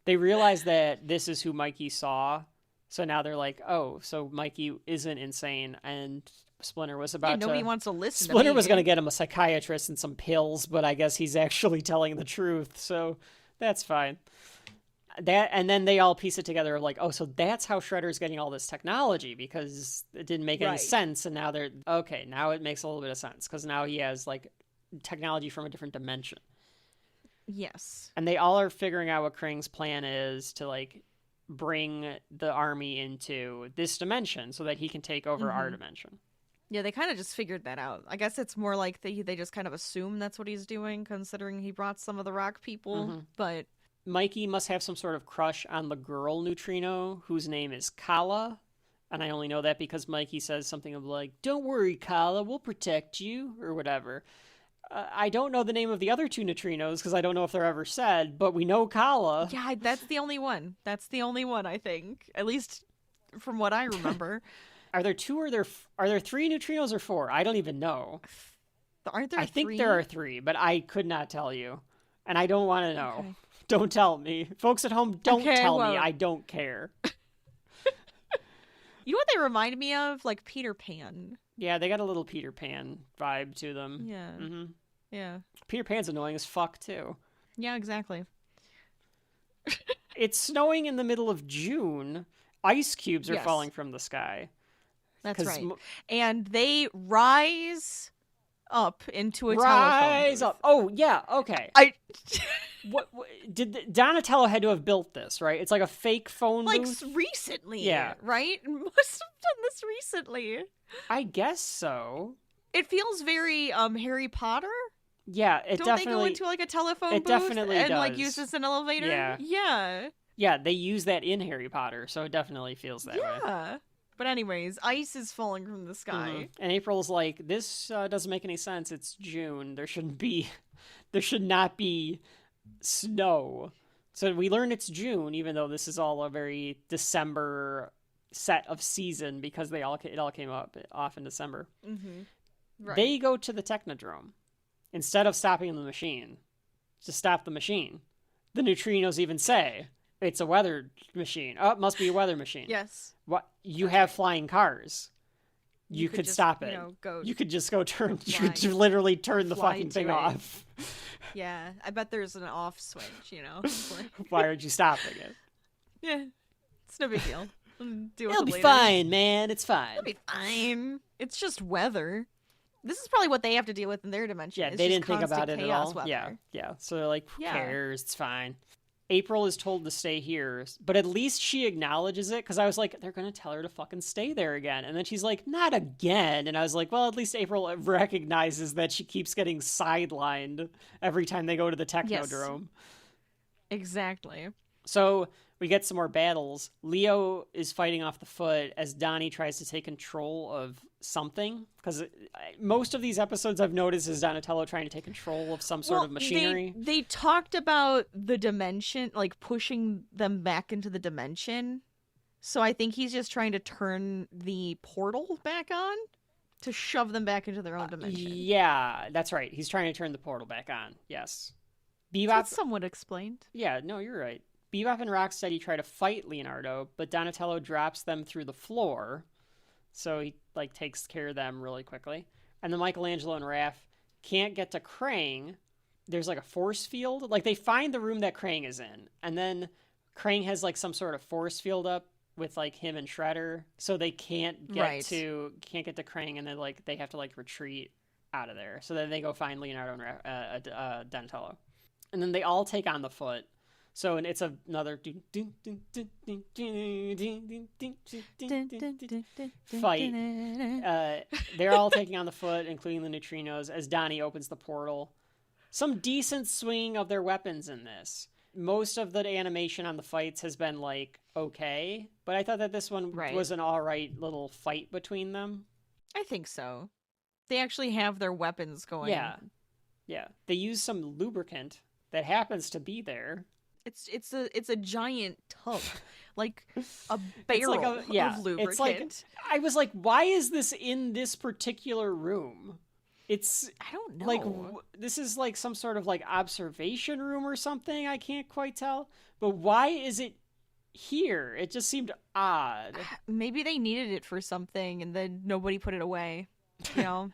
They realize that this is who Mikey saw, so now they're like, "Oh, so Mikey isn't insane." And Splinter was about nobody to. wants to listen. Splinter to me. was going to get him a psychiatrist and some pills, but I guess he's actually telling the truth, so that's fine. And then they all piece it together of like, oh, so that's how Shredder's getting all this technology, because it didn't make any sense, and now they're okay. Now it makes a little bit of sense because now he has like technology from a different dimension. Yes. And they all are figuring out what Krang's plan is to like bring the army into this dimension so that he can take over our dimension. Yeah, they kind of just figured that out. I guess it's more like they just kind of assume that's what he's doing, considering he brought some of the rock people. But Mikey must have some sort of crush on the girl neutrino, whose name is Kala. And I only know that because Mikey says something of like, don't worry, Kala, we'll protect you, or whatever. I don't know the name of the other two neutrinos because I don't know if they're ever said, but we know Kala. yeah, that's the only one. That's the only one, I think. At least from what I remember. Are there two or are there three neutrinos or four? I don't even know. Aren't there I think there are three, but I could not tell you. And I don't want to know. Okay. Don't tell me. Folks at home, don't tell me. well. I don't care. You know what they remind me of? Like Peter Pan. Yeah, they got a little Peter Pan vibe to them. Yeah. Mm-hmm. Yeah. Peter Pan's annoying as fuck, too. Yeah, exactly. It's snowing in the middle of June. Ice cubes are Yes. falling from the sky. That's right. And they rise up into a telephone Rise booth. up. Oh, yeah, okay. What did Donatello had to have built this, right? It's like a fake phone Like booth? recently. Yeah. Right? Must have done this recently. I guess so. It feels very Harry Potter. Yeah, it Don't definitely... they go into like a telephone it booth definitely and does. like use this as an elevator? Yeah. Yeah. Yeah, they use that in Harry Potter, so it definitely feels that way. Yeah. But anyways, ice is falling from the sky. Mhm. And April's like, this doesn't make any sense. It's June. There should not be snow. So we learn it's June, even though this is all a very December set of season because it all came off in December. Mm-hmm. Right. They go to the Technodrome instead of stopping the machine to stop the machine. The neutrinos even say it's a weather machine. Oh, it must be a weather machine. Yes. What you have flying cars. You could just, stop it. Go You could just go turn. You fly- could literally turn the fly fucking to thing it. off. Yeah, I bet there's an off switch, you know. Why aren't you stopping it? Yeah, it's no big deal. Deal with It'll it be later. fine, man. It's fine. It'll be fine. It's just weather. This is probably what they have to deal with in their dimension. Yeah, It's they just didn't think about constant it at chaos all. weather. Yeah. So they're like, who Yeah. cares? It's fine. April is told to stay here, but at least she acknowledges it, because I was like, they're going to tell her to fucking stay there again. And then she's like, not again. And I was like, well, at least April recognizes that she keeps getting sidelined every time they go to the Technodrome. Exactly. So we get some more battles. Leo is fighting off the foot as Donnie tries to take control of something, because most of these episodes I've noticed is Donatello trying to take control of some sort of machinery. They talked about the dimension, like pushing them back into the dimension. So I think he's just trying to turn the portal back on to shove them back into their own dimension. Yeah, that's right. He's trying to turn the portal back on. Yes. Bebop. That's somewhat explained. Yeah, no, you're right. Bebop and Rocksteady try to fight Leonardo, but Donatello drops them through the floor. So he takes care of them really quickly. And then Michelangelo and Raph can't get to Krang. There's a force field. They find the room that Krang is in. And then Krang has some sort of force field up with him and Shredder. So they can't get to Krang, and then they have to retreat out of there. So then they go find Leonardo and Donatello. And then they all take on the foot. So, and it's another fight. They're all taking on the foot, including the neutrinos, as Donnie opens the portal. some decent swinging of their weapons in this. Most of the animation on the fights has been like okay, but I thought that this one was an all right little fight between them. I think so. They actually have their weapons going. Yeah. They use some lubricant that happens to be there. It's a giant tub, like a barrel of lubricant. It's like, I was like, why is this in this particular room? I don't know. Like, this is like some sort of like observation room or something. I can't quite tell. But why is it here? It just seemed odd. Maybe they needed it for something and then nobody put it away. You know?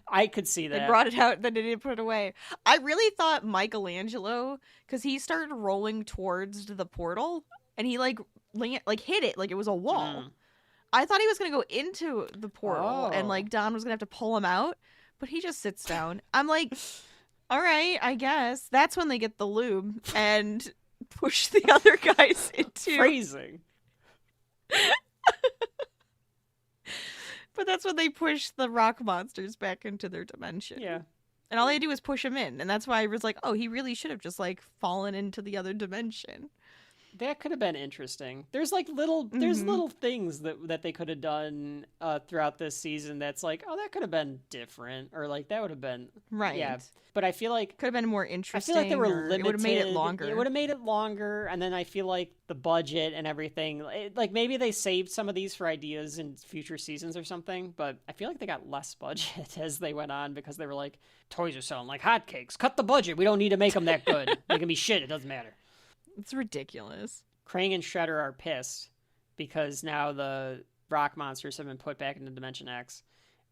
I could see that. They brought it out, then they didn't put it away. I really thought Michelangelo, because he started rolling towards the portal and he like hit it like it was a wall. I thought he was going to go into the portal and like Don was going to have to pull him out. But he just sits down. I'm like, all right, I guess. That's when they get the lube and push the other guys into... Phrasing. But that's when they push the rock monsters back into their dimension. Yeah. And all they do is push him in. And that's why I was like, oh, he really should have just like fallen into the other dimension. That could have been interesting. There's like little things that they could have done throughout this season that's like, oh, that could have been different, or like that would have been right. Yeah, but I feel like could have been more interesting. I feel like they were limited. It would have made it longer. It would have made it longer, and then I feel like the budget and everything, like maybe they saved some of these for ideas in future seasons or something. But I feel like they got less budget as they went on because they were like, toys are selling like hotcakes. Cut the budget. We don't need to make them that good. They can be shit. It doesn't matter. It's ridiculous. Krang and Shredder are pissed because now the rock monsters have been put back into Dimension X.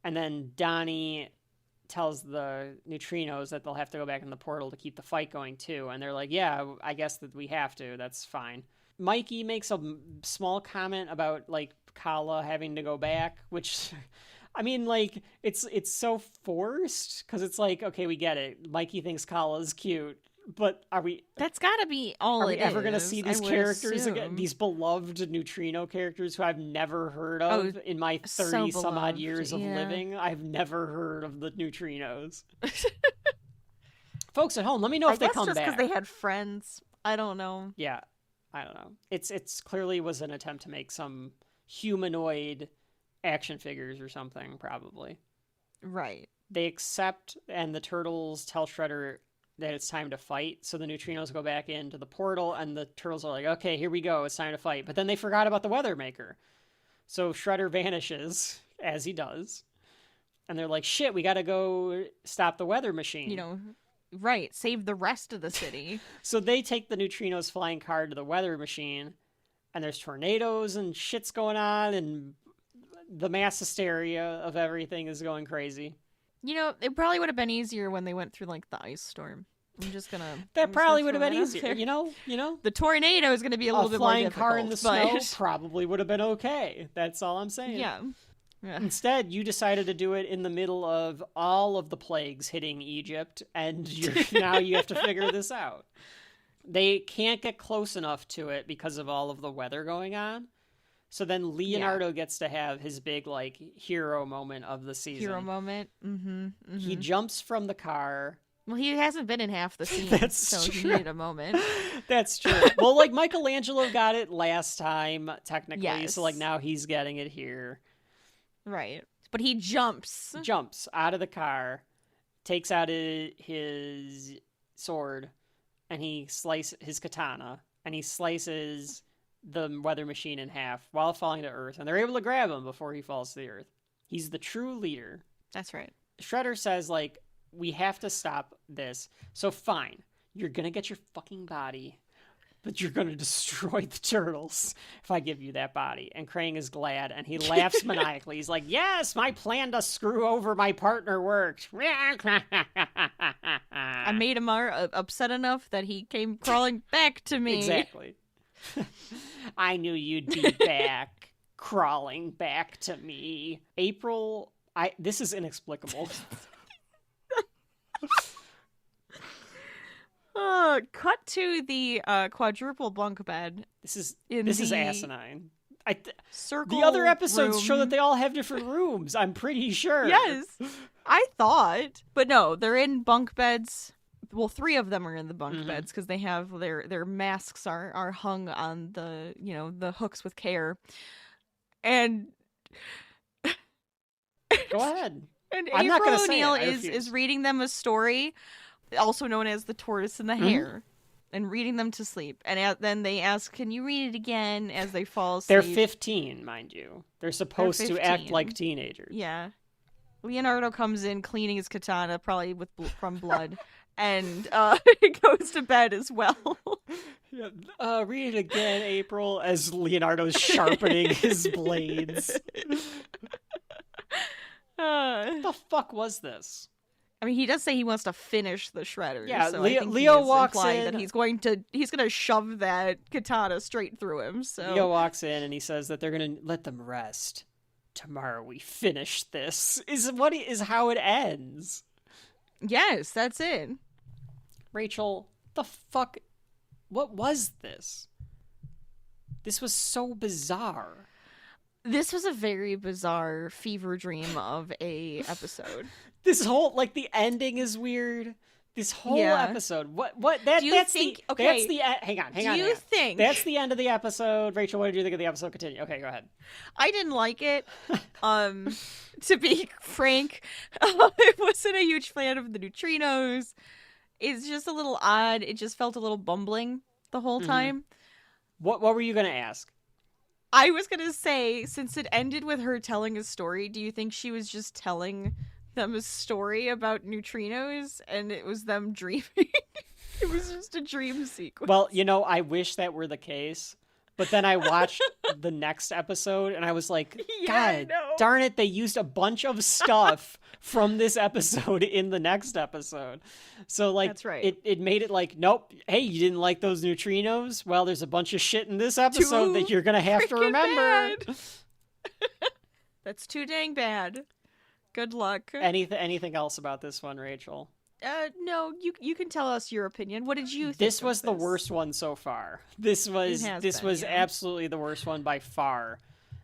And then Donnie tells the neutrinos that they'll have to go back in the portal to keep the fight going too. And they're like, yeah, I guess that we have to. That's fine. Mikey makes a small comment about like Kala having to go back, which... I mean, like, it's so forced because it's like, okay, we get it. Mikey thinks Kala's cute. But are we... That's gotta be all it is. Are we ever going to see these characters again? These beloved neutrino characters who I've never heard of in my 30-some-odd years of living. I've never heard of the neutrinos. Folks at home, let me know if they come back. I guess just because they had friends. I don't know. Yeah, I don't know. It's clearly was an attempt to make some humanoid action figures or something, probably. Right. They accept, and the turtles tell Shredder that it's time to fight. So the neutrinos go back into the portal and the turtles are like, okay, here we go. It's time to fight. But then they forgot about the weather maker. So Shredder vanishes as he does. And they're like, shit, we got to go stop the weather machine. You know, right. Save the rest of the city. So they take the neutrinos flying car to the weather machine and there's tornadoes and shit's going on and the mass hysteria of everything is going crazy. You know, it probably would have been easier when they went through like the ice storm. I'm just gonna. That probably would have been easier. You know. The tornado is gonna be a little bit more difficult. A flying car in the snow probably would have been okay. That's all I'm saying. Yeah. Instead, you decided to do it in the middle of all of the plagues hitting Egypt, and now you have to figure this out. They can't get close enough to it because of all of the weather going on. So then Leonardo gets to have his big, like, hero moment of the season. Hero moment? Mm-hmm. He jumps from the car. Well, he hasn't been in half the scene, so he needed a moment. That's true. Well, like, Michelangelo got it last time, technically, so, like, now he's getting it here. Right. But he jumps. Jumps out of the car, takes out his sword, and he slices his katana, and he slices the weather machine in half while falling to Earth, and they're able to grab him before he falls to the Earth. He's the true leader. That's right. Shredder says, like, we have to stop this. So fine, you're gonna get your fucking body, but you're gonna destroy the turtles if I give you that body. And Krang is glad, and he laughs maniacally. He's like, yes, my plan to screw over my partner worked. I made him upset enough that he came crawling back to me. Exactly. I knew you'd be back, crawling back to me. April, this is inexplicable. Cut to the quadruple bunk bed. This is asinine. Circle the other episodes room. show that they all have different rooms. I'm pretty sure. Yes, I thought, but no, they're in bunk beds. well, 3 of them are in the bunk beds because they have their masks are hung on the, the hooks with care. And go ahead. And I'm not April gonna say O'Neil it. is reading them a story, also known as The Tortoise and the Hare, and reading them to sleep. And then they ask, "Can you read it again?" as they fall asleep. They're 15, mind you. They're supposed to act 15. like teenagers. Yeah. Leonardo comes in cleaning his katana, probably from blood, and goes to bed as well. Yeah. Read it again, April, as Leonardo's sharpening his blades. What the fuck was this? I mean, he does say he wants to finish the shredder. Yeah, so Leo walks in. That he's gonna shove that katana straight through him. So Leo walks in and he says that they're gonna let them rest. Tomorrow we finish this. Is how it ends. Yes, that's it. Rachel, the fuck? What was this? This was so bizarre. This was a very bizarre fever dream of a episode. This whole, the ending is weird. This whole episode. Do you think, that's the hang on. Do you think that's the end of the episode? Rachel, what did you think of the episode? Continue. Okay, go ahead. I didn't like it. To be frank, I wasn't a huge fan of the neutrinos. It's just a little odd. It just felt a little bumbling the whole time. What were you gonna ask? I was gonna say, since it ended with her telling a story, do you think she was just telling them a story about neutrinos and it was them dreaming? It was just a dream sequence. Well, I wish that were the case, but then I watched the next episode and I was like, God darn it, they used a bunch of stuff from this episode in the next episode. So that's right. It made it nope, hey, you didn't like those neutrinos? Well, there's a bunch of shit in this episode that you're gonna have to remember. That's too dang bad. Good luck. Anything else about this one, Rachel? No, you can tell us your opinion. What did you think? This was the worst one so far. This was absolutely the worst one by far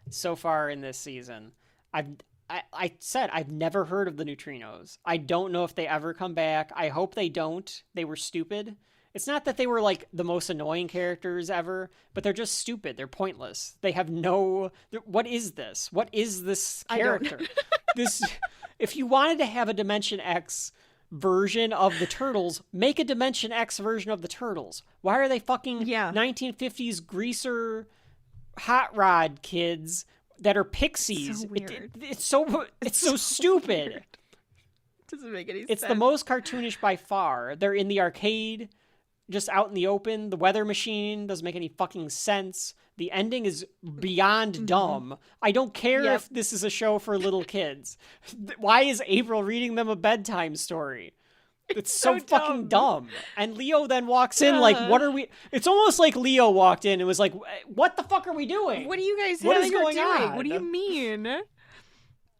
so far in this season. I said I've never heard of the neutrinos. I don't know if they ever come back. I hope they don't. They were stupid. It's not that they were the most annoying characters ever, but they're just stupid. They're pointless. They have no... What is this? What is this character? If you wanted to have a Dimension X version of the Turtles, make a Dimension X version of the Turtles. Why are they fucking 1950s greaser hot rod kids that are pixies? So weird. It's so stupid. Weird. Doesn't make any sense. It's the most cartoonish by far. They're in the arcade, just out in the open. The weather machine doesn't make any fucking sense. The ending is beyond dumb. I don't care if this is a show for little kids. Why is April reading them a bedtime story? It's so fucking dumb. And Leo then walks in what are we... It's almost like Leo walked in and was like, what the fuck are we doing? What are you guys going on? What do you mean?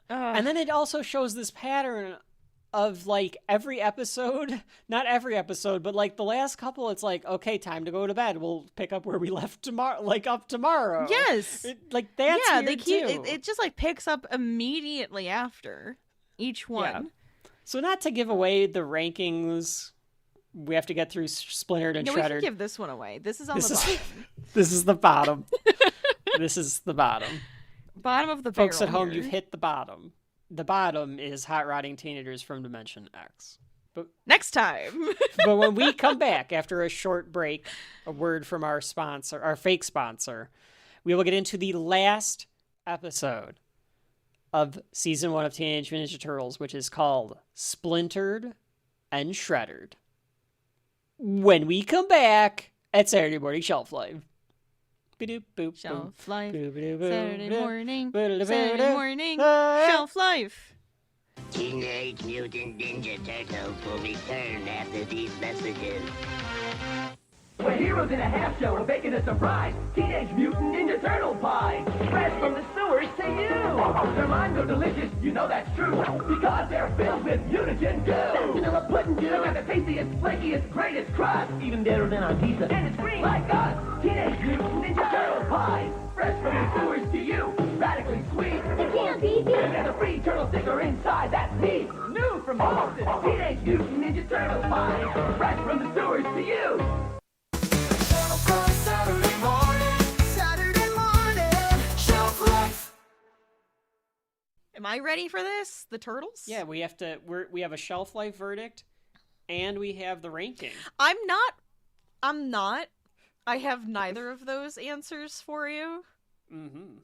And then it also shows this pattern of every episode, not every episode, but the last couple, it's okay, time to go to bed. We'll pick up where we left tomorrow, up tomorrow. Yes. That's weird they keep too. It just picks up immediately after each one. Yeah. So not to give away the rankings, we have to get through Splintered and Shreddered. We can give this one away. This is on the bottom. This is the bottom. This is the bottom. Bottom of the barrel. Folks at home, here. you've hit the bottom. The bottom is Hot Rodding Teenagers from Dimension X. But next time. But when we come back after a short break, a word from our sponsor, our fake sponsor, we will get into the last episode of Season 1 of Teenage Mutant Ninja Turtles, which is called Splintered and Shreddered. When we come back at Saturday Morning Shelf Life. Shelf Life, Saturday morning, Shelf Life. Teenage Mutant Ninja Turtles will return after these messages. We're heroes in a half shell, we're baking a surprise. Teenage Mutant Ninja Turtle pie. Fresh from the sewers to you. Their minds are delicious, you know that's true. Because they're filled with mutagen goo. That's vanilla pudding goo. They got the tastiest, flakiest, greatest crust. Even better than on pizza. And it's green like us. Teenage Mutant Ninja Turtle pie. Fresh from the sewers to you. Radically sweet. You can't beat it. And there's a free turtle sticker inside. That's neat. New from involved in Teenage Mutant Ninja Turtles fight. Right from the sewers to you. Saturday morning, Shelf Life. Am I ready for this? The turtles? Yeah, we have a shelf life verdict, and we have the ranking. I'm not. I have neither of those answers for you. Mm-hmm.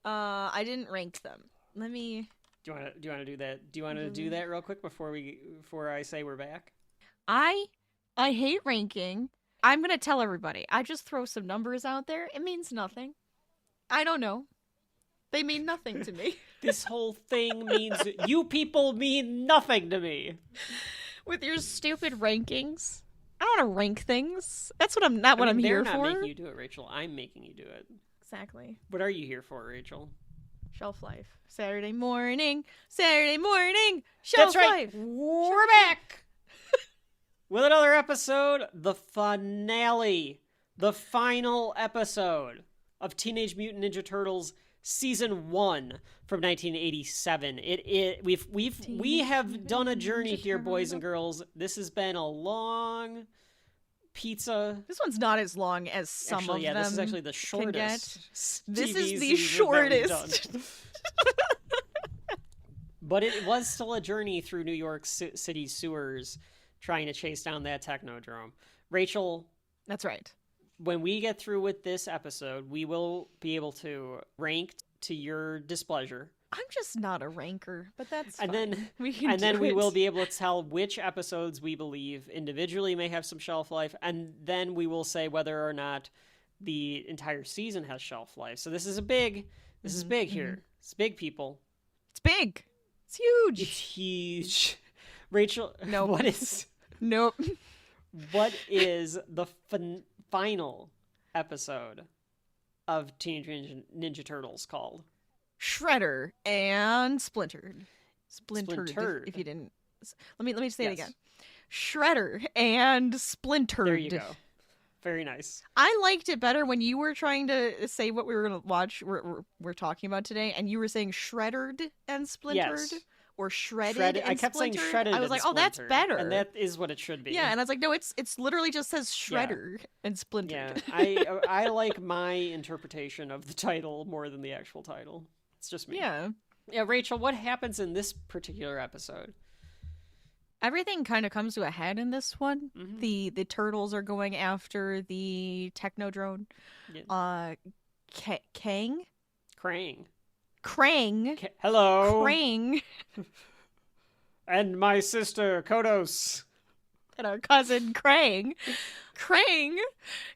I didn't rank them. Let me. Do you want to do that? Do you want to do that real quick before I say we're back? I hate ranking. I'm gonna tell everybody. I just throw some numbers out there. It means nothing. I don't know. They mean nothing to me. This whole thing means you people mean nothing to me. With your stupid rankings. I don't want to rank things. That's what I'm here they're for. not making you do it, Rachel. I'm making you do it. Exactly. What are you here for, Rachel? Shelf life. Saturday morning. Shelf That's right. life. We're back with another episode, the finale, the final episode of Teenage Mutant Ninja Turtles Season 1 from 1987. We have done a journey here, boys and girls. This has been a long pizza. This one's not as long as some of them. This is actually the shortest. This is the TV shortest. But it was still a journey through New York City sewers trying to chase down that Technodrome. Rachel. That's right. When we get through with this episode, we will be able to rank to your displeasure. I'm just not a ranker, but that's and fine. Then we will be able to tell which episodes we believe individually may have some shelf life, and then we will say whether or not the entire season has shelf life. So this is big here. It's big, people. It's big. It's huge. It's huge. Rachel, nope. Nope. What is the final episode of Teenage Ninja Turtles called? Shredder and Splintered. Splintered. If you didn't, let me say it again. Shredder and Splintered. There you go. Very nice. I liked it better when you were trying to say what we were going to watch. We're talking about today, and you were saying Shreddered and Splintered. Yes. Or shredded. I kept saying shredded. I was like, oh, that's better. And that is what it should be. Yeah, and I was like, no, it's literally just says Shredder and Splintered. Yeah, I like my interpretation of the title more than the actual title. It's just me. Yeah. Yeah, Rachel, what happens in this particular episode? Everything kind of comes to a head in this one. Mm-hmm. The turtles are going after the Technodrome. Yeah. Krang. Hello. Krang. And my sister, Kodos. And our cousin, Krang. Krang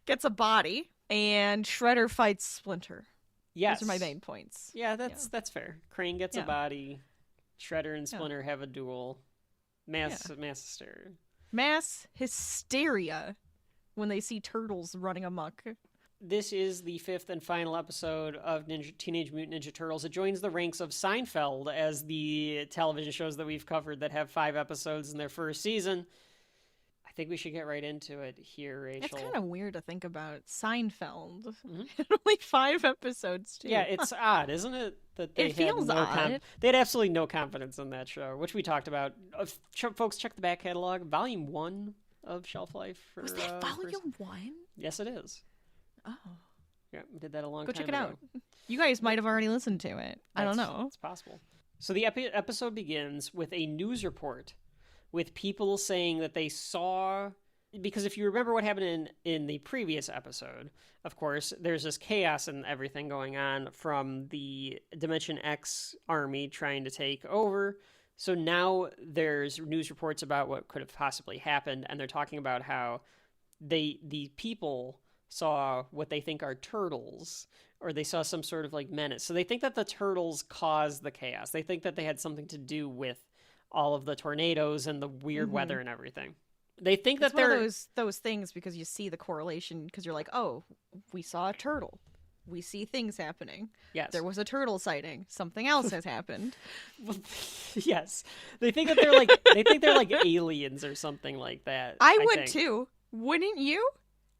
gets a body, and Shredder fights Splinter. Yes. Those are my main points. Yeah, that's fair. Krang gets a body. Shredder and Splinter have a duel. Mass hysteria. Mass hysteria when they see turtles running amok. This is the 5th and final episode of Teenage Mutant Ninja Turtles. It joins the ranks of Seinfeld as the television shows that we've covered that have 5 episodes in their first season. I think we should get right into it here, Rachel. It's kind of weird to think about. Seinfeld. Mm-hmm. Only 5 episodes, too. Yeah, it's odd, isn't it? That they feels odd. They had absolutely no confidence in that show, which we talked about. Folks, check the back catalog. Volume 1 of Shelf Life. Was that Volume 1? Yes, it is. Oh. Yeah, we did that a long time ago. Go check it out. You guys might have already listened to it. I don't know. It's possible. So the episode begins with a news report with people saying that they saw... Because if you remember what happened in the previous episode, of course, there's this chaos and everything going on from the Dimension X army trying to take over. So now there's news reports about what could have possibly happened, and they're talking about how the people saw what they think are turtles, or they saw some sort of like menace. So they think that the turtles caused the chaos. They think that they had something to do with all of the tornadoes and the weird weather and everything. They think that they're those things because you see the correlation because you're like, oh, we saw a turtle. We see things happening. Yes. There was a turtle sighting. Something else has happened. Yes. They think that they're like aliens or something like that. I would too. Wouldn't you?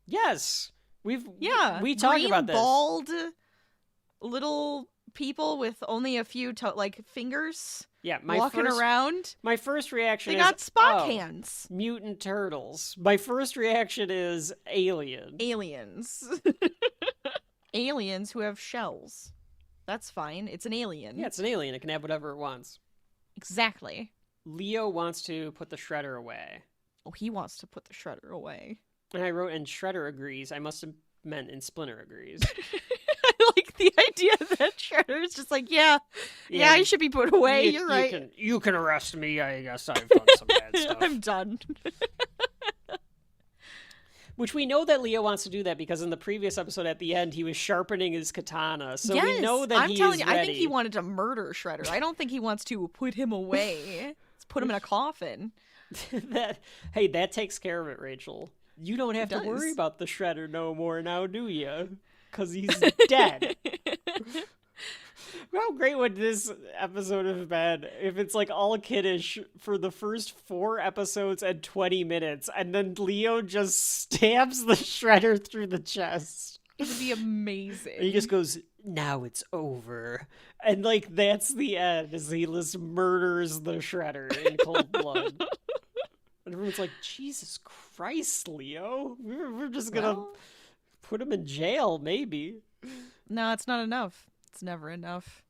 Yes. We talked green, about this. Bald little people with only a few fingers. Yeah, walking around. My first reaction they is, got Spock hands. Mutant turtles. My first reaction is alien. Aliens. Aliens who have shells. That's fine. It's an alien. Yeah, it's an alien. It can have whatever it wants. Exactly. Leo wants to put the shredder away. Oh, he wants to put the shredder away. And I wrote, and Shredder agrees. I must have meant, and Splinter agrees. I like the idea that Shredder is just like, yeah, I should be put away. You're right. You can arrest me. I guess I've done some bad stuff. I'm done. Which we know that Leo wants to do that because in the previous episode at the end, he was sharpening his katana. So yes, we know that I'm telling you, ready. I think he wanted to murder Shredder. I don't think he wants to put him away. Let's put him in a coffin. That takes care of it, Rachel. You don't have to does. worry about the Shredder no more now, do you? Because he's dead. How great would this episode have been if it's like all kiddish for the first 4 episodes and 20 minutes, and then Leo just stabs the Shredder through the chest? It would be amazing. And he just goes, now it's over. And like, that's the end, as he just murders the Shredder in cold blood. And everyone's like, Jesus Christ, Leo. We're just going to put him in jail, maybe. No, it's not enough. It's never enough.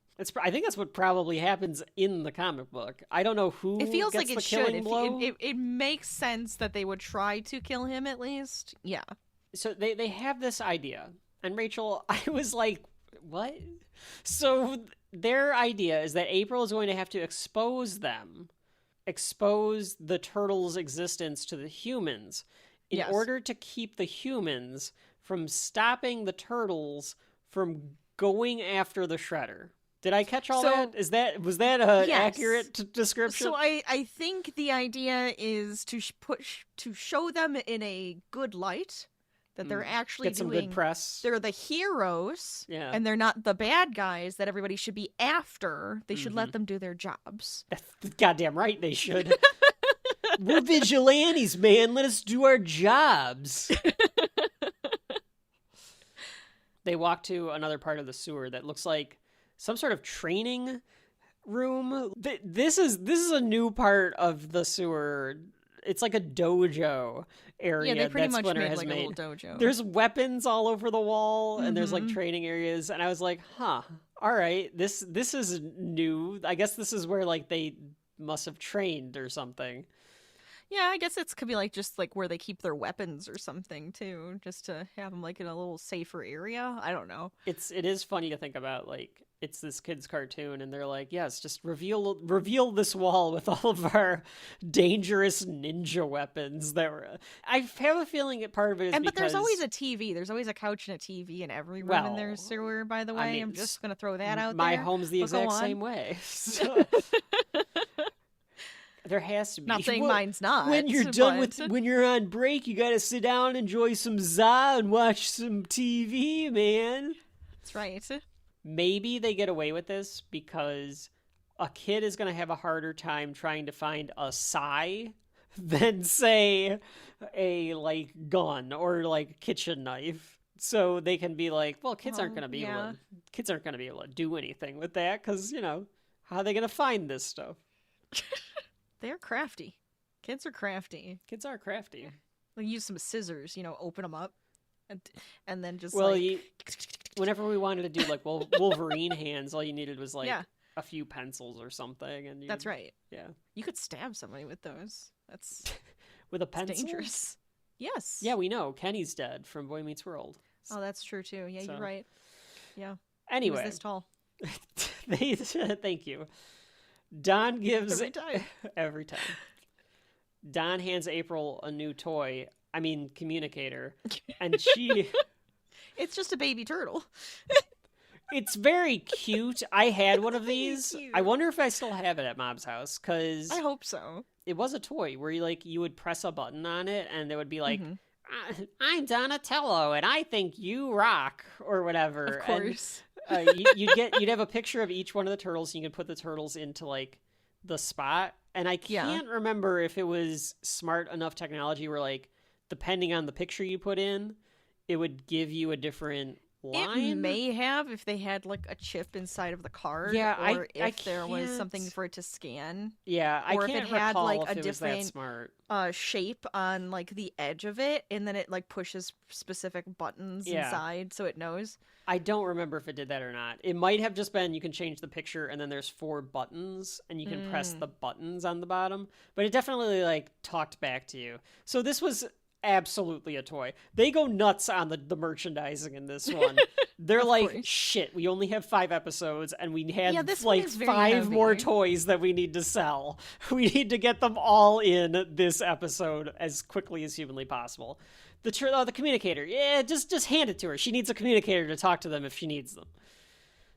I think that's what probably happens in the comic book. I don't know who it feels gets like the it should. killing blow. It makes sense that they would try to kill him at least. Yeah. So they have this idea. And Rachel, I was like, what? So their idea is that April is going to have to expose the turtles' existence to the humans in order to keep the humans from stopping the turtles from going after the Shredder. Did I catch all that? Was that an accurate description? So I think the idea is to show them in a good light, that they're actually get some good press. They're the heroes, and they're not the bad guys that everybody should be after. They should let them do their jobs. That's goddamn right they should. We're vigilantes, man. Let us do our jobs. They walk to another part of the sewer that looks like some sort of training room. This is a new part of the sewer. It's like a dojo area. Yeah, they pretty that much Splinter made has like made. a little dojo. There's weapons all over the wall, and there's like training areas. And I was like, huh, all right, this is new. I guess this is where like they must have trained or something. Yeah, I guess it could be like just like where they keep their weapons or something too, just to have them like in a little safer area. I don't know. It is funny to think about, like, it's this kid's cartoon and they're like, yes, just reveal this wall with all of our dangerous ninja weapons that were. I have a feeling part of it is but there's always a TV. There's always a couch and a TV in every room in their sewer, by the way. I mean, I'm just gonna throw that out there. My home's the exact same way. So. There has to be. Not saying mine's not. When you're done when you're on break, you gotta sit down, enjoy some za, and watch some TV, man. That's right. Maybe they get away with this because a kid is gonna have a harder time trying to find a sai than, say, a like gun or like kitchen knife. So they can be like, well, kids aren't gonna be able to do anything with that because how are they gonna find this stuff? They're crafty. Kids are crafty. Kids are crafty. They use some scissors, open them up, and then just whenever we wanted to do like Wolverine hands, all you needed was like a few pencils or something, and that's right. Yeah, you could stab somebody with those. That's with a pencil. Dangerous. Yes. Yeah, we know Kenny's dead from Boy Meets World. Oh, that's true too. Yeah, you're right. Yeah. Anyway, he was this tall. Thank you. Don gives every time. Don hands April a new toy. I mean, communicator, and she. It's just a baby turtle. It's very cute. I had one of these. I wonder if I still have it at Mom's house because I hope so. It was a toy where you would press a button on it, and it would be like, "I'm Donatello, and I think you rock," or whatever. Of course. And, you'd have a picture of each one of the turtles, and you could put the turtles into like the spot. And I can't remember if it was smart enough technology where like depending on the picture you put in, it would give you a different line. It may have if they had like a chip inside of the card, Yeah, or I if there was can't- something for it to scan. Yeah, I or if can't it had recall like if a it was that different smart. shape on like the edge of it, and then it like pushes specific buttons inside so it knows. I don't remember if it did that or not. It might have just been you can change the picture and then there's 4 buttons and you can press the buttons on the bottom. But it definitely like talked back to you. So this was absolutely a toy. They go nuts on the merchandising in this one. They're like, shit, we only have 5 episodes and we had this like one is very 5 more heavy. toys that we need to sell. We need to get them all in this episode as quickly as humanly possible. The communicator, just hand it to her. She needs a communicator to talk to them if she needs them.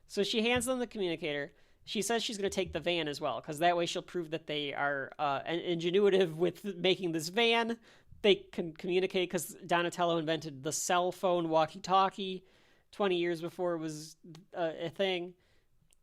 So she hands them the communicator. She says she's going to take the van as well, because that way she'll prove that they are ingenuitive with making this van. They can communicate, because Donatello invented the cell phone walkie-talkie 20 years before it was a thing.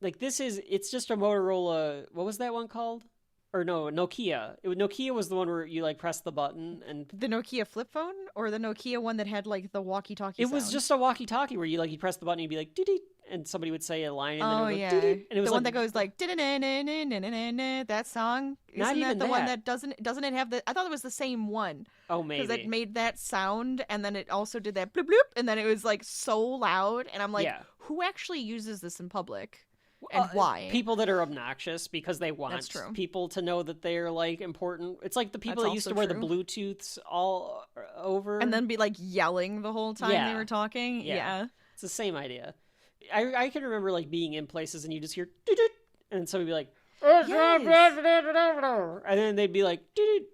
Like, it's just a Motorola, what was that one called? Or no, Nokia. Nokia was the one where you like press the button and The Nokia flip phone, or the Nokia one that had like the walkie-talkie. it was just a walkie-talkie where you press the button and you'd be like dee and somebody would say a line and then it would go dee and it was the like, one that goes like that song. Not Isn't even that the one that. that doesn't it have the? I thought it was the same one. oh maybe Because it made that sound, and then it also did that bloop bloop, and then it was like so loud, and I'm like, Yeah. who actually uses this in public, and why? people that are obnoxious because they want That's true. people to know that they're like important. It's like the people That's that used to also wear true. the Bluetooths all over And then be like yelling the whole time Yeah. they were talking. Yeah. It's the same idea. I can remember like being in places and you just hear doo-doo, and somebody be like and then they'd be like doo-doo.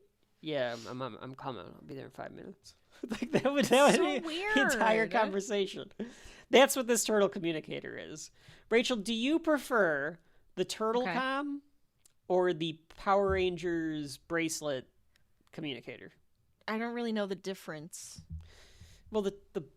Yeah, I'm coming. I'll be there in 5 minutes. Like that would So be the entire weird. conversation. That's what this turtle communicator is. Rachel, do you prefer the turtle Okay. com or the Power Rangers bracelet communicator? I don't really know the difference. Well,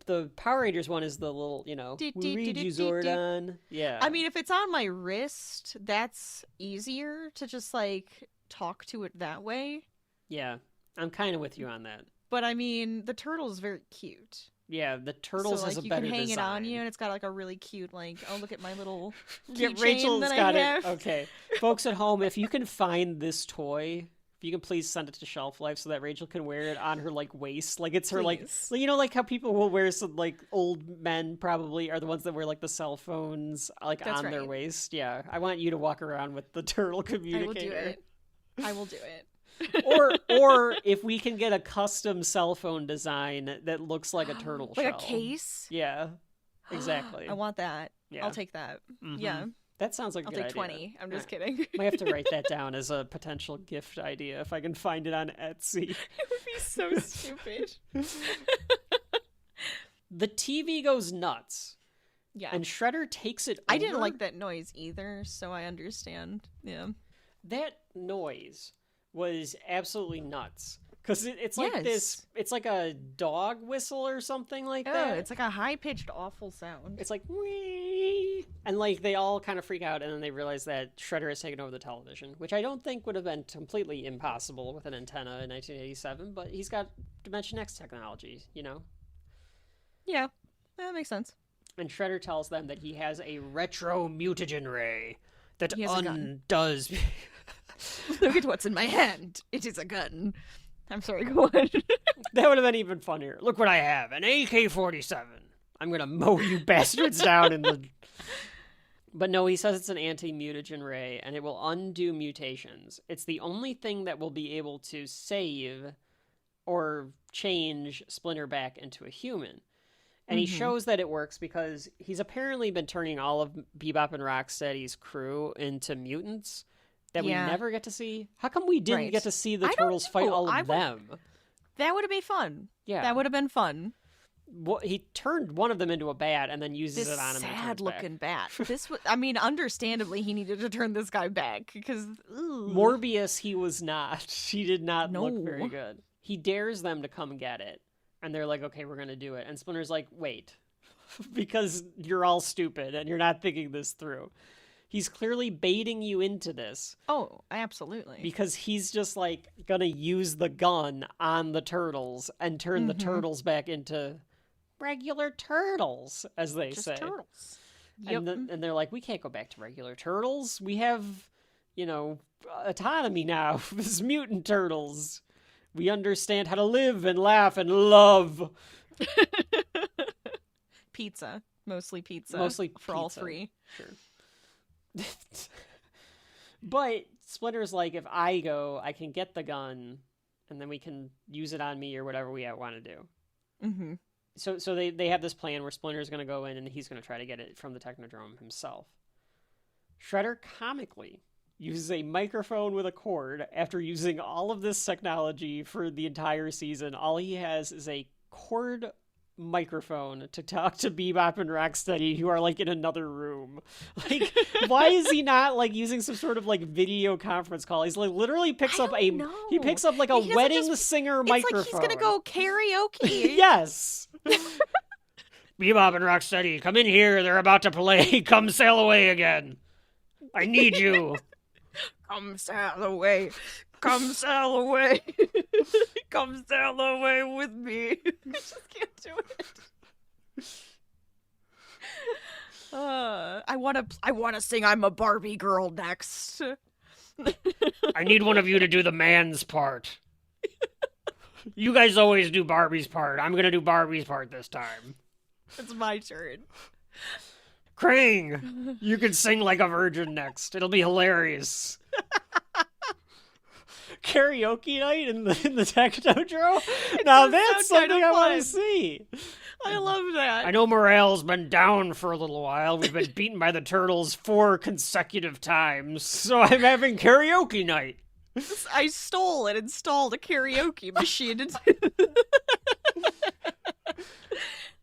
the Power Rangers one is the little, we read you, Zordon. Yeah. I mean, if it's on my wrist, that's easier to just like talk to it that way. Yeah. I'm kind of with you on that. But I mean, the turtle is very cute. Yeah, the turtles so, has like, a better you can hang design. it on you, and it's got like a really cute, like, oh, look at my little Yeah, keychain Rachel's that got I it. have. Okay. Folks at home, if you can find this toy, if you can please send it to Shelf Life so that Rachel can wear it on her like waist. Like it's her Please. like like how people will wear some like old men probably are the ones that wear like the cell phones like That's on their right. waist. Yeah. I want you to walk around with the turtle I will communicator. do it. I will do it. or if we can get a custom cell phone design that looks like a turtle Like shell. a case? Yeah. Exactly. I want that. Yeah. I'll take that. Mhm. Yeah. That sounds like a I'll good take idea. 20. I'm just Alright. kidding. Might have to write that down as a potential gift idea if I can find it on Etsy. It would be so stupid. The TV goes nuts, Yeah. and Shredder takes it over. I didn't like that noise either, so I understand. Yeah. That noise was absolutely nuts. Because it's like Yes. this, it's like a dog whistle or something like Oh, that. it's like a high-pitched, awful sound. It's like, wee! And like they all kind of freak out, and then they realize that Shredder has taken over the television, which I don't think would have been completely impossible with an antenna in 1987, but he's got Dimension X technology, Yeah, that makes sense. And Shredder tells them that he has a retro mutagen ray that He has a gun. undoes. Look at what's in my hand. It is a gun. I'm sorry, go on. That would have been even funnier. Look what I have, an AK-47. I'm gonna mow you bastards down in the... But no, he says it's an anti-mutagen ray, and it will undo mutations. It's the only thing that will be able to save or change Splinter back into a human. And he shows that it works because he's apparently been turning all of Bebop and Rocksteady's crew into mutants that we Yeah. never get to see. How come we didn't Right. get to see the I don't turtles fight know. all of I would- them? That would have been fun. Yeah. That would have been fun. He turned one of them into a bat and then uses This it on him. and it turns sad-looking back. bat. This was, I mean, understandably, he needed to turn this guy back because Morbius, he was not. He did not look very No. good. He dares them to come get it, and they're like, "Okay, we're gonna do it." And Splinter's like, "Wait," because you're all stupid and you're not thinking this through. He's clearly baiting you into this Oh, absolutely. because he's just like gonna use the gun on the turtles and turn the turtles back into regular turtles, as they Just say. turtles. And, and they're like, we can't go back to regular turtles. We have, autonomy now. As mutant turtles. We understand how to live and laugh and love. Pizza. Mostly pizza. Mostly for all pizza. three. Sure. But Splinter's like, if I go, I can get the gun, and then we can use it on me or whatever we want to do. Mm-hmm. So they have this plan where Splinter's going to go in and he's going to try to get it from the Technodrome himself. Shredder comically uses a microphone with a cord after using all of this technology for the entire season. All he has is a cord microphone to talk to Bebop and Rocksteady, who are like in another room. Like, why is he not like using some sort of like video conference call? He's like literally picks up like a wedding singer microphone. It's like he's gonna go karaoke. Yes. Bebop and Rocksteady, come in here. They're about to play Come Sail Away again. I need you. Come sail away. Come sail away. Come sail away with me. I just can't do it. I wanna sing I'm a Barbie girl next. I need one of you to do the man's part. You guys always do Barbie's part. I'm gonna do Barbie's part this time. It's my turn. Krang, you can sing like a virgin next. It'll be hilarious. Karaoke night in the Technodrome? Now that's something I want to see. I love that. I know morale's been down for a little while. We've been beaten by the turtles 4 consecutive times, so I'm having karaoke night. I stole and installed a karaoke machine.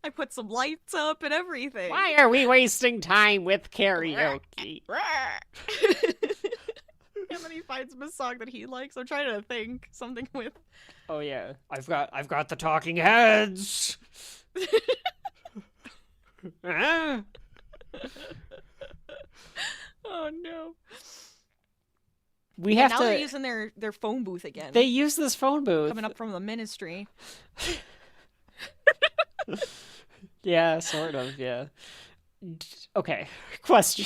I put some lights up and everything. Why are we wasting time with karaoke? And then he finds him a song that he likes. I'm trying to think something with. Oh yeah, I've got the talking heads. Oh no. We have now to. They're using their phone booth again. They use this phone booth coming up from the ministry. Yeah, sort of. Yeah. Okay. Question.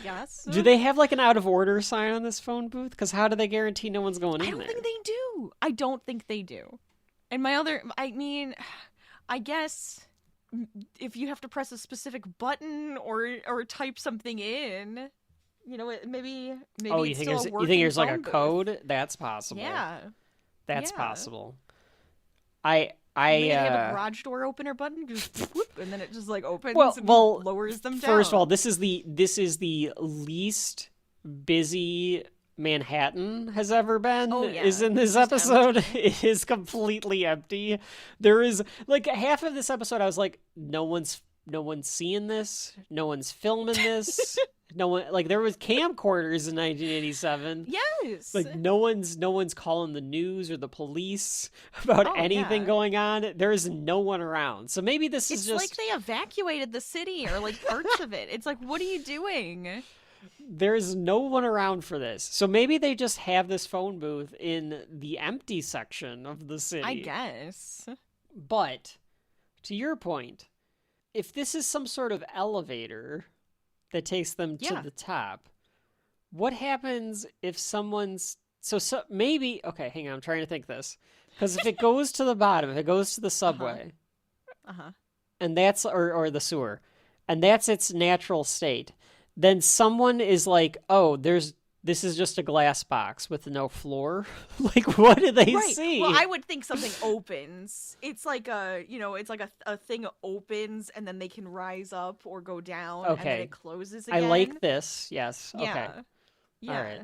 Yes. Do they have like an out of order sign on this phone booth? Because how do they guarantee no one's going in there? I don't think they do. I don't think they do. And I guess if you have to press a specific button or type something in, maybe. Oh, you think there's like a code? That's possible. Yeah. That's possible. Maybe they have a garage door opener button, just whoop, and then it just like opens and lowers them down. First of all, this is the least busy Manhattan has ever been. Oh, yeah. Is in this episode. It is completely empty. There is like half of this episode. I was like, no one's seeing this. No one's filming this. No one, like, there was camcorders in 1987. Yes. Like, no one's calling the news or the police about anything going on. There is no one around. So maybe this is just... It's like they evacuated the city or, like, parts of it. It's like, what are you doing? There's no one around for this. So maybe they just have this phone booth in the empty section of the city. I guess. But, to your point, if this is some sort of elevator that takes them to the top, what happens if someone's... So maybe... Okay, hang on, I'm trying to think this. Because if it goes to the bottom, if it goes to the subway, and that's... Or the sewer, and that's its natural state, then someone is like, oh, this is just a glass box with no floor. Like, what do they see? Well, I would think something opens. It's like a thing opens and then they can rise up or go down and then it closes again. I like this. Yes. Yeah. Okay. Yeah. All right.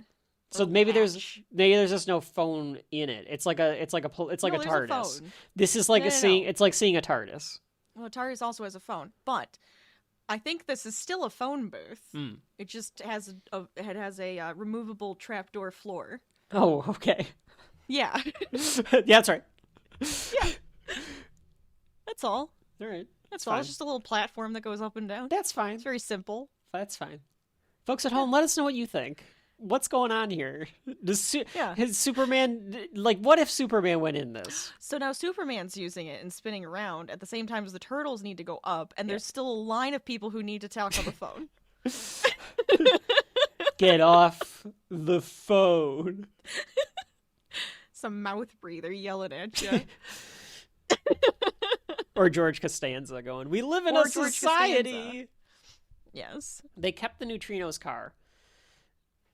So maybe there's just no phone in it. It's like a TARDIS. Phone. This is like it's like seeing a TARDIS. Well, a TARDIS also has a phone, but I think this is still a phone booth. It just has a removable trapdoor floor. Oh, okay. Yeah. Yeah, that's right. Yeah. That's all. All right. That's all. It's just a little platform that goes up and down. That's fine. It's very simple. That's fine. Folks at home, let us know what you think. what's going on here? Yeah. His Superman, like, what if Superman went in this? So now Superman's using it and spinning around at the same time as the turtles need to go up, and there's still a line of people who need to talk on the phone. Get off the phone. Some mouth breather yelling at you. Or George Costanza going, we live in a society. Yes. They kept the Neutrinos car,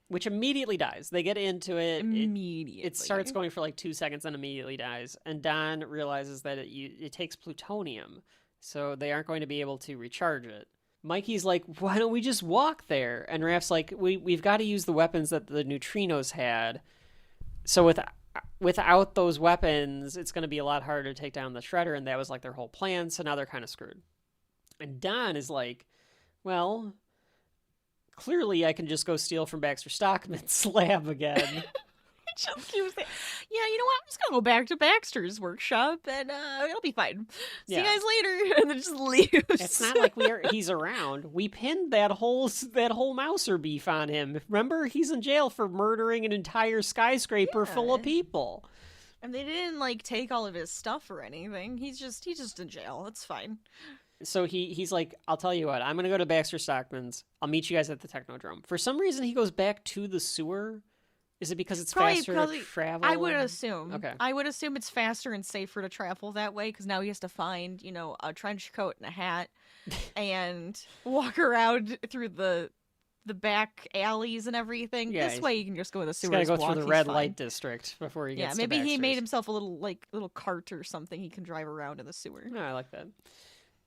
which immediately dies. They get into it. Immediately. It starts going for like 2 seconds and immediately dies. And Don realizes that it takes plutonium, so they aren't going to be able to recharge it. Mikey's like, why don't we just walk there? And Raph's like, we've got to use the weapons that the Neutrinos had. So without those weapons, it's going to be a lot harder to take down the Shredder, and that was like their whole plan, so now they're kind of screwed. And Don is like, well, clearly I can just go steal from Baxter Stockman's lab again. Just keeps saying, yeah, you know what? I'm just going to go back to Baxter's workshop, and it'll be fine. See you guys later. And then just leaves. It's not like he's around. We pinned that whole Mouser beef on him. Remember? He's in jail for murdering an entire skyscraper full of people. And they didn't, like, take all of his stuff or anything. He's just in jail. It's fine. So he's like, I'll tell you what, I'm going to go to Baxter Stockman's. I'll meet you guys at the Technodrome. For some reason, he goes back to the sewer. Is it because it's faster to travel? I would assume. Okay. I would assume it's faster and safer to travel that way, because now he has to find, a trench coat and a hat and walk around through the back alleys and everything. Yeah, this way you can just go in the sewer. He's got to go through the red light district before he gets to maybe he Baxter's. made himself a little cart or something he can drive around in the sewer. No, I like that.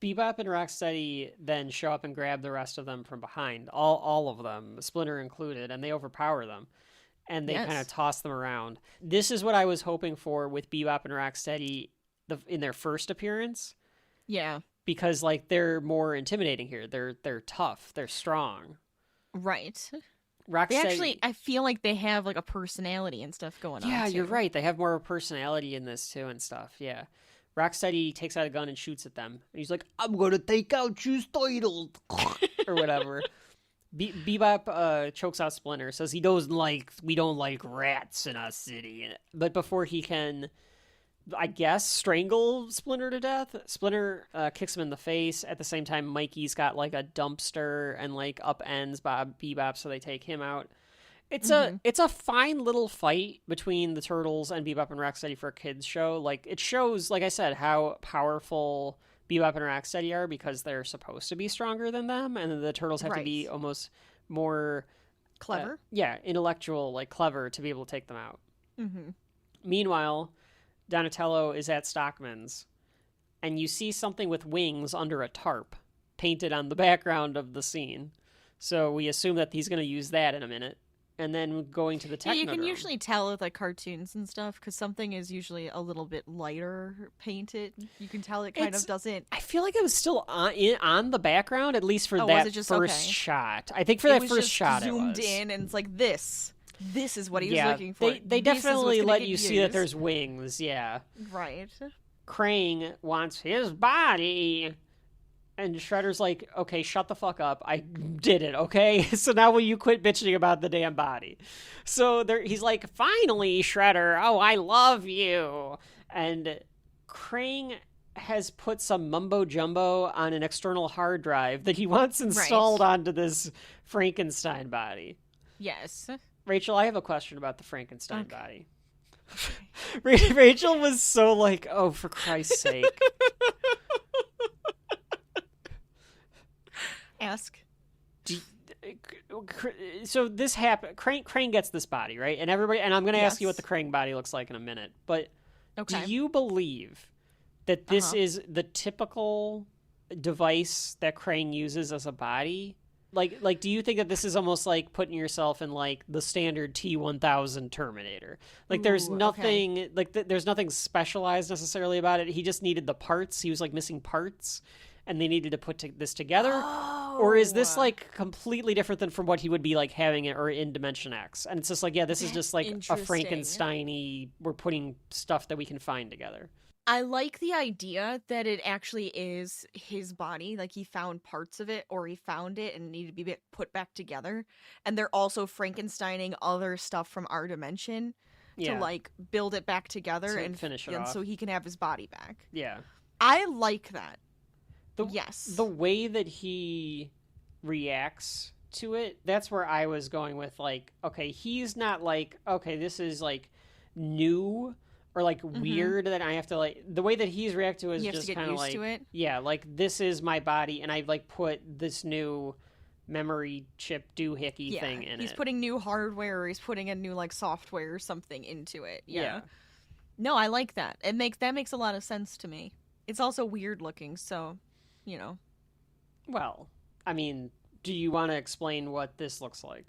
Bebop and Rocksteady then show up and grab the rest of them from behind, all of them, Splinter included, and they overpower them. And they kind of toss them around. This is what I was hoping for with Bebop and Rocksteady in their first appearance. Yeah. Because, like, they're more intimidating here. They're tough. They're strong. Right. Rocksteady, I feel like they have, like, a personality and stuff going on, Yeah, too. you're right. They have more personality in this, too, and stuff. Yeah. Rocksteady takes out a gun and shoots at them. And he's like, I'm going to take out you, title. Or whatever. Bebop chokes out Splinter, says we don't like rats in our city. But before he can, I guess, strangle Splinter to death, Splinter kicks him in the face. At the same time, Mikey's got like a dumpster and like upends Bebop, so they take him out. It's a fine little fight between the Turtles and Bebop and Rocksteady for a kids show. Like, it shows, like I said, how powerful Bebop and Rocksteady are, because they're supposed to be stronger than them, and the Turtles have to be almost more clever. Intellectual, like clever, to be able to take them out. Mm-hmm. Meanwhile, Donatello is at Stockman's, and you see something with wings under a tarp painted on the background of the scene. So we assume that he's going to use that in a minute. And then going to the Technodrome. Yeah, you can usually tell with like cartoons and stuff, because something is usually a little bit lighter painted. You can tell it kind of doesn't. I feel like it was still on the background, at least for that was it just, first shot. I think for that first shot, it was zoomed in, and it's like this. This is what he was looking for. They definitely let you see that there's wings. Yeah, right. Krang wants his body. And Shredder's like, okay, shut the fuck up. I did it, okay? So now will you quit bitching about the damn body? So he's like, finally, Shredder. Oh, I love you. And Krang has put some mumbo-jumbo on an external hard drive that he wants installed onto this Frankenstein body. Yes. Rachel, I have a question about the Frankenstein body. Rachel was so like, oh, for Christ's sake. Ask. So this happened. Krang gets this body, right? And everybody. And I'm going to ask you what the Krang body looks like in a minute. But do you believe that this is the typical device that Krang uses as a body? Like, do you think that this is almost like putting yourself in like the standard T-1000 Terminator? Like, there's nothing there's nothing specialized necessarily about it. He just needed the parts. He was like missing parts, and they needed to put this together. Or is this like completely different than from what he would be like having it or in Dimension X? And it's just like, yeah, this is just like a Frankenstein-y, we're putting stuff that we can find together. I like the idea that it actually is his body. Like, he found parts of it, or he found it and needed to be put back together. And they're also Frankensteining other stuff from our dimension to, like, build it back together to and finish it off. so he can have his body back. Yeah. I like that. Yes. The way that he reacts to it, that's where I was going with, like, okay, he's not like, okay, this is, like, new or like weird that I have to like the way that he's react to it is just kind of like yeah, like this is my body and I've like put this new memory chip doohickey thing in it. He's putting new hardware or he's putting a new like software or something into it. Yeah. No, I like that. That makes a lot of sense to me. It's also weird looking, so, you know. Well, I mean, do you want to explain what this looks like?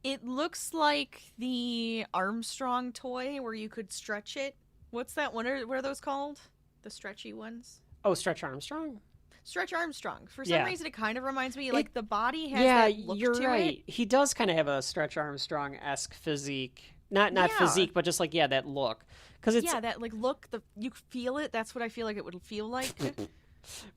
It looks like the Armstrong toy where you could stretch it. What's that one? What are those called? The stretchy ones? Oh, Stretch Armstrong? Stretch Armstrong. For some reason, it kind of reminds me, like, the body has that look you're to right. it. He does kind of have a Stretch Armstrong-esque physique. Not physique, but just, like, that look. Cause it's, that, like, look. You feel it. That's what I feel like it would feel like.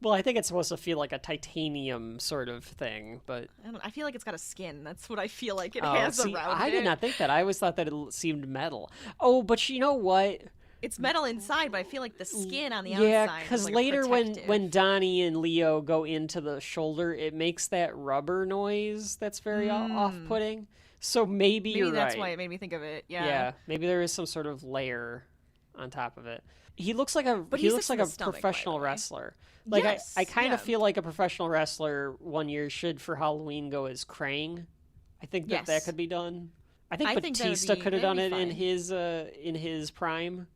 Well, I think it's supposed to feel like a titanium sort of thing, but... I feel like it's got a skin. That's what I feel like it has around it. I did not think that. I always thought that it seemed metal. Oh, but you know what? It's metal inside, but I feel like the skin on the outside Yeah, because like later when Donnie and Leo go into the shoulder, it makes that rubber noise that's very off-putting. So maybe you're right. Maybe that's why it made me think of it. Yeah, maybe there is some sort of layer on top of it. He looks like a professional wrestler. Like yes, I kind of feel like a professional wrestler one year should for Halloween go as Krang. I think that could be done. I think Batista could have done it in his prime.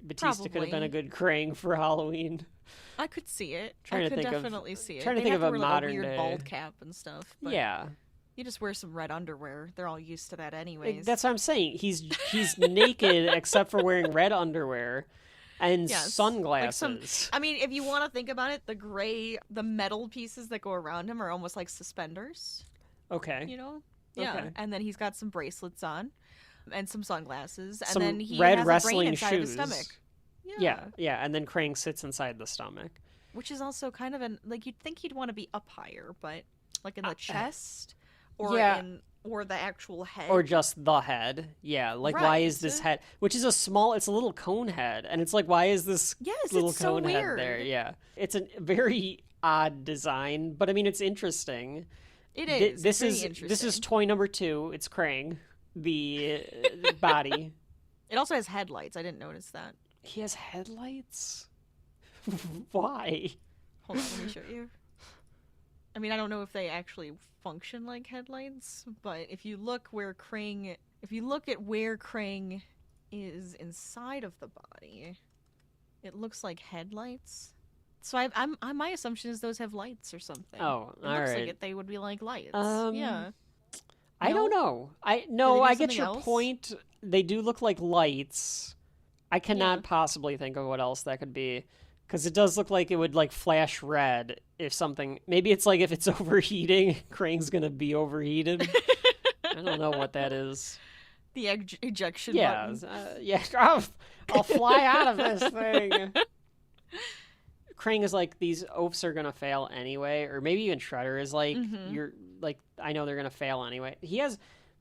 Batista could have been a good Krang for Halloween. I could see it. I could definitely see it. Trying to think of a modern weird day bald cap and stuff. But you just wear some red underwear. They're all used to that anyways. That's what I'm saying. He's naked except for wearing red underwear. And sunglasses. I mean, if you want to think about it, the metal pieces that go around him are almost like suspenders. Okay. You know? Yeah. Okay. And then he's got some bracelets on and some sunglasses. And some then he red has wrestling a brain inside shoes. his stomach. Yeah. And then Krang sits inside the stomach. Which is also kind of like, you'd think he'd want to be up higher, but like in the chest or the actual head. Or just the head. Yeah, like why is this head, which is it's a little cone head, and it's like, why is this little cone head there? Yeah. It's a very odd design, but I mean, it's interesting. It is. This is toy number 2. It's Krang, the body. It also has headlights. I didn't notice that. He has headlights? Why? Hold on, let me show you. I mean, I don't know if they actually function like headlights, but if you look at where Krang is inside of the body, it looks like headlights. So my assumption is those have lights or something. Oh, it looks like they would be like lights. Yeah. I don't know. I get your point. They do look like lights. I cannot possibly think of what else that could be. Because it does look like it would, like, flash red if something... Maybe it's like if it's overheating, Krang's going to be overheated. I don't know what that is. The ejection button. I'll fly out of this thing. Krang is like, these oafs are going to fail anyway. Or maybe even Shredder is like, you're like, I know they're going to fail anyway. He has...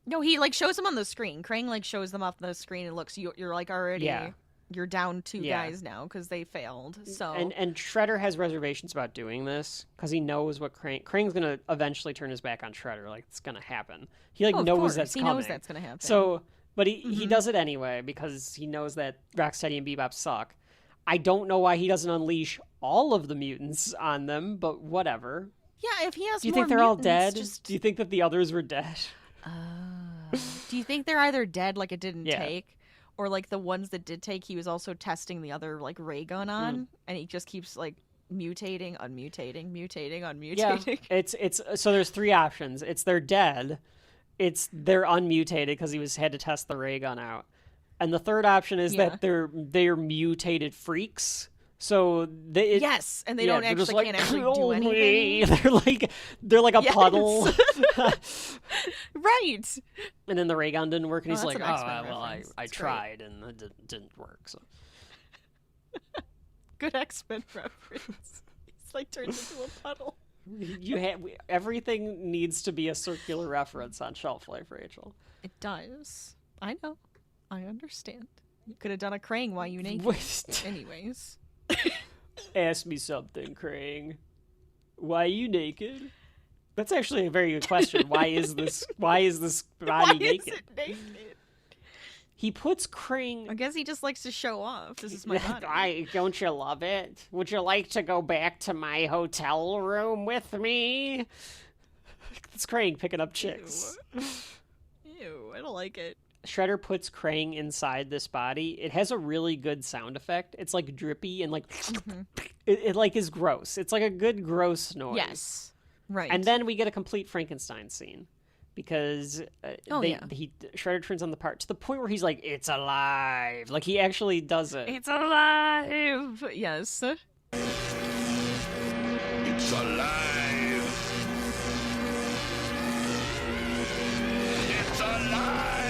No, he, like, shows them on the screen. Krang, like, shows them off the screen and looks, you're like, already... Yeah. You're down 2 guys now because they failed. So and Shredder has reservations about doing this because he knows what Krang's gonna eventually turn his back on Shredder. Like, it's gonna happen. He knows that's coming. He knows that's gonna happen. So, but he does it anyway because he knows that Rocksteady and Bebop suck. I don't know why he doesn't unleash all of the mutants on them, but whatever. Yeah, if he has. Do you think they're all dead? Do you think that the others were dead? Do you think they're either dead, like it didn't take? Or, like, the ones that did take, he was also testing the other, like, ray gun on, and he just keeps, like, mutating, unmutating. Yeah, it's so there's 3 options. It's they're dead, it's they're unmutated because he had to test the ray gun out, and the third option is that they're mutated freaks. So and they don't actually can't actually do anything. They're like a puddle, right? And then the ray gun didn't work, and he's like, I tried and it didn't work. So Good X-Men reference. He's like turns into a puddle. Everything needs to be a circular reference on Shelf Life, Rachel. It does. I know. I understand. You could have done a Krang while you naked. Anyways. Ask me something, Krang. Why are you naked? That's actually a very good question. Why is this body naked? Is it naked? He puts Krang... I guess he just likes to show off. This is my body. Don't you love it? Would you like to go back to my hotel room with me? It's Krang picking up chicks. Ew, I don't like it. Shredder puts Krang inside this body. It has a really good sound effect. It's like drippy and like... It like is gross. It's like a good gross noise. Yes. Right. And then we get a complete Frankenstein scene. Because Shredder turns on the part to the point where he's like, it's alive. Like, he actually does it. It's alive. Yes. It's alive. It's alive.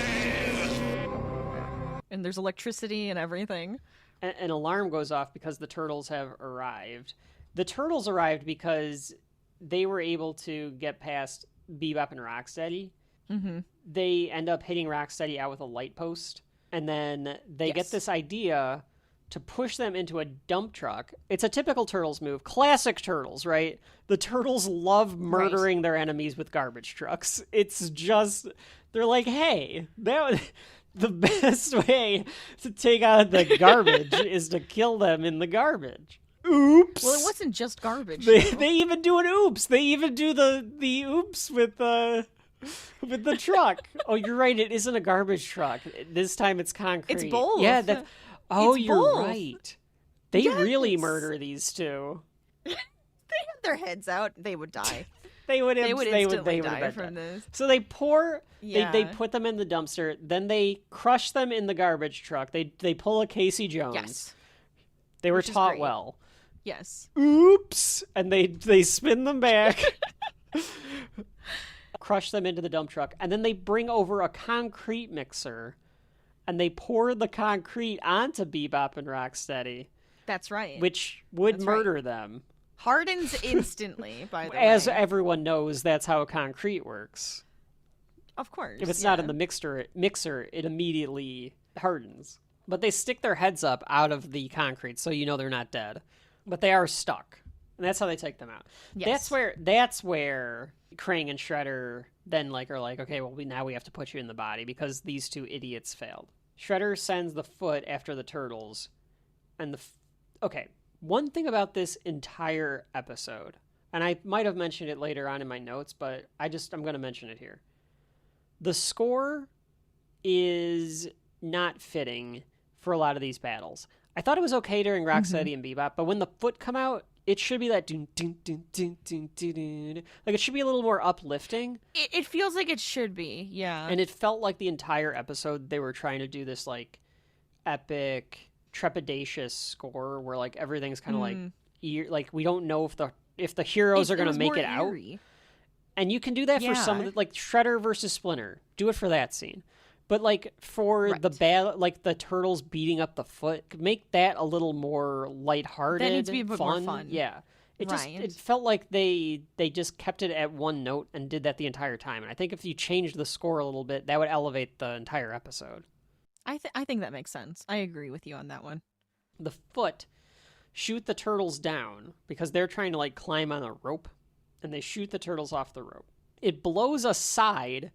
And there's electricity and everything. An alarm goes off because the turtles have arrived. The turtles arrived because they were able to get past Bebop and Rocksteady. Mm-hmm. They end up hitting Rocksteady out with a light post, and then they get this idea to push them into a dump truck. It's a typical Turtles move. Classic Turtles, right? The Turtles love murdering their enemies with garbage trucks. It's just, they're like, hey, the best way to take out the garbage is to kill them in the garbage. Oops. Well, it wasn't just garbage. They even do an oops. They even do the oops with the truck. Oh, you're right. It isn't a garbage truck. This time it's concrete. It's both. Yeah. You're both. Right. They really murder these two. They had their heads out. They would die. They would instantly die from this. So they they put them in the dumpster. Then they crush them in the garbage truck. They pull a Casey Jones. Yes. They were Which is taught great. well. Yes. Oops. And they spin them back. Crush them into the dump truck. And then they bring over a concrete mixer. And they pour the concrete onto Bebop and Rocksteady. That's right. Which would murder them. Hardens instantly, by the way. As everyone knows, that's how concrete works. Of course. If it's not in the mixer, it immediately hardens. But they stick their heads up out of the concrete, so you know they're not dead. But they are stuck. And that's how they take them out. Yes. That's where Krang and Shredder then are like, okay, well, now we have to put you in the body because these two idiots failed. Shredder sends the foot after the turtles. And okay, one thing about this entire episode, and I might have mentioned it later on in my notes, but I'm going to mention it here. The score is not fitting for a lot of these battles. I thought it was okay during Rocksteady and Bebop, but when the foot come out, it should be that dun, dun, dun, dun, dun, dun, dun. Like, it should be a little more uplifting. It feels like it should be, yeah. And it felt like the entire episode they were trying to do this epic, trepidatious score where everything's kind of we don't know if the heroes are going to make it out. And you can do that for some of the, Shredder versus Splinter. Do it for that scene. But for the battle, the turtles beating up the foot, make that a little more lighthearted. That needs to be a bit more fun. Yeah, it felt like they just kept it at one note and did that the entire time. And I think if you changed the score a little bit, that would elevate the entire episode. I think that makes sense. I agree with you on that one. The foot shoot the turtles down because they're trying to climb on a rope, and they shoot the turtles off the rope. It blows aside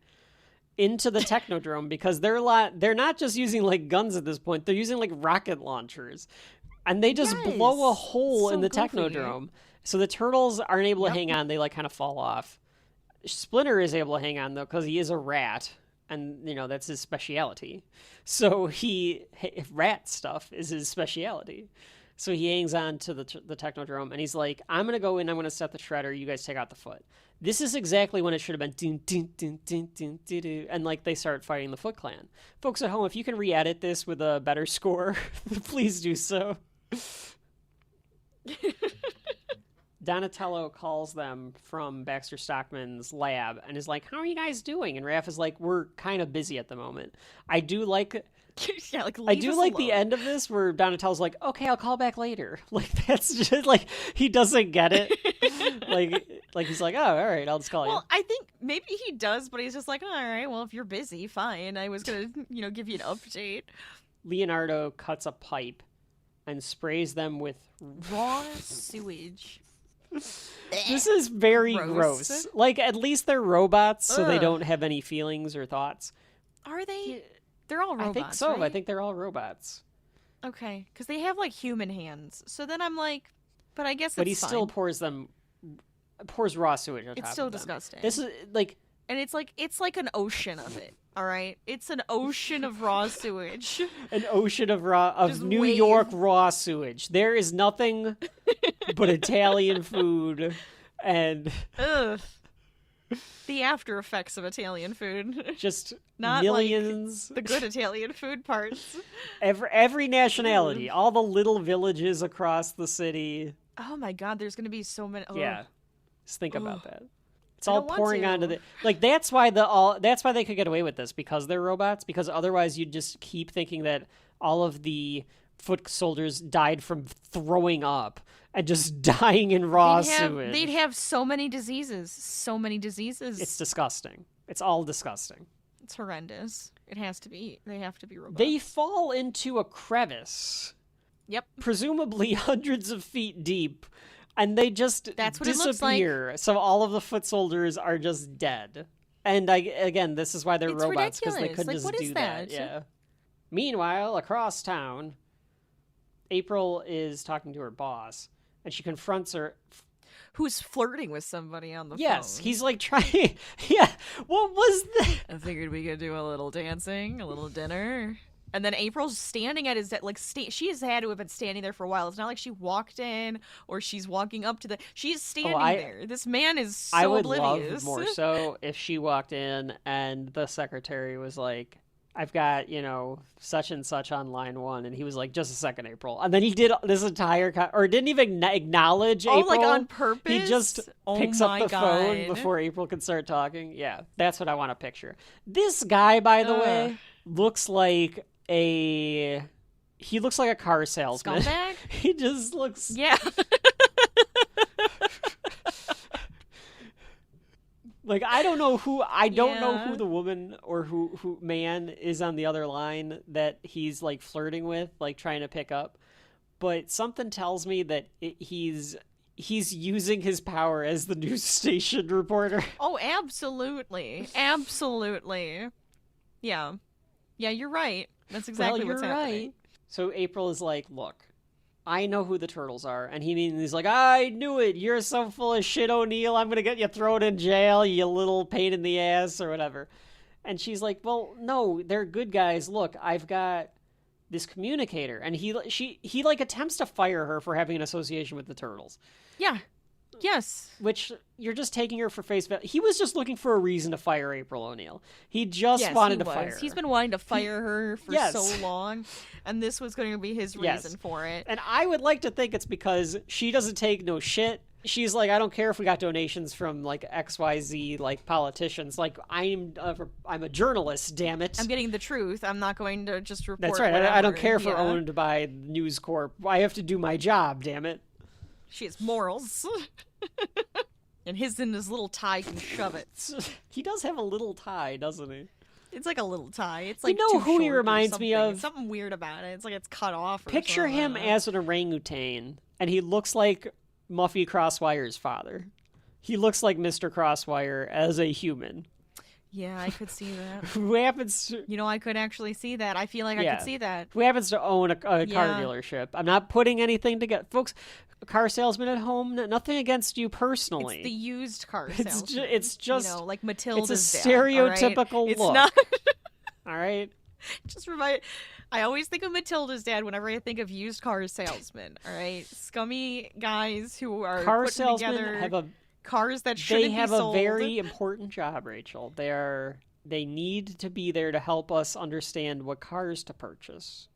into the Technodrome because they're not just using guns at this point. They're using rocket launchers, and they just blow a hole in the Technodrome. So the turtles aren't able to hang on. They kind of fall off. Splinter is able to hang on though because he is a rat, and that's his specialty. So rat stuff is his specialty. So he hangs on to the Technodrome, and he's like, I'm going to go in, I'm going to set the Shredder, you guys take out the foot. This is exactly when it should have been dun, dun, dun, dun, dun, dun, dun, and they start fighting the Foot Clan. Folks at home, if you can re-edit this with a better score, please do so. Donatello calls them from Baxter Stockman's lab and is like, how are you guys doing? And Raph is like, we're kind of busy at the moment. I do like Yeah, like I do like the end of this where Donatello's like, okay, I'll call back later. Like, that's just like, he doesn't get it. like he's like, oh, all right, I'll just call you. Well, I think maybe he does, but he's just like, all right, well, if you're busy, fine. I was going to, give you an update. Leonardo cuts a pipe and sprays them with raw sewage. This is very gross. Like, at least they're robots, so they don't have any feelings or thoughts. Are they? They're all robots, I think so. Right? I think they're all robots. Okay, because they have, like, human hands. So then I'm like, but I guess But it's he fine. still pours raw sewage on top It's still of them. disgusting. This is, like... And it's like an ocean of it, all right? It's an ocean of raw sewage. An ocean of New wave. York raw sewage. There is nothing but Italian food and... Ugh. The after effects of Italian food. Just Not millions. Like the good Italian food parts. Every nationality. All the little villages across the city. Oh my god, there's going to be so many... Ugh. Yeah. Just think about that. It's I all don't want pouring to. onto the... Like, that's why they could get away with this, because they're robots, because otherwise you'd just keep thinking that all of the foot soldiers died from throwing up and just dying in raw sewage. They'd have so many diseases. So many diseases. It's disgusting. It's all disgusting. It's horrendous. It has to be. They have to be robots. They fall into a crevice. Yep. Presumably hundreds of feet deep. And they just That's what disappear. It looks like. So all of the foot soldiers are just dead. And again, this is why they're robots, because they could just do that. Yeah. Meanwhile, across town, April is talking to her boss, and she confronts her. Who's flirting with somebody on the phone. Yes, he's like trying. Yeah, what was that? I figured we could do a little dancing, a little dinner. And then April's standing at his she has had to have been standing there for a while. It's not like she walked in or she's walking up to the. She's standing there. This man is so I would oblivious. love more so if she walked in and the secretary was like, I've got, such and such on line 1. And he was like, just a second, April. And then he did this entire, or didn't even acknowledge April. Oh, like on purpose? He just picks up the phone before April can start talking. Yeah, that's what I want to picture. This guy, by the way, looks like he looks like a car salesman. Scumbag? He just looks... Yeah. Like, I don't know who the woman or who man is on the other line that he's, like, flirting with, like, trying to pick up. But something tells me that he's using his power as the news station reporter. Oh, absolutely. Absolutely. Yeah. Yeah, you're right. That's exactly what's happening. Right. So April is like, look, I know who the turtles are. And he's like, I knew it. You're so full of shit, O'Neill. I'm going to get you thrown in jail, you little pain in the ass or whatever. And she's like, well, no, they're good guys. Look, I've got this communicator. And he like attempts to fire her for having an association with the turtles. Yeah. Yes. Which you're just taking her for face value. He was just looking for a reason to fire April O'Neil. He just wanted to fire her. He's been wanting to fire her for so long, and this was going to be his reason for it. And I would like to think it's because she doesn't take no shit. She's like, I don't care if we got donations from like XYZ like politicians. Like I'm a journalist, damn it. I'm getting the truth. I'm not going to just report. That's right. Whatever. I don't care if we're owned by News Corp. I have to do my job, damn it. She has morals. And in his little tie can shove it. He does have a little tie, doesn't he? It's like a little tie. It's like who he reminds me of? It's something weird about it. It's like it's cut off. Picture him as an orangutan, and he looks like Muffy Crosswire's father. He looks like Mr. Crosswire as a human. Yeah, I could see that. Who happens to... I could actually see that. I feel like I could see that. Who happens to own a car dealership. I'm not putting anything together. Folks, car salesman at home, nothing against you personally. It's the used car salesman. It's just... like Matilda's It's a dad, stereotypical all right? look. It's not... All right? Just remind... I always think of Matilda's dad whenever I think of used car salesmen, all right? Scummy guys who are car putting salesmen together... have cars that shouldn't be sold. They have a very important job, Rachel. They need to be there to help us understand what cars to purchase.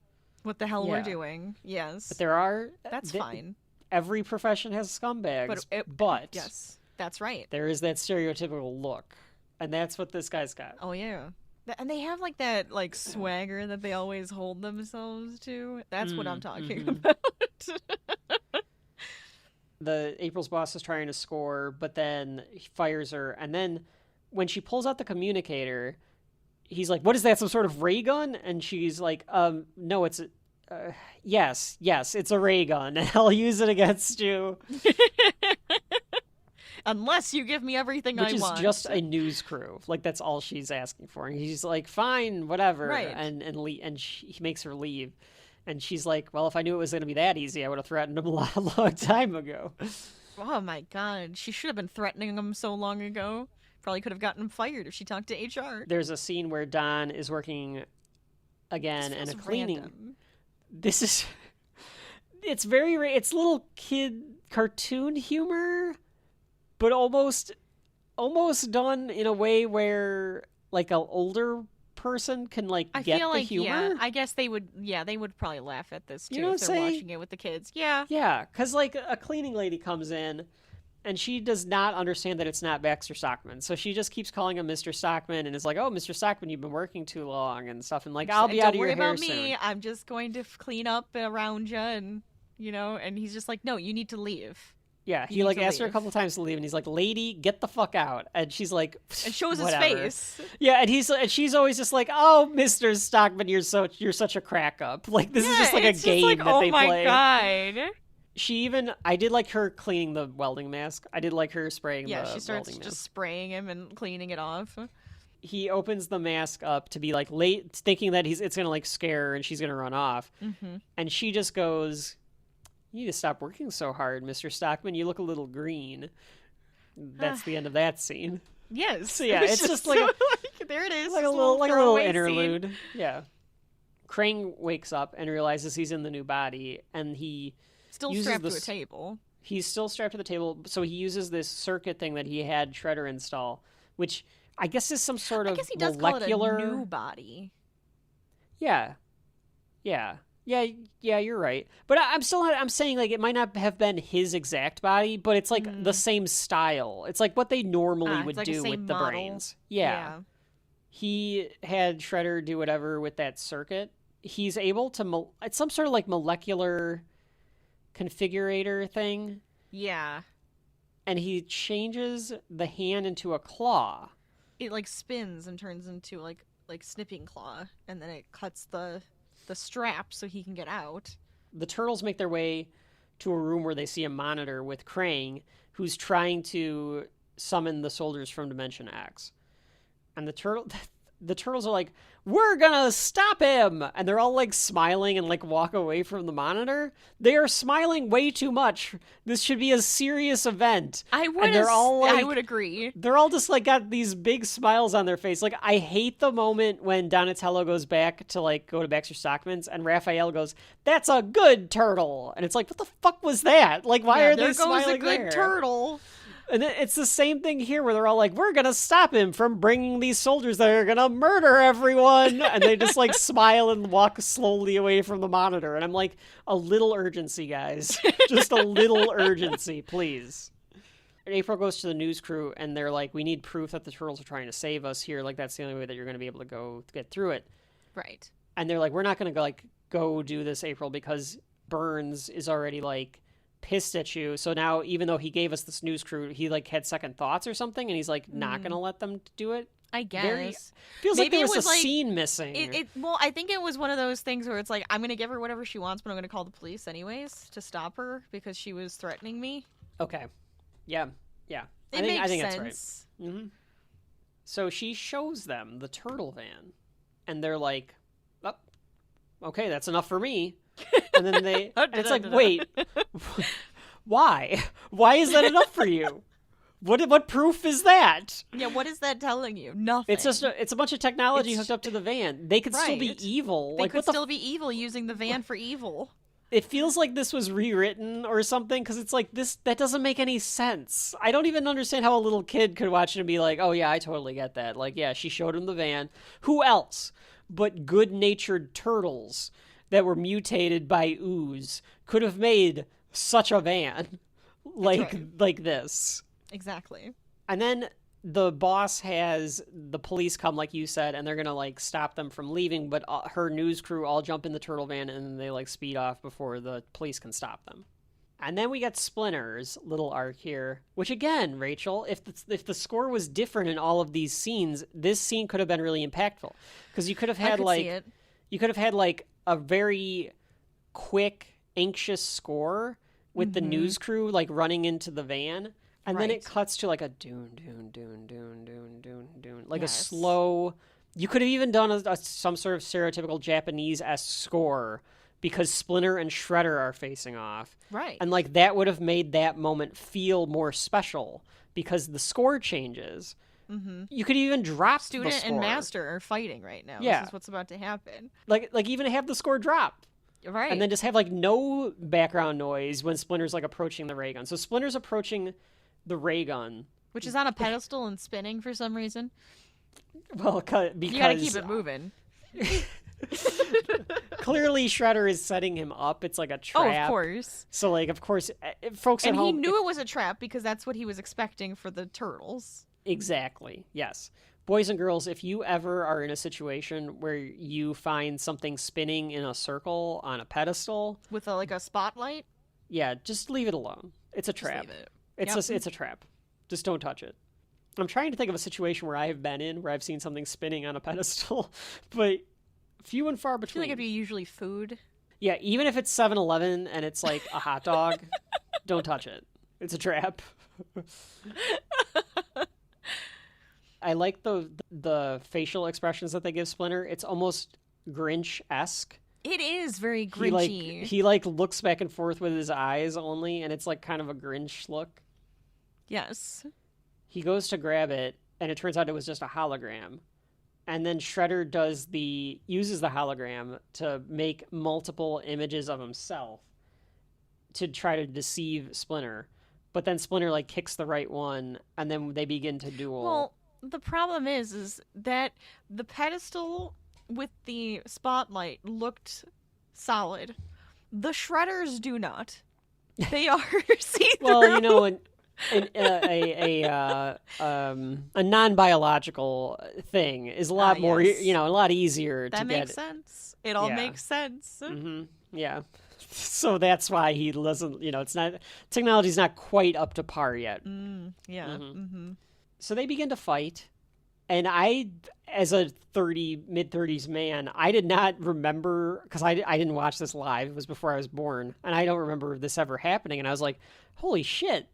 What the hell we're doing. Yes. But there are... That's fine. Every profession has scumbags, but... Yes, that's right. There is that stereotypical look. And that's what this guy's got. Oh, yeah. And they have like that like swagger that they always hold themselves to. That's what I'm talking about. The April's boss is trying to score, but then he fires her. And then when she pulls out the communicator, he's like, "What is that? Some sort of ray gun?" And she's like, no, it's yes, it's a ray gun, and I'll use it against you." Unless you give me everything I want. Which is just a news crew. Like, that's all she's asking for. And he's like, "Fine, whatever." Right. And he makes her leave. And she's like, "Well, if I knew it was going to be that easy, I would have threatened him a long time ago." Oh my god. She should have been threatening him so long ago. Probably could have gotten him fired if she talked to HR. There's a scene where Don is working again and a cleaning. Random. This is... It's it's little kid cartoon humor, but almost done in a way where like an older person can like get the humor. Yeah, I guess they would probably laugh at this too, You know if what they're I'm saying? watching it with the kids. Yeah. Yeah, because like a cleaning lady comes in and she does not understand that it's not Baxter Stockman. So she just keeps calling him Mr. Stockman and is like, "Oh, Mr. Stockman, you've been working too long," and stuff. And like, "I'll be out of your hair Don't worry about me. soon." I'm just going to clean up around you, and and he's just like, "No, you need to leave." Yeah, You he need like to asked her a leave. couple times to leave, and he's like, "Lady, get the fuck out." And she's like, And shows "Whatever." his face. Yeah, and she's always just like, "Oh, Mr. Stockman, you're such a crack up." Like, this is just like a it's game like, that they play. Oh my god. I did like her cleaning the welding mask. I did like her spraying Yeah, the she starts welding just mask. spraying him and cleaning it off. He opens the mask up to be like late, thinking that it's gonna like scare her and she's gonna run off. Mm-hmm. And she just goes, "You need to stop working so hard, Mr. Stockman. You look a little green." That's the end of that scene. Yes. So yeah, it's just like there it is. like a just little throwaway interlude. scene. Yeah. Krang wakes up and realizes he's in the new body, and he Still uses strapped to a this- table. He's still strapped to the table, so he uses this circuit thing that he had Shredder install, which I guess is some sort of I guess he does molecular. call it a new body. Yeah, you're right. But I'm still not, I'm saying like it might not have been his exact body, but it's like the same style. It's like what they normally it's would like the do same with the model. brains. Yeah. He had Shredder do whatever with that circuit. He's able to it's some sort of like molecular configurator thing, Yeah. and he changes the hand into a claw. It like spins and turns into like snipping claw, and then it cuts the strap so he can get out. The turtles make their way to a room where they see a monitor with Krang, who's trying to summon the soldiers from Dimension X. And the turtles are like, "We're gonna stop him!" And they're all like smiling and like walk away from the monitor. They are smiling way too much. This should be a serious event. I would agree. They're all just like got these big smiles on their face. Like, I hate the moment when Donatello goes back to like go to Baxter Stockman's and Raphael goes, "That's a good turtle." And it's like, what the fuck was that? Like, why are there they goes smiling a good there? turtle. And then it's the same thing here where they're all like, "We're going to stop him from bringing these soldiers that are going to murder everyone." And they just like smile and walk slowly away from the monitor. And I'm like, a little urgency, guys. Just a little urgency, please. And April goes to the news crew and they're like, "We need proof that the turtles are trying to save us here. Like, that's the only way that you're going to be able to go get through it." Right. And they're like, "We're not going to go do this, April, because Burns is already like pissed at you. So now, even though he gave us this news crew, he like had second thoughts or something, and he's like not going to let them do it." I guess. Feels like Maybe there it was a was, like, scene missing. Well, I think it was one of those things where it's like, I'm going to give her whatever she wants, but I'm going to call the police anyways to stop her because she was threatening me. Okay. Yeah. It I think makes that's right. sense. Mm-hmm. So she shows them the turtle van, and they're like, "Oh, okay, that's enough for me." And then and it's like, wait, why? Why is that enough for you? What proof is that? Yeah, what is that telling you? Nothing. It's just it's a bunch of technology hooked up to the van. They could still be Right. evil. They like, could what the still be evil using the van for evil. It feels like this was rewritten or something, because it's like, that doesn't make any sense. I don't even understand how a little kid could watch it and be like, "Oh yeah, I totally get that." Like, yeah, she showed him the van. Who else but good-natured turtles that were mutated by ooze could have made such a van like this? Exactly. And then the boss has the police come, like you said, and they're gonna like stop them from leaving, but her news crew all jump in the turtle van and then they like speed off before the police can stop them. And then we get Splinter's little arc here, which again, Rachel, if the score was different in all of these scenes, this scene could have been really impactful, because you could have had like a very quick, anxious score with the news crew like running into the van, and then it cuts to like a doon doon doon doon doon doon doon, like a slow. You could have even done some sort of stereotypical Japanese-esque score, because Splinter and Shredder are facing off. Right. And like that would have made that moment feel more special, because the score changes. Mm-hmm. You could even drop Student the score. and Master are fighting right now. Yeah. This is what's about to happen. Like even have the score drop. Right. And then just have like no background noise when Splinter's like approaching the ray gun. So Splinter's approaching the ray gun, which is on a pedestal and spinning for some reason. Well, because you gotta keep it moving. Clearly Shredder is setting him up. It's like a trap. Oh, of course. So like, of course, folks at home... And he knew it was a trap, because that's what he was expecting for the turtles. Exactly. Yes. Boys and girls, if you ever are in a situation where you find something spinning in a circle on a pedestal... With a spotlight? Yeah, just leave it alone. It's a trap. Just leave it. It's a trap. Just don't touch it. I'm trying to think of a situation where I have been in where I've seen something spinning on a pedestal, but few and far between. I feel like it'd be usually food. Yeah, even if it's 7-Eleven and it's like a hot dog, don't touch it. It's a trap. I like the facial expressions that they give Splinter. It's almost Grinch-esque. It is very Grinchy. He looks back and forth with his eyes only, and it's like kind of a Grinch look. Yes. He goes to grab it, and it turns out it was just a hologram. And then Shredder uses the hologram to make multiple images of himself to try to deceive Splinter. But then Splinter like kicks the right one, and then they begin to duel. Well, the problem is that the pedestal with the spotlight looked solid. The Shredders do not. They are see-through. Well, you know, a non-biological thing is a lot more, a lot easier to get. That makes sense. It all makes sense. Mm-hmm. Yeah. So that's why he doesn't, it's not, technology's not quite up to par yet. Yeah. Mm-hmm. Mm-hmm. So they begin to fight. And I, as a mid-30s man, I did not remember, because I didn't watch this live. It was before I was born. And I don't remember this ever happening. And I was like, holy shit.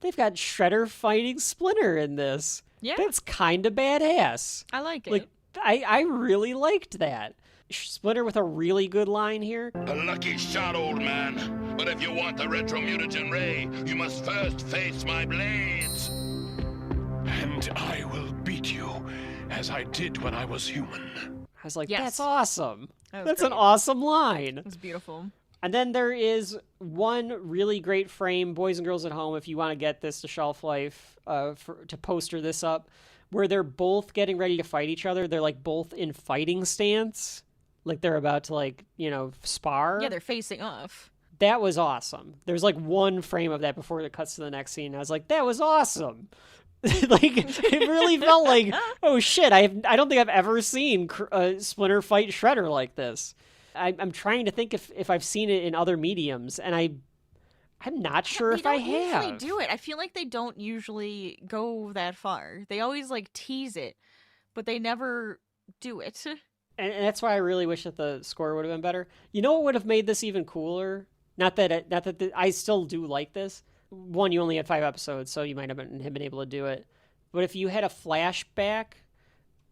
They've got Shredder fighting Splinter in this. Yeah. That's kind of badass. I like it. Like, I really liked that. Splinter with a really good line here. A lucky shot, old man. But if you want the retro mutagen ray, you must first face my blades. And I will beat you, as I did when I was human. I was like, yes. That's awesome. That's an awesome line. It's beautiful. And then there is one really great frame, boys and girls at home, if you want to get this to Shelf Life, to poster this up, where they're both getting ready to fight each other. They're like both in fighting stance. Like they're about to spar. Yeah, they're facing off. That was awesome. There's like one frame of that before it cuts to the next scene. I was like, that was awesome. It really felt like, oh shit, I don't think I've ever seen Splinter fight Shredder like this. I'm trying to think if I've seen it in other mediums, and I'm not sure if I have. They don't usually do it. I feel like they don't usually go that far. They always I it, but they never do it. And that's why I really wish that the score would have been better. You know what would have made this even cooler? I still do like this. One, you only had 5 episodes, so you might have been able to do it. But if you had a flashback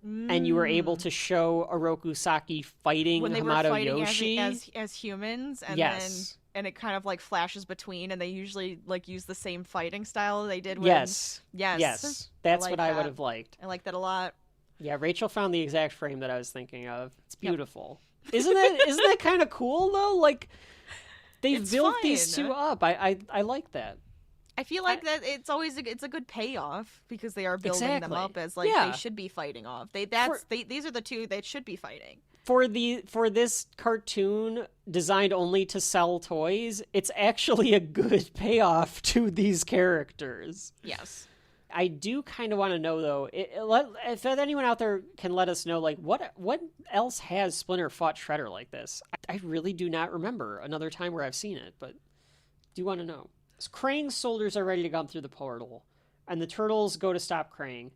and you were able to show Oroku Saki fighting when they Hamato were fighting Yoshi as humans, and yes. then it kind of flashes between, and they usually use the same fighting style they did when yes. That's what I would have liked. I like that a lot. Yeah, Rachel found the exact frame that I was thinking of. It's beautiful. Yep. Isn't that kind of cool though? Like they've built these two up. I like that. I feel like that it's a good payoff because they are building them up as they should be fighting off. These are the two that should be fighting. For this cartoon designed only to sell toys, it's actually a good payoff to these characters. Yes. I do kind of want to know, though, if anyone out there can let us know, like, what else has Splinter fought Shredder like this? I really do not remember another time where I've seen it, but do want to know. So Krang's soldiers are ready to come through the portal, and the turtles go to stop Krang.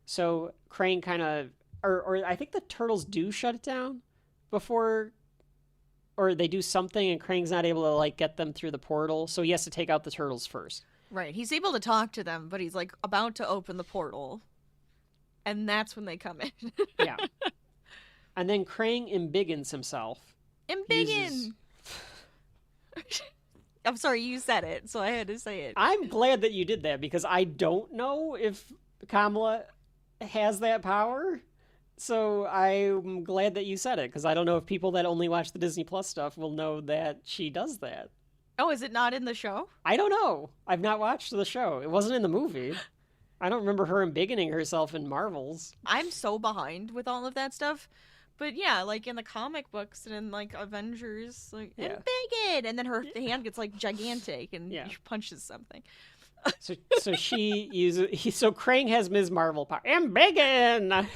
So Krang kind of, or I think the turtles do shut it down before, or they do something, and Krang's not able to, like, get them through the portal, so he has to take out the turtles first. Right. He's able to talk to them, but he's, like, about to open the portal, and that's when they come in. Yeah. And then Krang embiggens himself. Embiggen! I'm sorry, you said it, so I had to say it. I'm glad that you did that, because I don't know if Kamala has that power. So I'm glad that you said it, because I don't know if people that only watch the Disney Plus stuff will know that she does that. Oh, is it not in the show? I don't know. I've not watched the show. It wasn't in the movie. I don't remember her embiggening herself in Marvels. I'm so behind with all of that stuff. But yeah, like in the comic books and in like Avengers, like, embiggen! And then her hand gets like gigantic and she punches something. So she uses. So Krang has Ms. Marvel power. Embiggen!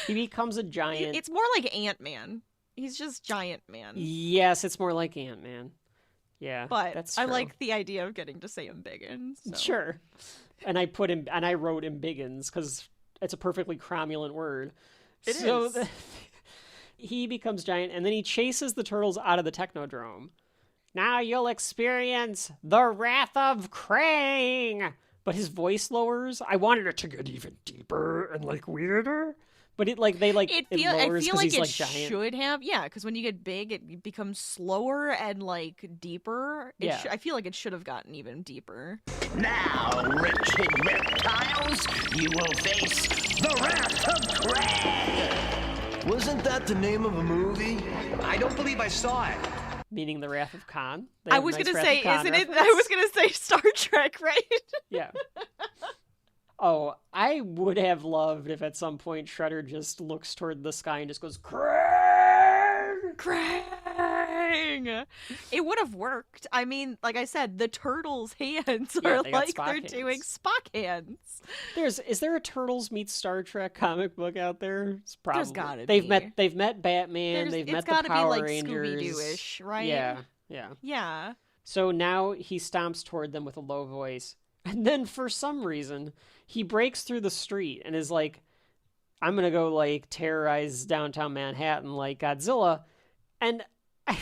He becomes a giant. It's more like Ant-Man. He's just Giant Man. Yes, it's more like Ant-Man. Yeah, but that's true. true. I like the idea of getting to say embiggen. So. Sure. And I wrote embiggens because it's a perfectly cromulent word. It is. He becomes giant, and then he chases the turtles out of the Technodrome. Now you'll experience the wrath of Krang! But his voice lowers. I wanted it to get even deeper and, like, weirder. But it, like, lowers because he's, like, giant. Should have, because when you get big, it becomes slower and, like, deeper. I feel like it should have gotten even deeper. Now, wretched reptiles, you will face the wrath of Krang! Wasn't that the name of a movie? I don't believe I saw it. Meaning the Wrath of Khan. I was gonna say, isn't it? I was gonna say Star Trek, right? Yeah. Oh, I would have loved if at some point Shredder just looks toward the sky and just goes, Krang! Krang! It would have worked. I mean, like I said, the turtles' hands are like they're doing Spock hands. Is there a Turtles meets Star Trek comic book out there? It's probably. There's gotta be. They've met Batman. They've met the Power Rangers. It's gotta be like Scooby-Doo-ish, right? Yeah. Yeah. So now he stomps toward them with a low voice. And then for some reason, he breaks through the street and is like, I'm going to go, like, terrorize downtown Manhattan like Godzilla. And I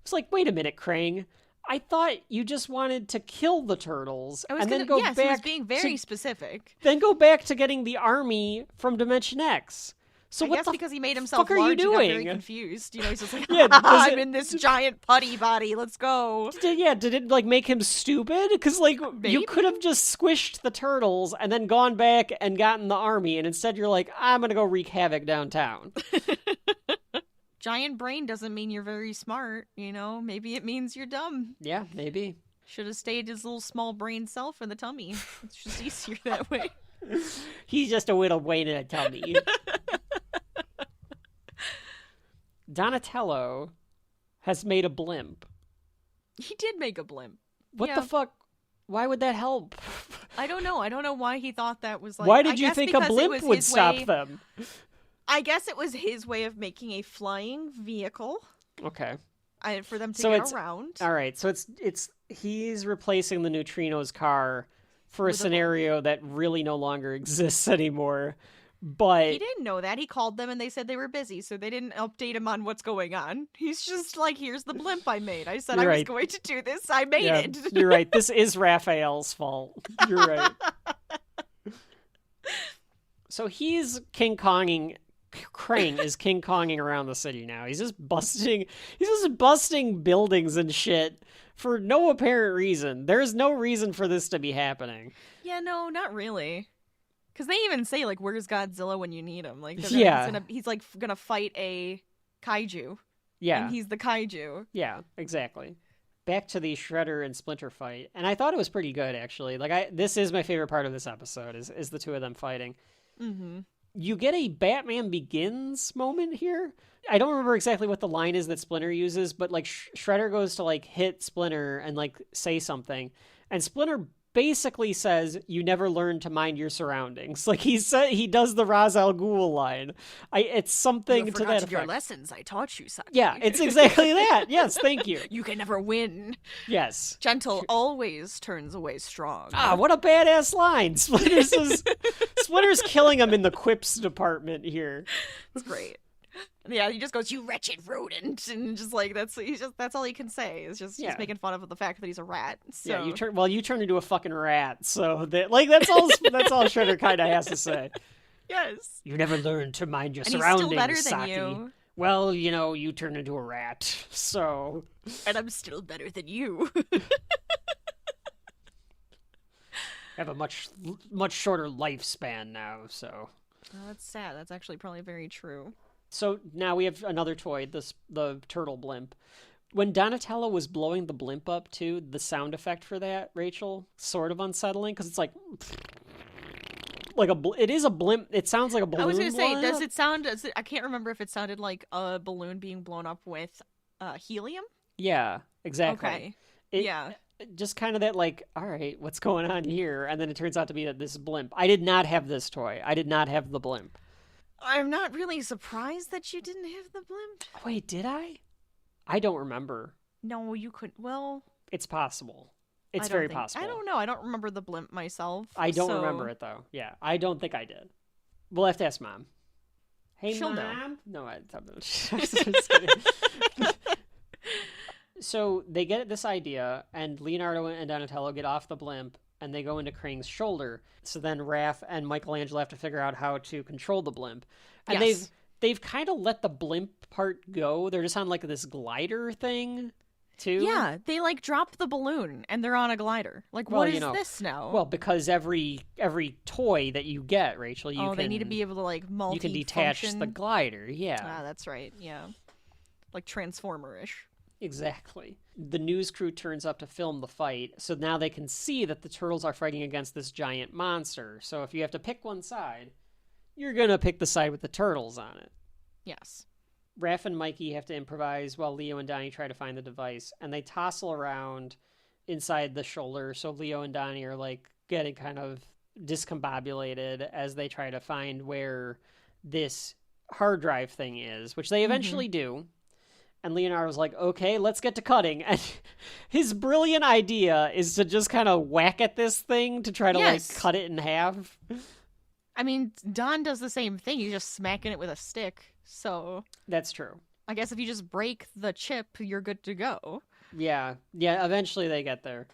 was like, wait a minute, Krang. I thought you just wanted to kill the turtles then go back. He was being very specific. Then go back to getting the army from Dimension X. So I what guess the because he made himself fuck large, are you he doing? got very confused. You know, he's just like, I'm in this giant putty body. Let's go. Did it, like, make him stupid? Because, like, you could have just squished the turtles and then gone back and gotten the army, and instead you're like, I'm gonna go wreak havoc downtown. Giant brain doesn't mean you're very smart, you know? Maybe it means you're dumb. Yeah, maybe. Should have stayed his little small brain self in the tummy. It's just easier that way. He's just a little Wayne in a tummy. Donatello has made a blimp. He did make a blimp. What the fuck? Why would that help? I don't know. I don't know why he thought that was like... Why did you think a blimp would stop them? I guess it was his way of making a flying vehicle. Okay. For them to get around. All right, so he's replacing the Neutrino's car for a scenario that really no longer exists anymore. But he didn't know that. He called them and they said they were busy, so they didn't update him on what's going on. He's just like, here's the blimp I made. I said I was going to do this. I made it. You're right. This is Raphael's fault. You're right. So he's King Konging. Krang is King Konging around the city now. He's just busting buildings and shit for no apparent reason. There's no reason for this to be happening. Yeah, no, not really. Because they even say, like, where's Godzilla when you need him? Like, he's like gonna fight a kaiju. Yeah, and he's the kaiju. Yeah, exactly. Back to the Shredder and Splinter fight, and I thought it was pretty good actually. Like, this is my favorite part of this episode is the two of them fighting. Mm-hmm. You get a Batman Begins moment here. I don't remember exactly what the line is that Splinter uses, but, like, Shredder goes to, like, hit Splinter and, like, say something. And Splinter basically says, you never learn to mind your surroundings. Like, he does the Ra's al Ghul line. It's something You to that effect. your lessons I taught you, Saki. Yeah, it's exactly that. Yes, thank you. You can never win. Yes. Gentle always turns away strong. Ah, what a badass line. Splinter's killing him in the quips department here. It's great. Yeah, he just goes, "You wretched rodent," and just like that's all he can say. Is just he's making fun of the fact that he's a rat. So. Yeah, you turn into a fucking rat. So that's all Shredder kind of has to say. Yes. You never learn to mind your and surroundings, he's still better Saki. than you. Well, you turn into a rat. So. And I'm still better than you. I have a much shorter lifespan now. So. Oh, that's sad. That's actually probably very true. So now we have another toy, the turtle blimp. When Donatello was blowing the blimp up too, the sound effect for that, Rachel, sort of unsettling because it's like it is a blimp. It sounds like a balloon. I was going to say, blowing does up. it sound? I can't remember if it sounded like a balloon being blown up with helium. Yeah, exactly. Okay. Yeah. Just kind of that, like, all right, what's going on here? And then it turns out to be this blimp. I did not have this toy. I did not have the blimp. I'm not really surprised that you didn't have the blimp. Wait, did I? I don't remember. No, you couldn't. Well, it's possible. It's very possible. I don't know. I don't remember the blimp myself. I don't remember it, though. Yeah, I don't think I did. We'll have to ask Mom. Hey, She'll Mom? know. No, just kidding. So they get this idea, and Leonardo and Donatello get off the blimp, and they go into Krang's shoulder. So then Raph and Michelangelo have to figure out how to control the blimp. And yes. they've kind of let the blimp part go. They're just on like this glider thing, too. Yeah, they like drop the balloon and they're on a glider. Like, what is this now? Well, because every toy that you get, Rachel, they need to be able to like you can detach the glider. Yeah. Ah, that's right. Yeah, like Transformer-ish. Exactly. The news crew turns up to film the fight, so now they can see that the turtles are fighting against this giant monster. So if you have to pick one side, you're going to pick the side with the turtles on it. Yes. Raph and Mikey have to improvise while Leo and Donnie try to find the device, and they tossle around inside the shoulder, so Leo and Donnie are like getting kind of discombobulated as they try to find where this hard drive thing is, which they eventually do. And Leonardo's like, okay, let's get to cutting. And his brilliant idea is to just kind of whack at this thing to try to like cut it in half. I mean, Don does the same thing. He's just smacking it with a stick. So that's true. I guess if you just break the chip, you're good to go. Yeah. Eventually they get there.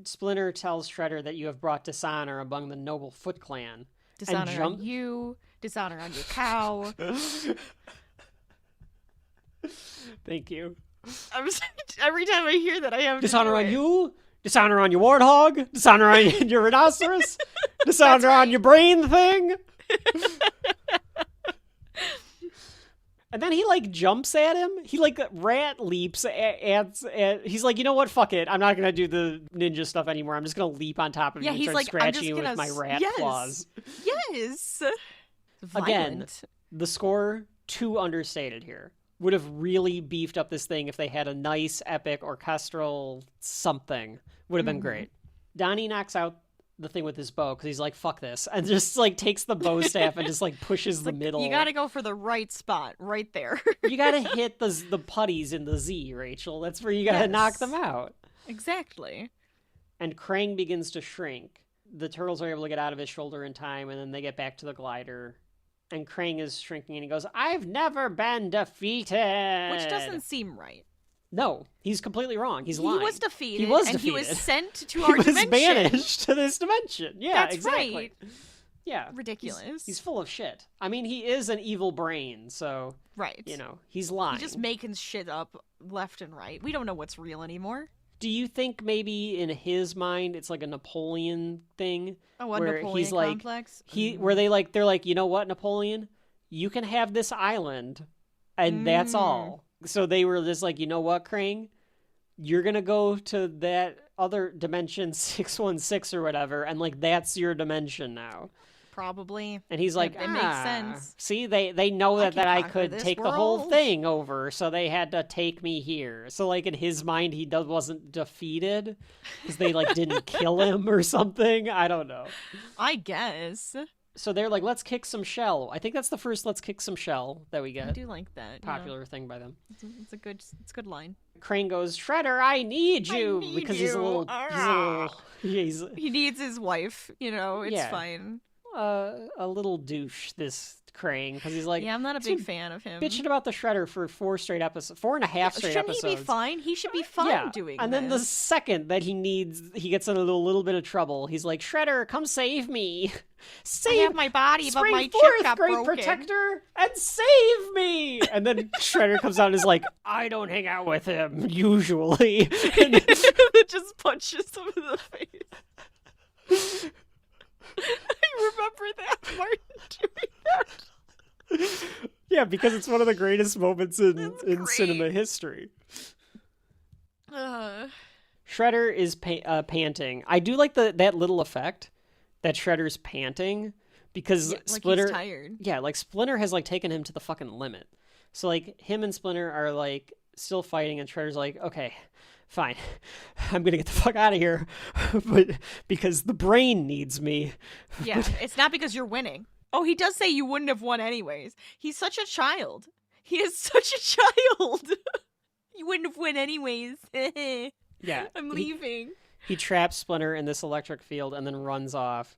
Splinter tells Shredder that you have brought dishonor among the noble Foot Clan. Dishonor on you. Dishonor on your cow. Thank you. Every time I hear that, I have dishonor on you, dishonor on your warthog, dishonor on your rhinoceros, dishonor on your brain thing. And then he like jumps at him. He like rat leaps at he's like, you know what? Fuck it. I'm not gonna do the ninja stuff anymore. I'm just gonna leap on top of you and start like, scratching you with my rat claws. Yes. Again, the score too understated here. Would have really beefed up this thing if they had a nice, epic, orchestral something. Would have been great. Donnie knocks out the thing with his bow because he's like, fuck this. And just like takes the bow staff and just like pushes the middle. You gotta go for the right spot, right there. You gotta hit the putties in the Z, Rachel. That's where you gotta knock them out. Exactly. And Krang begins to shrink. The turtles are able to get out of his shoulder in time, and then they get back to the glider. And Krang is shrinking, and he goes, I've never been defeated! Which doesn't seem right. No, he's completely wrong. He's lying. He was defeated. He was and defeated. He was sent to our dimension. He was banished to this dimension. Yeah, That's exactly. Right. Yeah. Ridiculous. He's full of shit. I mean, he is an evil brain, so... Right. You know, he's lying. He's just making shit up left and right. We don't know what's real anymore. Do you think maybe in his mind it's like a Napoleon thing? Oh, where Napoleon he's like, complex? Where they're like, you know what, Napoleon? You can have this island, and that's all. So they were just like, you know what, Krang? You're going to go to that other dimension 616 or whatever, and like that's your dimension now. Probably. And he's like, it makes sense. See, they know that I could this take the whole world. thing over, so they had to take me here. So, like, in his mind, he wasn't defeated because they, like, didn't kill him or something. I don't know. I guess. So they're like, let's kick some shell. I think that's the first let's kick some shell that we get. I do like that. Popular thing by them. It's a good line. Crane goes, Shredder, I need you. Because he's a little... He needs his wife, it's fine. A little douche, this Crane, because he's like, yeah, I'm not a big fan of him. Bitching about the Shredder for 4.5 straight episodes. Shouldn't he be fine? He should be fine doing and then the second that he gets in a little bit of trouble, he's like, Shredder, come save me. I have my body, but my chip got great broken. protector, and save me. And then Shredder comes out and is like, I don't hang out with him, usually. And it just punches him in the face. I remember that, Martin doing that. Yeah, because it's one of the greatest moments in cinema history. Shredder is panting. I do like that little effect that Shredder's panting because Splinter. Like he's tired. Yeah, like Splinter has like taken him to the fucking limit. So like him and Splinter are like still fighting, and Shredder's like, okay, fine, I'm gonna get the fuck out of here, but because the brain needs me. Yeah, it's not because you're winning. Oh, he does say you wouldn't have won anyways. He's such a child. He is such a child. You wouldn't have won anyways. Yeah, I'm leaving. He traps Splinter in this electric field and then runs off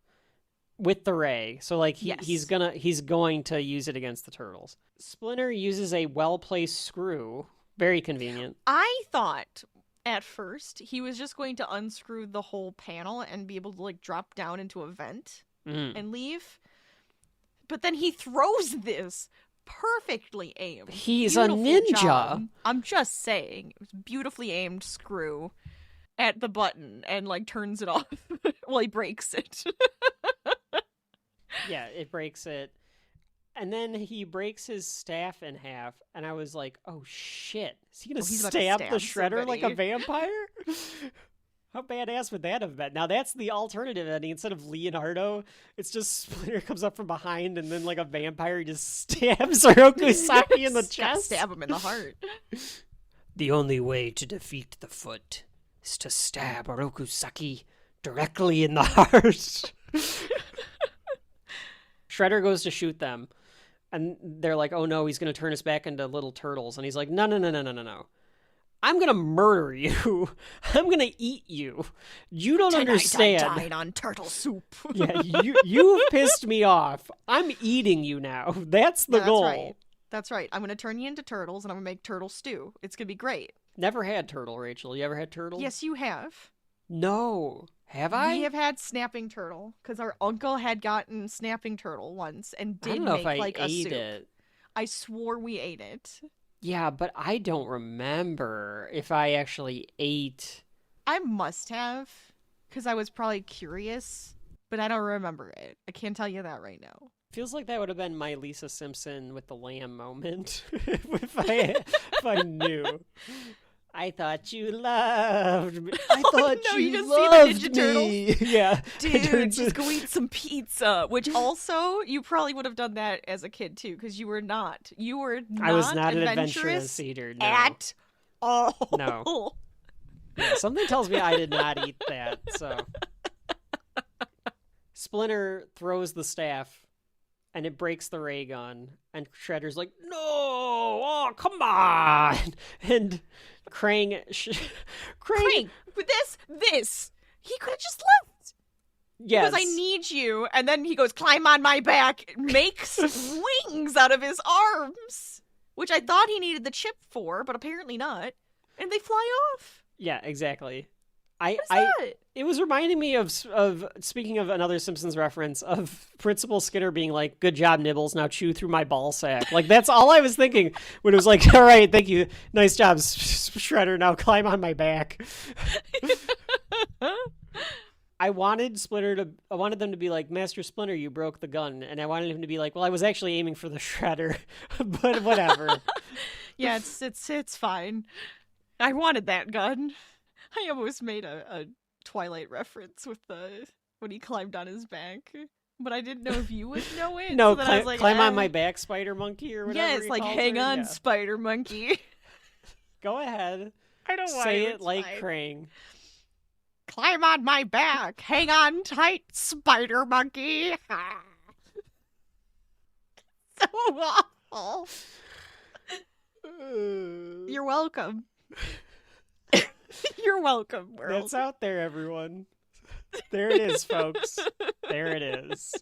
with the ray. So like he's going to use it against the turtles. Splinter uses a well-placed screw. Very convenient. I thought at first he was just going to unscrew the whole panel and be able to like drop down into a vent and leave. But then he throws this perfectly aimed. He's Beautiful a ninja. Job. I'm just saying. It was beautifully aimed screw at the button and like turns it off. Well, he breaks it. Yeah, it breaks it. And then he breaks his staff in half, and I was like, oh shit. Is he going to stab the Shredder like a vampire? How badass would that have been? Now that's the alternative ending. Instead of Leonardo, it's just Splinter comes up from behind, and then like a vampire just stabs Orokusaki in the chest. Stab him in the heart. The only way to defeat the Foot is to stab Orokusaki directly in the heart. Shredder goes to shoot them, and they're like, oh no, he's going to turn us back into little turtles. And he's like, no. I'm going to murder you. I'm going to eat you. You don't understand. I died on turtle soup. Yeah, you've pissed me off. I'm eating you now. That's the goal. That's right. I'm going to turn you into turtles, and I'm going to make turtle stew. It's going to be great. Never had turtle, Rachel. You ever had turtle? Yes, you have. No. Have I? We have had snapping turtle, because our uncle had gotten snapping turtle once and did I don't know make if I like a ate soup. it. I swore we ate it. Yeah, but I don't remember if I actually ate. I must have, because I was probably curious, but I don't remember it. I can't tell you that right now. Feels like that would have been my Lisa Simpson with the lamb moment if I knew. I thought you loved me. I thought you loved me. Yeah. Dude, just go eat some pizza. Which also, you probably would have done that as a kid too, because you were not. I was not an adventurous eater. No. At all. No. Yeah, something tells me I did not eat that. So Splinter throws the staff, and it breaks the ray gun. And Shredder's like, no! Oh, come on! And Krang, with this, he could have just left. Yes. Because I need you. And then he goes, climb on my back, makes wings out of his arms, which I thought he needed the chip for, but apparently not. And they fly off. Yeah, exactly. It was reminding me of speaking of another Simpsons reference of Principal Skinner being like, good job, Nibbles, now chew through my ball sack. Like, that's all I was thinking when it was like, all right, thank you, nice job, Shredder, now climb on my back. I wanted them to be like, Master Splinter, you broke the gun, and I wanted him to be like, well, I was actually aiming for the Shredder, but whatever. Yeah, it's fine. I wanted that gun. I almost made a Twilight reference with when he climbed on his back. but I didn't know if you would know it. No, so then I was like, climb on my back, spider monkey, or whatever. Yeah, it's like, hang on, spider monkey. Go ahead. I don't want to say it like Krang. Climb on my back. Hang on tight, spider monkey. So awful. You're welcome. You're welcome, world. That's out there, everyone. There it is, folks. There it is.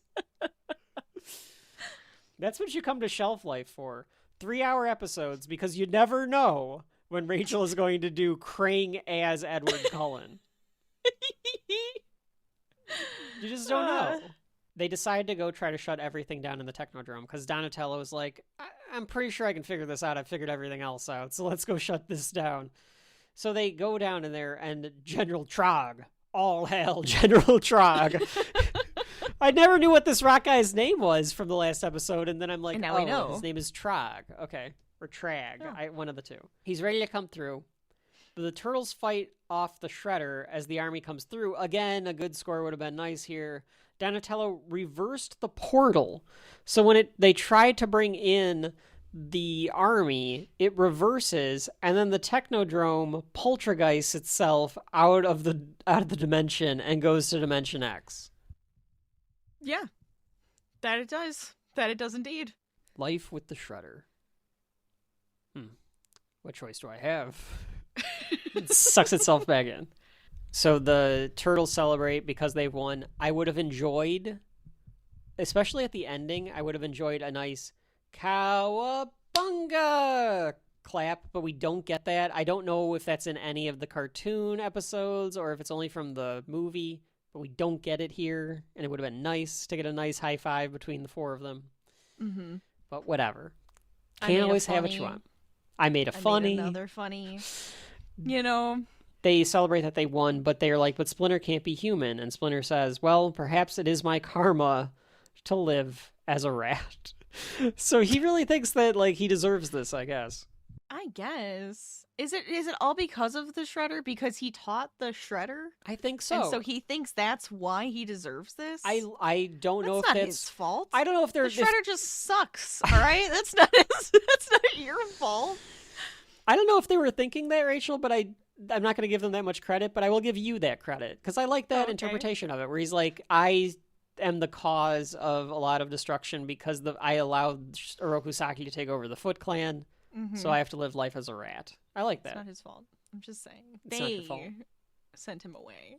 That's what you come to Shelf Life for. 3-hour episodes, because you never know when Rachel is going to do Krang as Edward Cullen. You just don't know. They decide to go try to shut everything down in the Technodrome, because Donatello is like, I'm pretty sure I can figure this out. I've figured everything else out, so let's go shut this down. So they go down in there, and General Trog, all hail General Trog. I never knew what this rock guy's name was from the last episode, and then I'm like, we know. His name is Trog. Okay. Or Trag. One of the two. He's ready to come through. But the turtles fight off the Shredder as the army comes through. Again, a good score would have been nice here. Donatello reversed the portal. So when they tried to bring in the army, it reverses, and then the Technodrome poltergeists itself out of the dimension and goes to Dimension X. Yeah. That it does. That it does indeed. Life with the Shredder. What choice do I have? It sucks itself back in. So the turtles celebrate because they've won. I would have enjoyed, especially at the ending, I would have enjoyed a nice cowabunga clap, but we don't get that. I don't know if that's in any of the cartoon episodes or if it's only from the movie, but we don't get it here, and it would have been nice to get a nice high five between the four of them. Mm-hmm. But whatever. Can't always have what you want. I made funny. Another funny. You know. They celebrate that they won, but they're like, but Splinter can't be human. And Splinter says, well, perhaps it is my karma to live as a rat. So he really thinks that, like, he deserves this, I guess. I guess. Is it all because of the Shredder? Because he taught the Shredder? I think so. And so he thinks that's why he deserves this? I don't know if that's that's not his fault. I don't know if the Shredder just sucks, all right? That's not your fault. I don't know if they were thinking that, Rachel, but I'm not going to give them that much credit, but I will give you that credit because I like that interpretation of it, where he's like, I am the cause of a lot of destruction because I allowed Oroku Saki to take over the Foot Clan, so I have to live life as a rat. I like that. It's not his fault. I'm just saying. It's not your fault. Sent him away.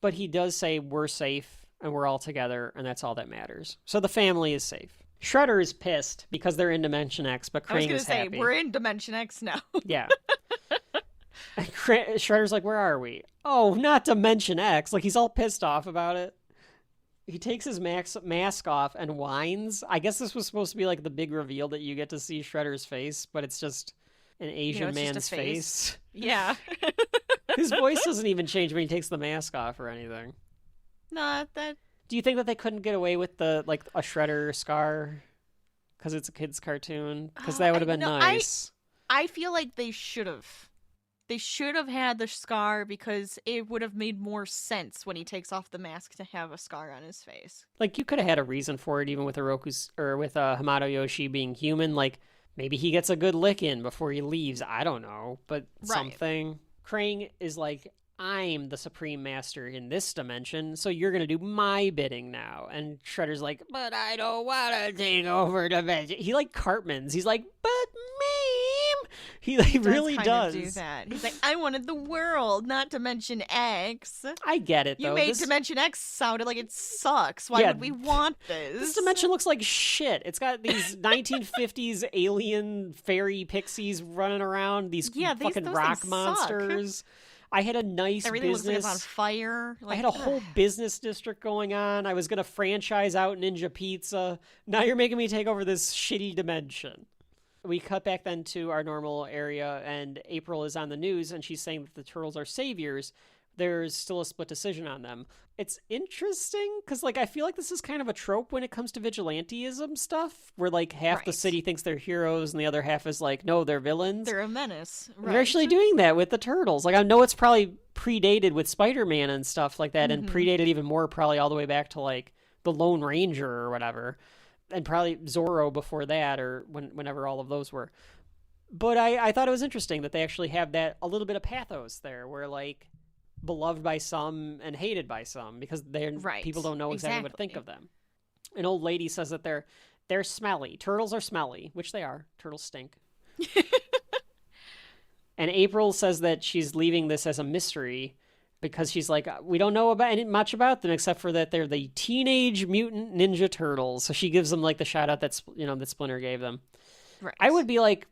But he does say we're safe and we're all together, and that's all that matters. So the family is safe. Shredder is pissed because they're in Dimension X, but Krang is happy. I was going to say, we're in Dimension X now. Yeah. And Shredder's like, where are we? Oh, not Dimension X. Like, he's all pissed off about it. He takes his mask off and whines. I guess this was supposed to be like the big reveal that you get to see Shredder's face, but it's just an Asian man's face. Yeah. His voice doesn't even change when he takes the mask off or anything. Not that. Do you think that they couldn't get away with a Shredder scar because it's a kid's cartoon? Because that would have been nice. I feel like they should have. They should have had the scar because it would have made more sense when he takes off the mask to have a scar on his face. Like, you could have had a reason for it, even with Hamato Yoshi being human. Like, maybe he gets a good lick in before he leaves. I don't know, but something. Krang is like, I'm the supreme master in this dimension, so you're going to do my bidding now. And Shredder's like, but I don't want to take over dimension. He Cartmans. He's like, but ma'am. He really does. Do that. He's like, I wanted the world, not Dimension X. I get it, though. You made Dimension X sounded like it sucks. Why would we want this? This dimension looks like shit. It's got these 1950s alien fairy pixies running around, these fucking rock monsters. Suck. I had a nice Everything business. Looks like it's on fire. I had a whole business district going on. I was going to franchise out Ninja Pizza. Now you're making me take over this shitty dimension. We cut back then to our normal area, and April is on the news, and she's saying that the turtles are saviors. There's still a split decision on them. It's interesting, because I feel like this is kind of a trope when it comes to vigilanteism stuff, where half the city thinks they're heroes, and the other half is like, no, they're villains. They're a menace. Right. They're actually doing that with the turtles. I know it's probably predated with Spider-Man and stuff like that, and predated even more probably all the way back to the Lone Ranger or whatever, and probably Zorro before that, or whenever all of those were. But I thought it was interesting that they actually have that a little bit of pathos there, where like beloved by some and hated by some, because people don't know exactly what to think of them. An old lady says that they're smelly. Turtles are smelly, which they are. Turtles stink. And April says that she's leaving this as a mystery because she's like, we don't know much about them except for that they're the Teenage Mutant Ninja Turtles. So she gives them like the shout out that Splinter gave them. Right. I would be like,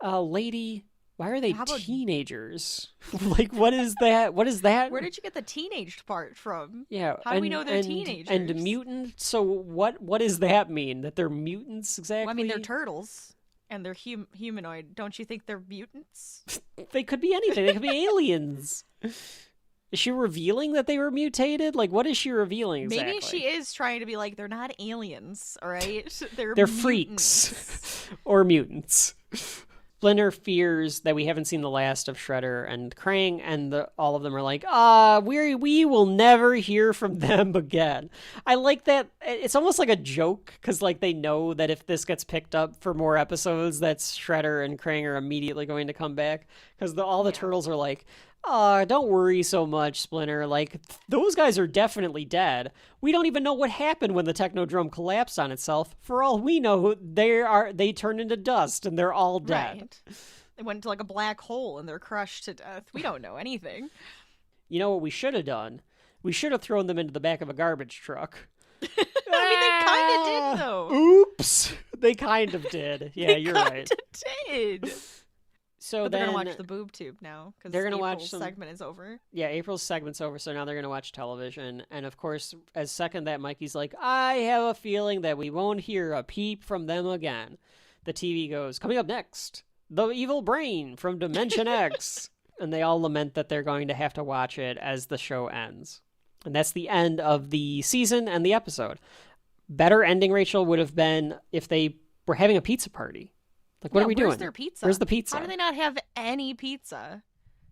lady, why are they teenagers? Like, what is that? What is that? Where did you get the teenaged part from? Yeah. How do we know they're teenagers? And mutant. So what does that mean? That they're mutants exactly? Well, I mean, they're turtles. And they're humanoid. Don't you think they're mutants? They could be anything. They could be aliens. Is she revealing that they were mutated? Like, what is she revealing exactly? Maybe she is trying to be like, they're not aliens, all right? They're freaks. Or mutants. Splinter fears that we haven't seen the last of Shredder and Krang, and all of them are like, we will never hear from them again. I like that. It's almost like a joke, because like they know that if this gets picked up for more episodes, that Shredder and Krang are immediately going to come back, because all the turtles are like, don't worry so much, Splinter. Like, those guys are definitely dead. We don't even know what happened when the Technodrome collapsed on itself. For all we know, they turned into dust and they're all dead. Right. They went into like a black hole and they're crushed to death. We don't know anything. You know what we should have done? We should have thrown them into the back of a garbage truck. I mean, they kind of did, though. Oops. They kind of did. Yeah, you're right. They did. So they're gonna watch the boob tube now, because they're gonna April's watch segment is over. Yeah, April's segment's over, so now they're gonna watch television. And of course, as second that, Mikey's like, I have a feeling that we won't hear a peep from them again. The TV goes, coming up next, the evil brain from Dimension X, and they all lament that they're going to have to watch it as the show ends. And that's the end of the season and the episode. Better ending, Rachel, would have been if they were having a pizza party. Like, what are we doing? Where's their pizza? Where's the pizza? How do they not have any pizza?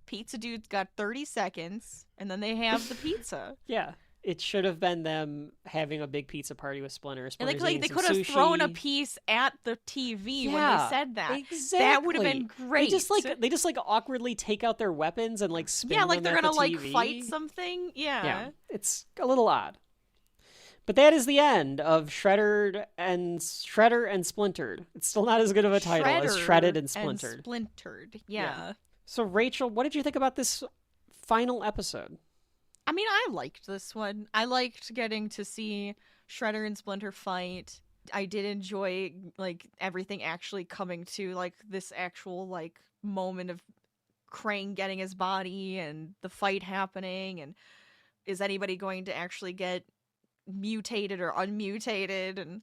Pizza dude's got 30 seconds, and then they have the pizza. Yeah. It should have been them having a big pizza party with Splinter. And they could have thrown a piece at the TV when they said that. Exactly. That would have been great. They just awkwardly take out their weapons and like spin them like they're at gonna the TV. fight something. Yeah. It's a little odd. But that is the end of Shredder and Splintered. It's still not as good of a title as Shredded and Splintered. Yeah. So Rachel, what did you think about this final episode? I mean, I liked this one. I liked getting to see Shredder and Splinter fight. I did enjoy like everything actually coming to like this actual like moment of Krang getting his body and the fight happening, and is anybody going to actually get mutated or unmutated? And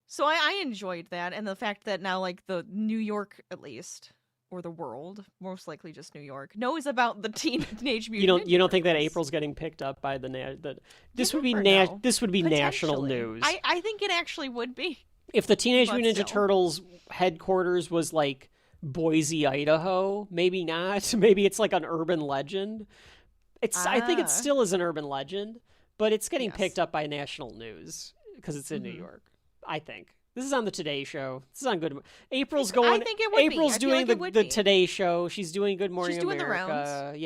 so I enjoyed that, and the fact that now like the New York, at least, or the world, most likely just New York, knows about the Teenage Mutant. You don't think that April's getting picked up by this would be national news? I think it actually would be. If the Teenage Mutant Ninja Turtles headquarters was like Boise, Idaho, maybe not. Maybe it's like an urban legend. I think it still is an urban legend. But it's getting picked up by national news because it's in New York, I think. This is on the Today Show. This is on Good. April's going. I think it would April's be. doing the Today Show. She's doing Good Morning America. She's doing the rounds.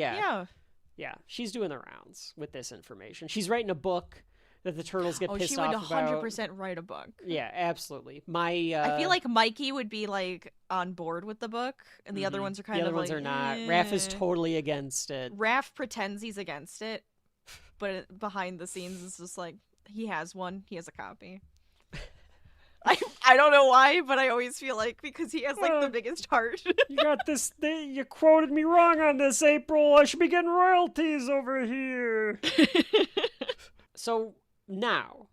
Yeah. She's doing the rounds with this information. She's writing a book that the turtles get pissed off about. She would 100% write a book. Yeah, absolutely. I feel like Mikey would be like on board with the book, and the other ones are kind of like. The other ones are not. Raph is totally against it. Raph pretends he's against it. But behind the scenes, it's just like, he has one. He has a copy. I don't know why, but I always feel like because he has like the biggest heart. You got this. You quoted me wrong on this, April. I should be getting royalties over here. So now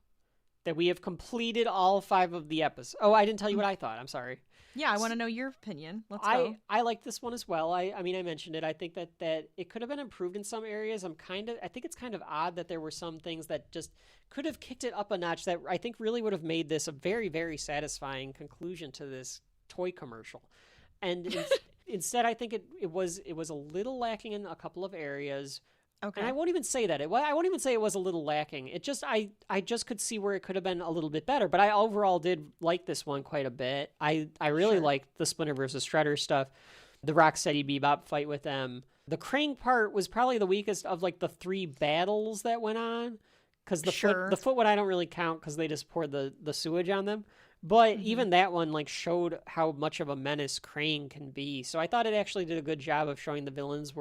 that we have completed all 5 of the episodes. Oh, I didn't tell you what I thought. I'm sorry. Yeah, I want to know your opinion. Let's go. I like this one as well. I mean, I mentioned it. I think that it could have been improved in some areas. I think it's kind of odd that there were some things that just could have kicked it up a notch that I think really would have made this a very, very satisfying conclusion to this toy commercial. And instead, I think it was a little lacking in a couple of areas. Okay. And I won't even say that. I won't even say it was a little lacking. It just, I just could see where it could have been a little bit better. But I overall did like this one quite a bit. I really liked the Splinter versus Shredder stuff, the Rocksteady Bebop fight with them. The Krang part was probably the weakest of like the 3 battles that went on. Because the foot one I don't really count because they just poured the sewage on them. But even that one like showed how much of a menace Krang can be. So I thought it actually did a good job of showing the villains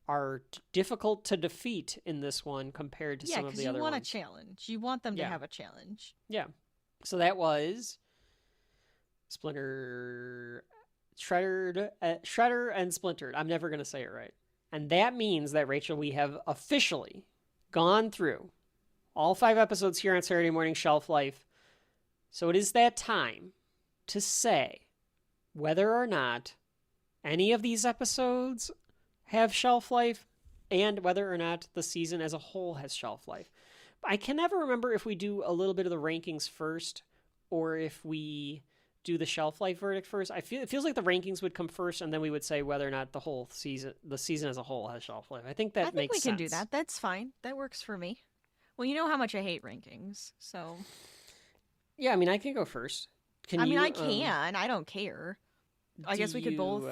are difficult to defeat in this one compared to some of the other ones. Yeah, because you want a challenge. You want them to have a challenge. Yeah. So that was Splinter, Shredder, and Splintered. I'm never going to say it right. And that means that, Rachel, we have officially gone through all 5 episodes here on Saturday Morning Shelf Life. So it is that time to say whether or not any of these episodes have shelf life and whether or not the season as a whole has shelf life. I can never remember if we do a little bit of the rankings first or if we do the shelf life verdict first. It feels like the rankings would come first and then we would say whether or not the season as a whole has shelf life. I think that makes sense. I think we can do that. That's fine. That works for me. Well, you know how much I hate rankings, so... Yeah, I mean, I can go first. I can. I don't care. I guess we could both...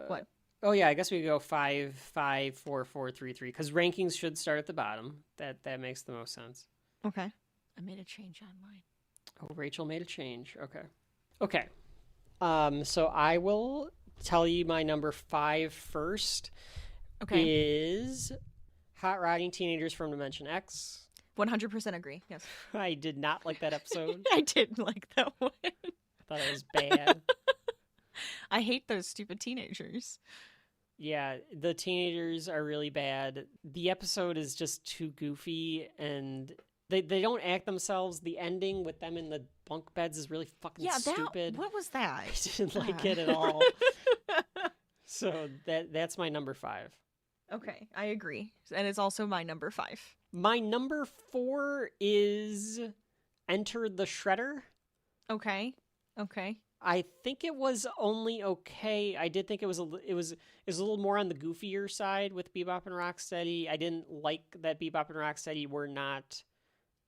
What? Oh yeah, I guess we could go 5, 5, 4, 4, 3, 3. Because rankings should start at the bottom. That makes the most sense. Okay. I made a change on mine. Oh, Rachel made a change. Okay. So I will tell you my number 5 first. Okay. Is Hot Rodding Teenagers from Dimension X. 100% agree. Yes. I did not like that episode. I didn't like that one. I thought it was bad. I hate those stupid teenagers. Yeah, the teenagers are really bad. The episode is just too goofy, and they don't act themselves. The ending with them in the bunk beds is really fucking stupid. What was that? I didn't like it at all. So that's my number 5. Okay, I agree. And it's also my number 5. My number 4 is Enter the Shredder. Okay. I think it was only okay. I did think it was a little more on the goofier side with Bebop and Rocksteady. I didn't like that Bebop and Rocksteady were not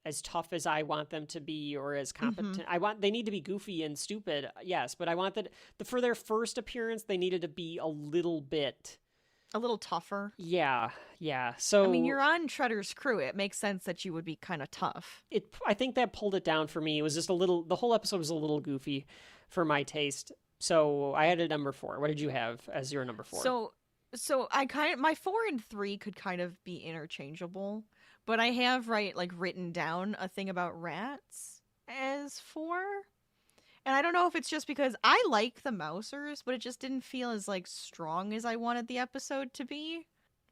as tough as I want them to be or as competent. They need to be goofy and stupid, yes, but I want that for their first appearance they needed to be a little tougher. Yeah. So I mean, you're on Shredder's crew. It makes sense that you would be kind of tough. I think that pulled it down for me. It was just the whole episode was a little goofy for my taste. So I had a number 4. What did you have as your number 4? So my 4 and 3 could kind of be interchangeable, but I have written down a thing about rats as 4. And I don't know if it's just because I like the Mousers, but it just didn't feel as strong as I wanted the episode to be.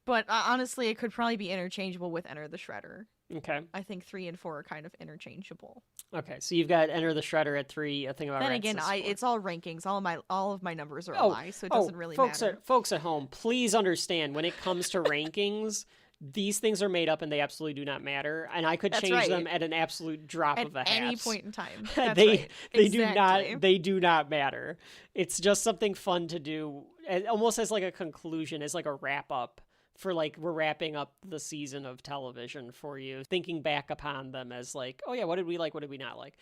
But honestly, it could probably be interchangeable with Enter the Shredder. Okay. I think 3 and 4 are kind of interchangeable. Okay, so you've got Enter the Shredder at 3, a thing about then rats again, is 4. it's all rankings. All of my numbers are a lie, so it doesn't really matter. Folks at home, please understand when it comes to rankings, these things are made up and they absolutely do not matter. And I could change them at an absolute drop of a hat. At any point in time. They do not matter. It's just something fun to do, almost as a conclusion, as a wrap up. For we're wrapping up the season of television for you, thinking back upon them as oh yeah, what did we like, what did we not like?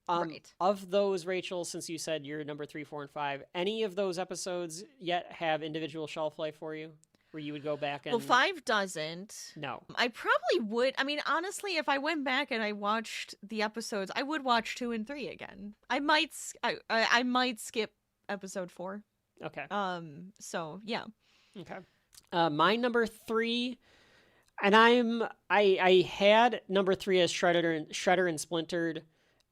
Right. Of those, Rachel, since you said you're number 3, 4, and 5, any of those episodes yet have individual shelf life for you? Where you would go back and... Well, 5 doesn't. No. I probably would. I mean, honestly, if I went back and I watched the episodes, I would watch 2 and 3 again. I might skip episode 4. Okay. So, yeah. Okay. My number 3, and I had number 3 as Shredder and Splintered.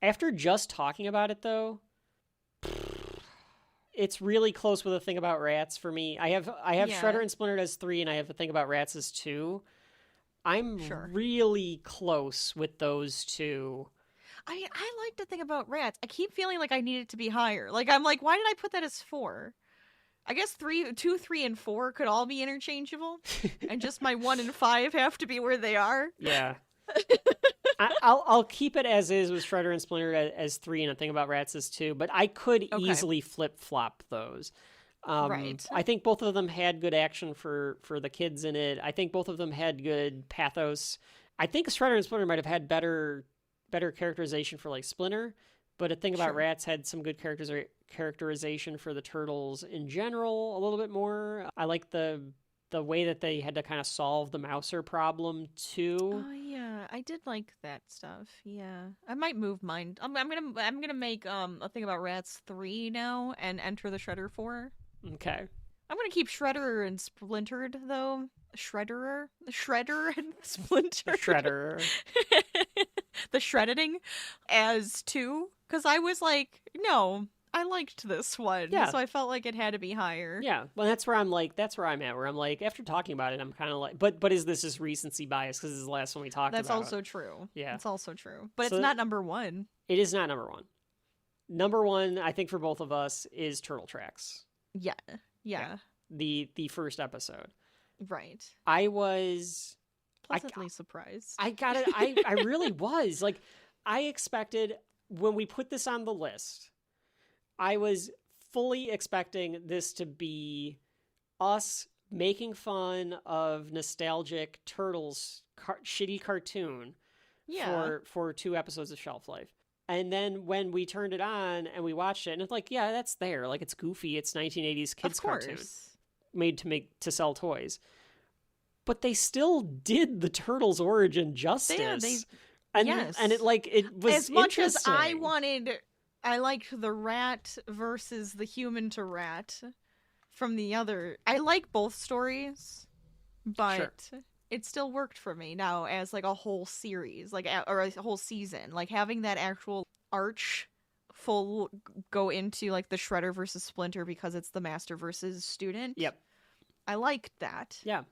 After just talking about it, though, it's really close with a thing about rats for me. I have Shredder and Splintered as 3, and I have a thing about rats as 2. I'm really close with those 2. I like the thing about rats. I keep feeling like I need it to be higher. I'm like, why did I put that as 4? I guess 2, 3, and 4 could all be interchangeable, and just my 1 and 5 have to be where they are. Yeah. I'll keep it as is with Shredder and Splinter as 3 and a thing about rats as 2, but I could easily flip-flop those. Right. I think both of them had good action for the kids in it. I think both of them had good pathos. I think Shredder and Splinter might have had better characterization for like Splinter, but A Thing About Rats had some good characterization for the turtles in general a little bit more. I like the way that they had to kind of solve the Mouser problem too. Oh yeah, I did like that stuff. Yeah, I might move mine. I'm gonna make A Thing About Rats 3 now and enter the Shredder 4. Okay. I'm gonna keep Shredder and Splintered though. Shredder and Splintered. Shredder. The shredding as 2, because I was like, no, I liked this one. Yeah. So I felt like it had to be higher. Yeah. Well, that's where I'm at. Where I'm like, after talking about it, I'm kind of like, but is this just recency bias because this is the last one we talked That's about? also true. Yeah. It's also true. But So it's not number 1. It is not number 1. Number 1, I think for both of us, is Turtle Tracks. Yeah. The first episode. Right. I was Pleasantly surprised. I got it. I really was. Like, I expected when we put this on the list, I was fully expecting this to be us making fun of nostalgic Turtles shitty cartoon for 2 episodes of Shelf Life. And then when we turned it on and we watched it, and it's like, yeah, that's there. Like, it's goofy. It's 1980s kids cartoon made to sell toys. But they still did the Turtles' origin justice. And it was as much as interesting. I liked the rat versus the human to rat from the other. I like both stories, but it still worked for me now as like a whole series, like or a whole season, like having that actual arch full go into like the Shredder versus Splinter because it's the master versus student. Yep. I liked that. Yeah.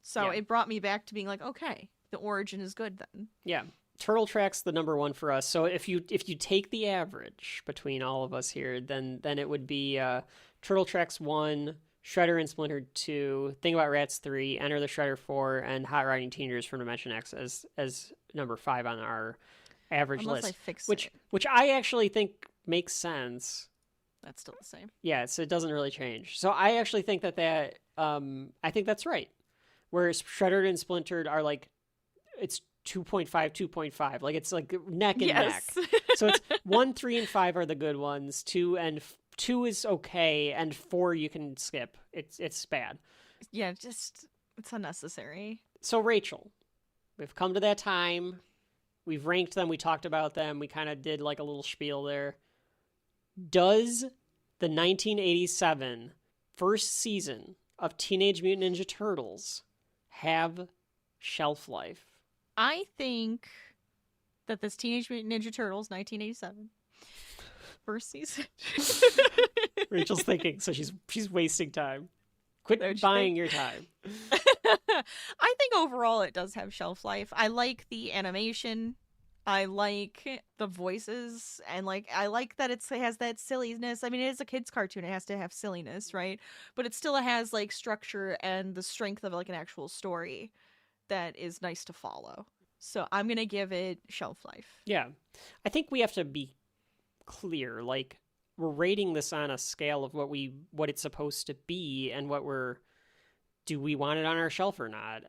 So it brought me back to being like, okay, the origin is good then. Yeah. Turtle Track's the number 1 for us. So if you take the average between all of us here, then it would be Turtle Tracks 1, Shredder and Splinter 2, Thing About Rats 3, Enter the Shredder 4, and Hot Riding Teenagers from Dimension X as number 5 on our average Unless list. I fix which it. which I actually think makes sense. That's still the same. Yeah, so it doesn't really change. So I actually think that I think that's right. Whereas Shredder and Splintered are like, it's 2.5, 2.5. Like, it's like neck and neck. So it's 1, 3, and 5 are the good ones. 2 is okay, and 4 you can skip. It's bad. Yeah, just it's unnecessary. So Rachel, we've come to that time. We've ranked them. We talked about them. We kind of did like a little spiel there. Does the 1987 first season of Teenage Mutant Ninja Turtles have shelf life? I think that this Teenage Mutant Ninja Turtles 1987 first season. Rachel's thinking, so she's wasting time. Quit buying your time. I think overall it does have shelf life. I like the animation. I like the voices, and like I like that it has that silliness. I mean, it is a kids' cartoon; it has to have silliness, right? But it still has like structure and the strength of like an actual story that is nice to follow. So I'm gonna give it shelf life. Yeah, I think we have to be clear. Like, we're rating this on a scale of what it's supposed to be, and do we want it on our shelf or not?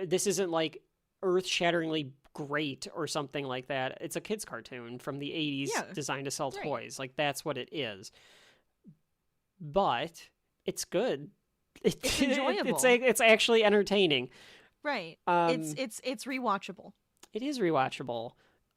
This isn't like earth-shatteringly great or something like that. It's a kids cartoon from the 80s designed to sell toys. Like, that's what it is. But it's good. It's enjoyable. It's actually entertaining. Right. It's rewatchable. It is rewatchable.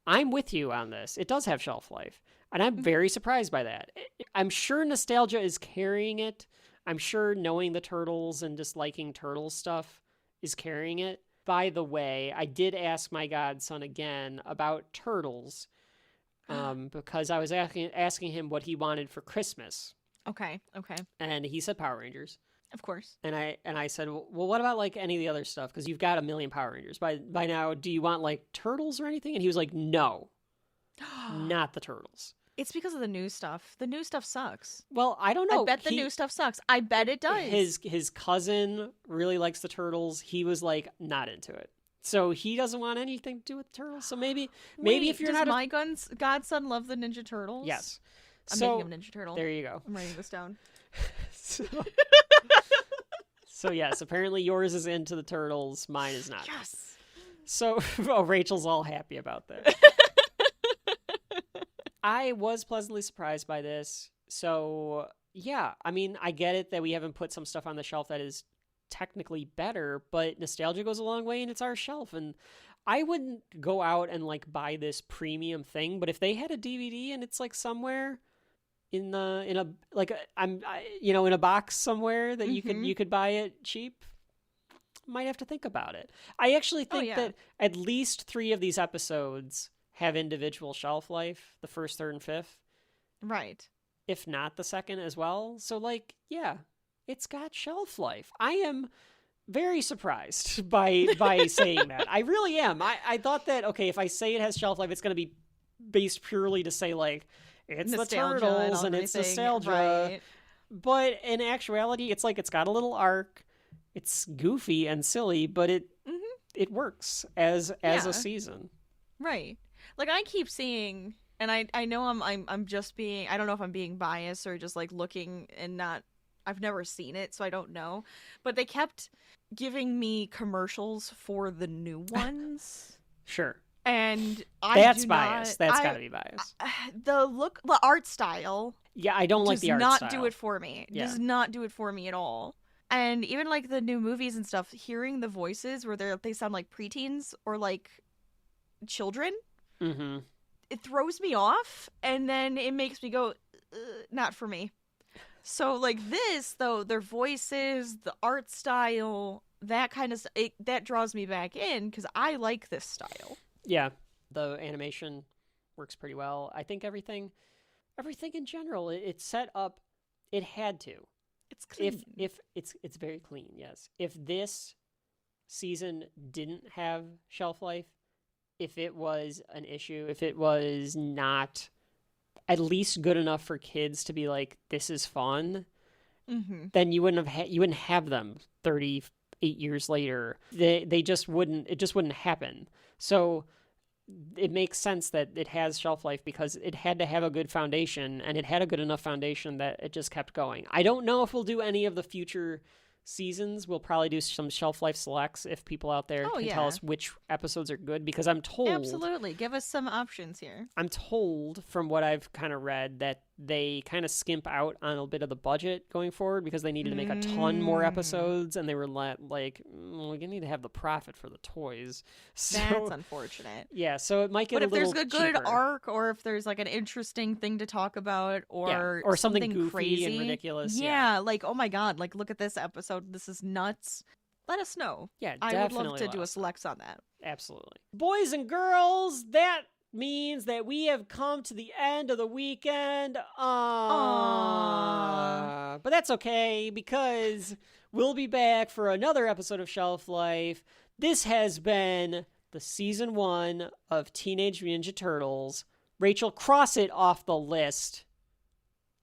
I'm with you on this. It does have shelf life. And I'm very surprised by that. I'm sure nostalgia is carrying it. I'm sure knowing the Turtles and disliking Turtles stuff is carrying it. By the way, I did ask my godson again about Turtles because I was asking him what he wanted for Christmas. Okay. And he said Power Rangers. Of course. And I said, well, what about like any of the other stuff? Because you've got a million Power Rangers. By now, do you want like Turtles or anything? And he was like, no, not the Turtles. It's because of the new stuff. The new stuff sucks. Well, I don't know. I bet the new stuff sucks. I bet it does. His cousin really likes the Turtles. He was like not into it. So he doesn't want anything to do with the Turtles. So maybe if you're does not my godson love the Ninja Turtles? Yes. I'm making him Ninja Turtle. There you go. I'm writing this down. So yes, apparently yours is into the turtles, mine is not. Yes. So Rachel's all happy about that. I was pleasantly surprised by this. So yeah, I mean, I get it that we haven't put some stuff on the shelf that is technically better, but nostalgia goes a long way and it's our shelf. And I wouldn't go out and like buy this premium thing, but if they had a DVD and it's like somewhere in a box somewhere that you could buy it cheap, might have to think about it. I actually think that at least 3 of these episodes have individual shelf life, the first, third, and fifth. Right. If not the second as well. So like, yeah, it's got shelf life. I am very surprised by saying that. I really am. I thought that, okay, if I say it has shelf life, it's going to be based purely to say like, it's nostalgia, the turtles and it's nostalgia. Right. But in actuality, it's like it's got a little arc. It's goofy and silly, but it works as a season. Right. Like I keep seeing, and I know I'm just being, I don't know if I'm being biased or just like looking and not, I've never seen it, so I don't know. But they kept giving me commercials for the new ones. Sure. And that's biased. That's got to be biased. The art style. Yeah, I don't like the art style. Does not do it for me. Yeah. Does not do it for me at all. And even like the new movies and stuff, hearing the voices where they sound like preteens or like children, it throws me off, and then it makes me go, not for me. So like this though, their voices, the art style, that kind of that draws me back in because I like this style. Yeah, the animation works pretty well. I think everything in general, it's set up. It had to. It's clean. If it's very clean. Yes. If this season didn't have shelf life, if it was an issue, if it was not at least good enough for kids to be like, this is fun, then you wouldn't have them 38 years later. They just wouldn't. It just wouldn't happen. So it makes sense that it has shelf life because it had to have a good foundation, and it had a good enough foundation that it just kept going. I don't know if we'll do any of the future seasons. We'll probably do some shelf life selects if people out there can tell us which episodes are good, because I'm told... Absolutely. Give us some options here. I'm told from what I've kind of read that they kind of skimp out on a bit of the budget going forward because they needed to make a ton more episodes, and they were like, we need to have the profit for the toys. So, that's unfortunate. Yeah, so it might get a little But if there's a good arc, or if there's like an interesting thing to talk about, or something goofy crazy and ridiculous. Yeah, like, oh my god, like, look at this episode. This is nuts. Let us know. Yeah, I would love to do a select on that. Absolutely. Boys and girls, that means that we have come to the end of the weekend. But that's okay, because we'll be back for another episode of Shelf Life. This has been the season 1 of Teenage Mutant Ninja Turtles. Rachel, cross it off the list.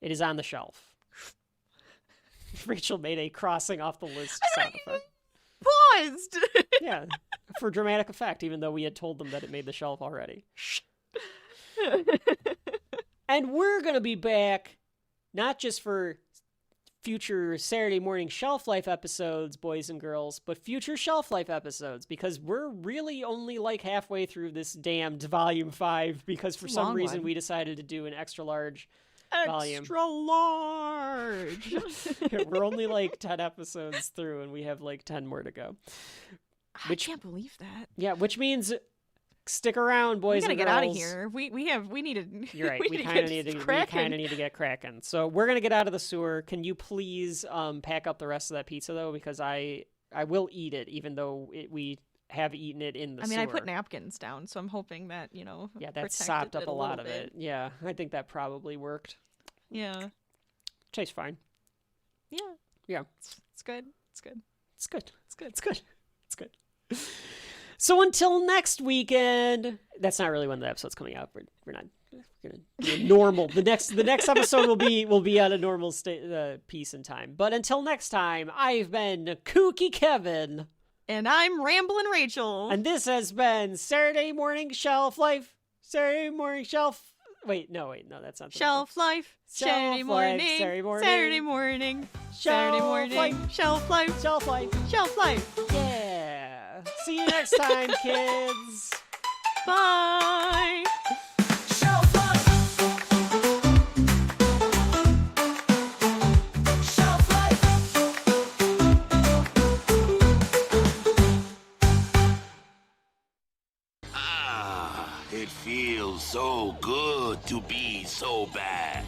It is on the shelf. Rachel made a crossing off the list sound effect. Paused. Yeah, for dramatic effect, even though we had told them that it made the shelf already. And we're going to be back, not just for future Saturday morning Shelf Life episodes, boys and girls, but future Shelf Life episodes, because we're really only like halfway through this damned Volume 5, because for some reason we decided to do an extra large volume. Extra large. We're only like 10 episodes through, and we have like 10 more to go. I can't believe that. Yeah, which means stick around, boys and girls. We gotta get out of here. We need to. You're right. We kind of need to get cracking. So we're gonna get out of the sewer. Can you please pack up the rest of that pizza though, because I will eat it, even though we have eaten it in the sewer. I put napkins down, so I'm hoping that, yeah, that sopped up a lot of it. Yeah, I think that probably worked. Yeah. Tastes fine. Yeah. Yeah. It's good. It's good. It's good. It's good. It's good. It's good. So until next weekend, that's not really when the episode's coming out. We're not gonna do normal. The next episode will be at a normal piece in time. But until next time, I've been Kooky Kevin. And I'm Ramblin' Rachel. And this has been Saturday Morning Shelf Life. Saturday Morning Shelf. Wait, no, that's not the Shelf Life. Saturday morning. Saturday morning. Saturday morning. Saturday morning. Life. Shelf life. Shelf life. Shelf life. Yeah. See you next time, kids. Bye. Shelf life. Shelf life. It feels so good to be so bad.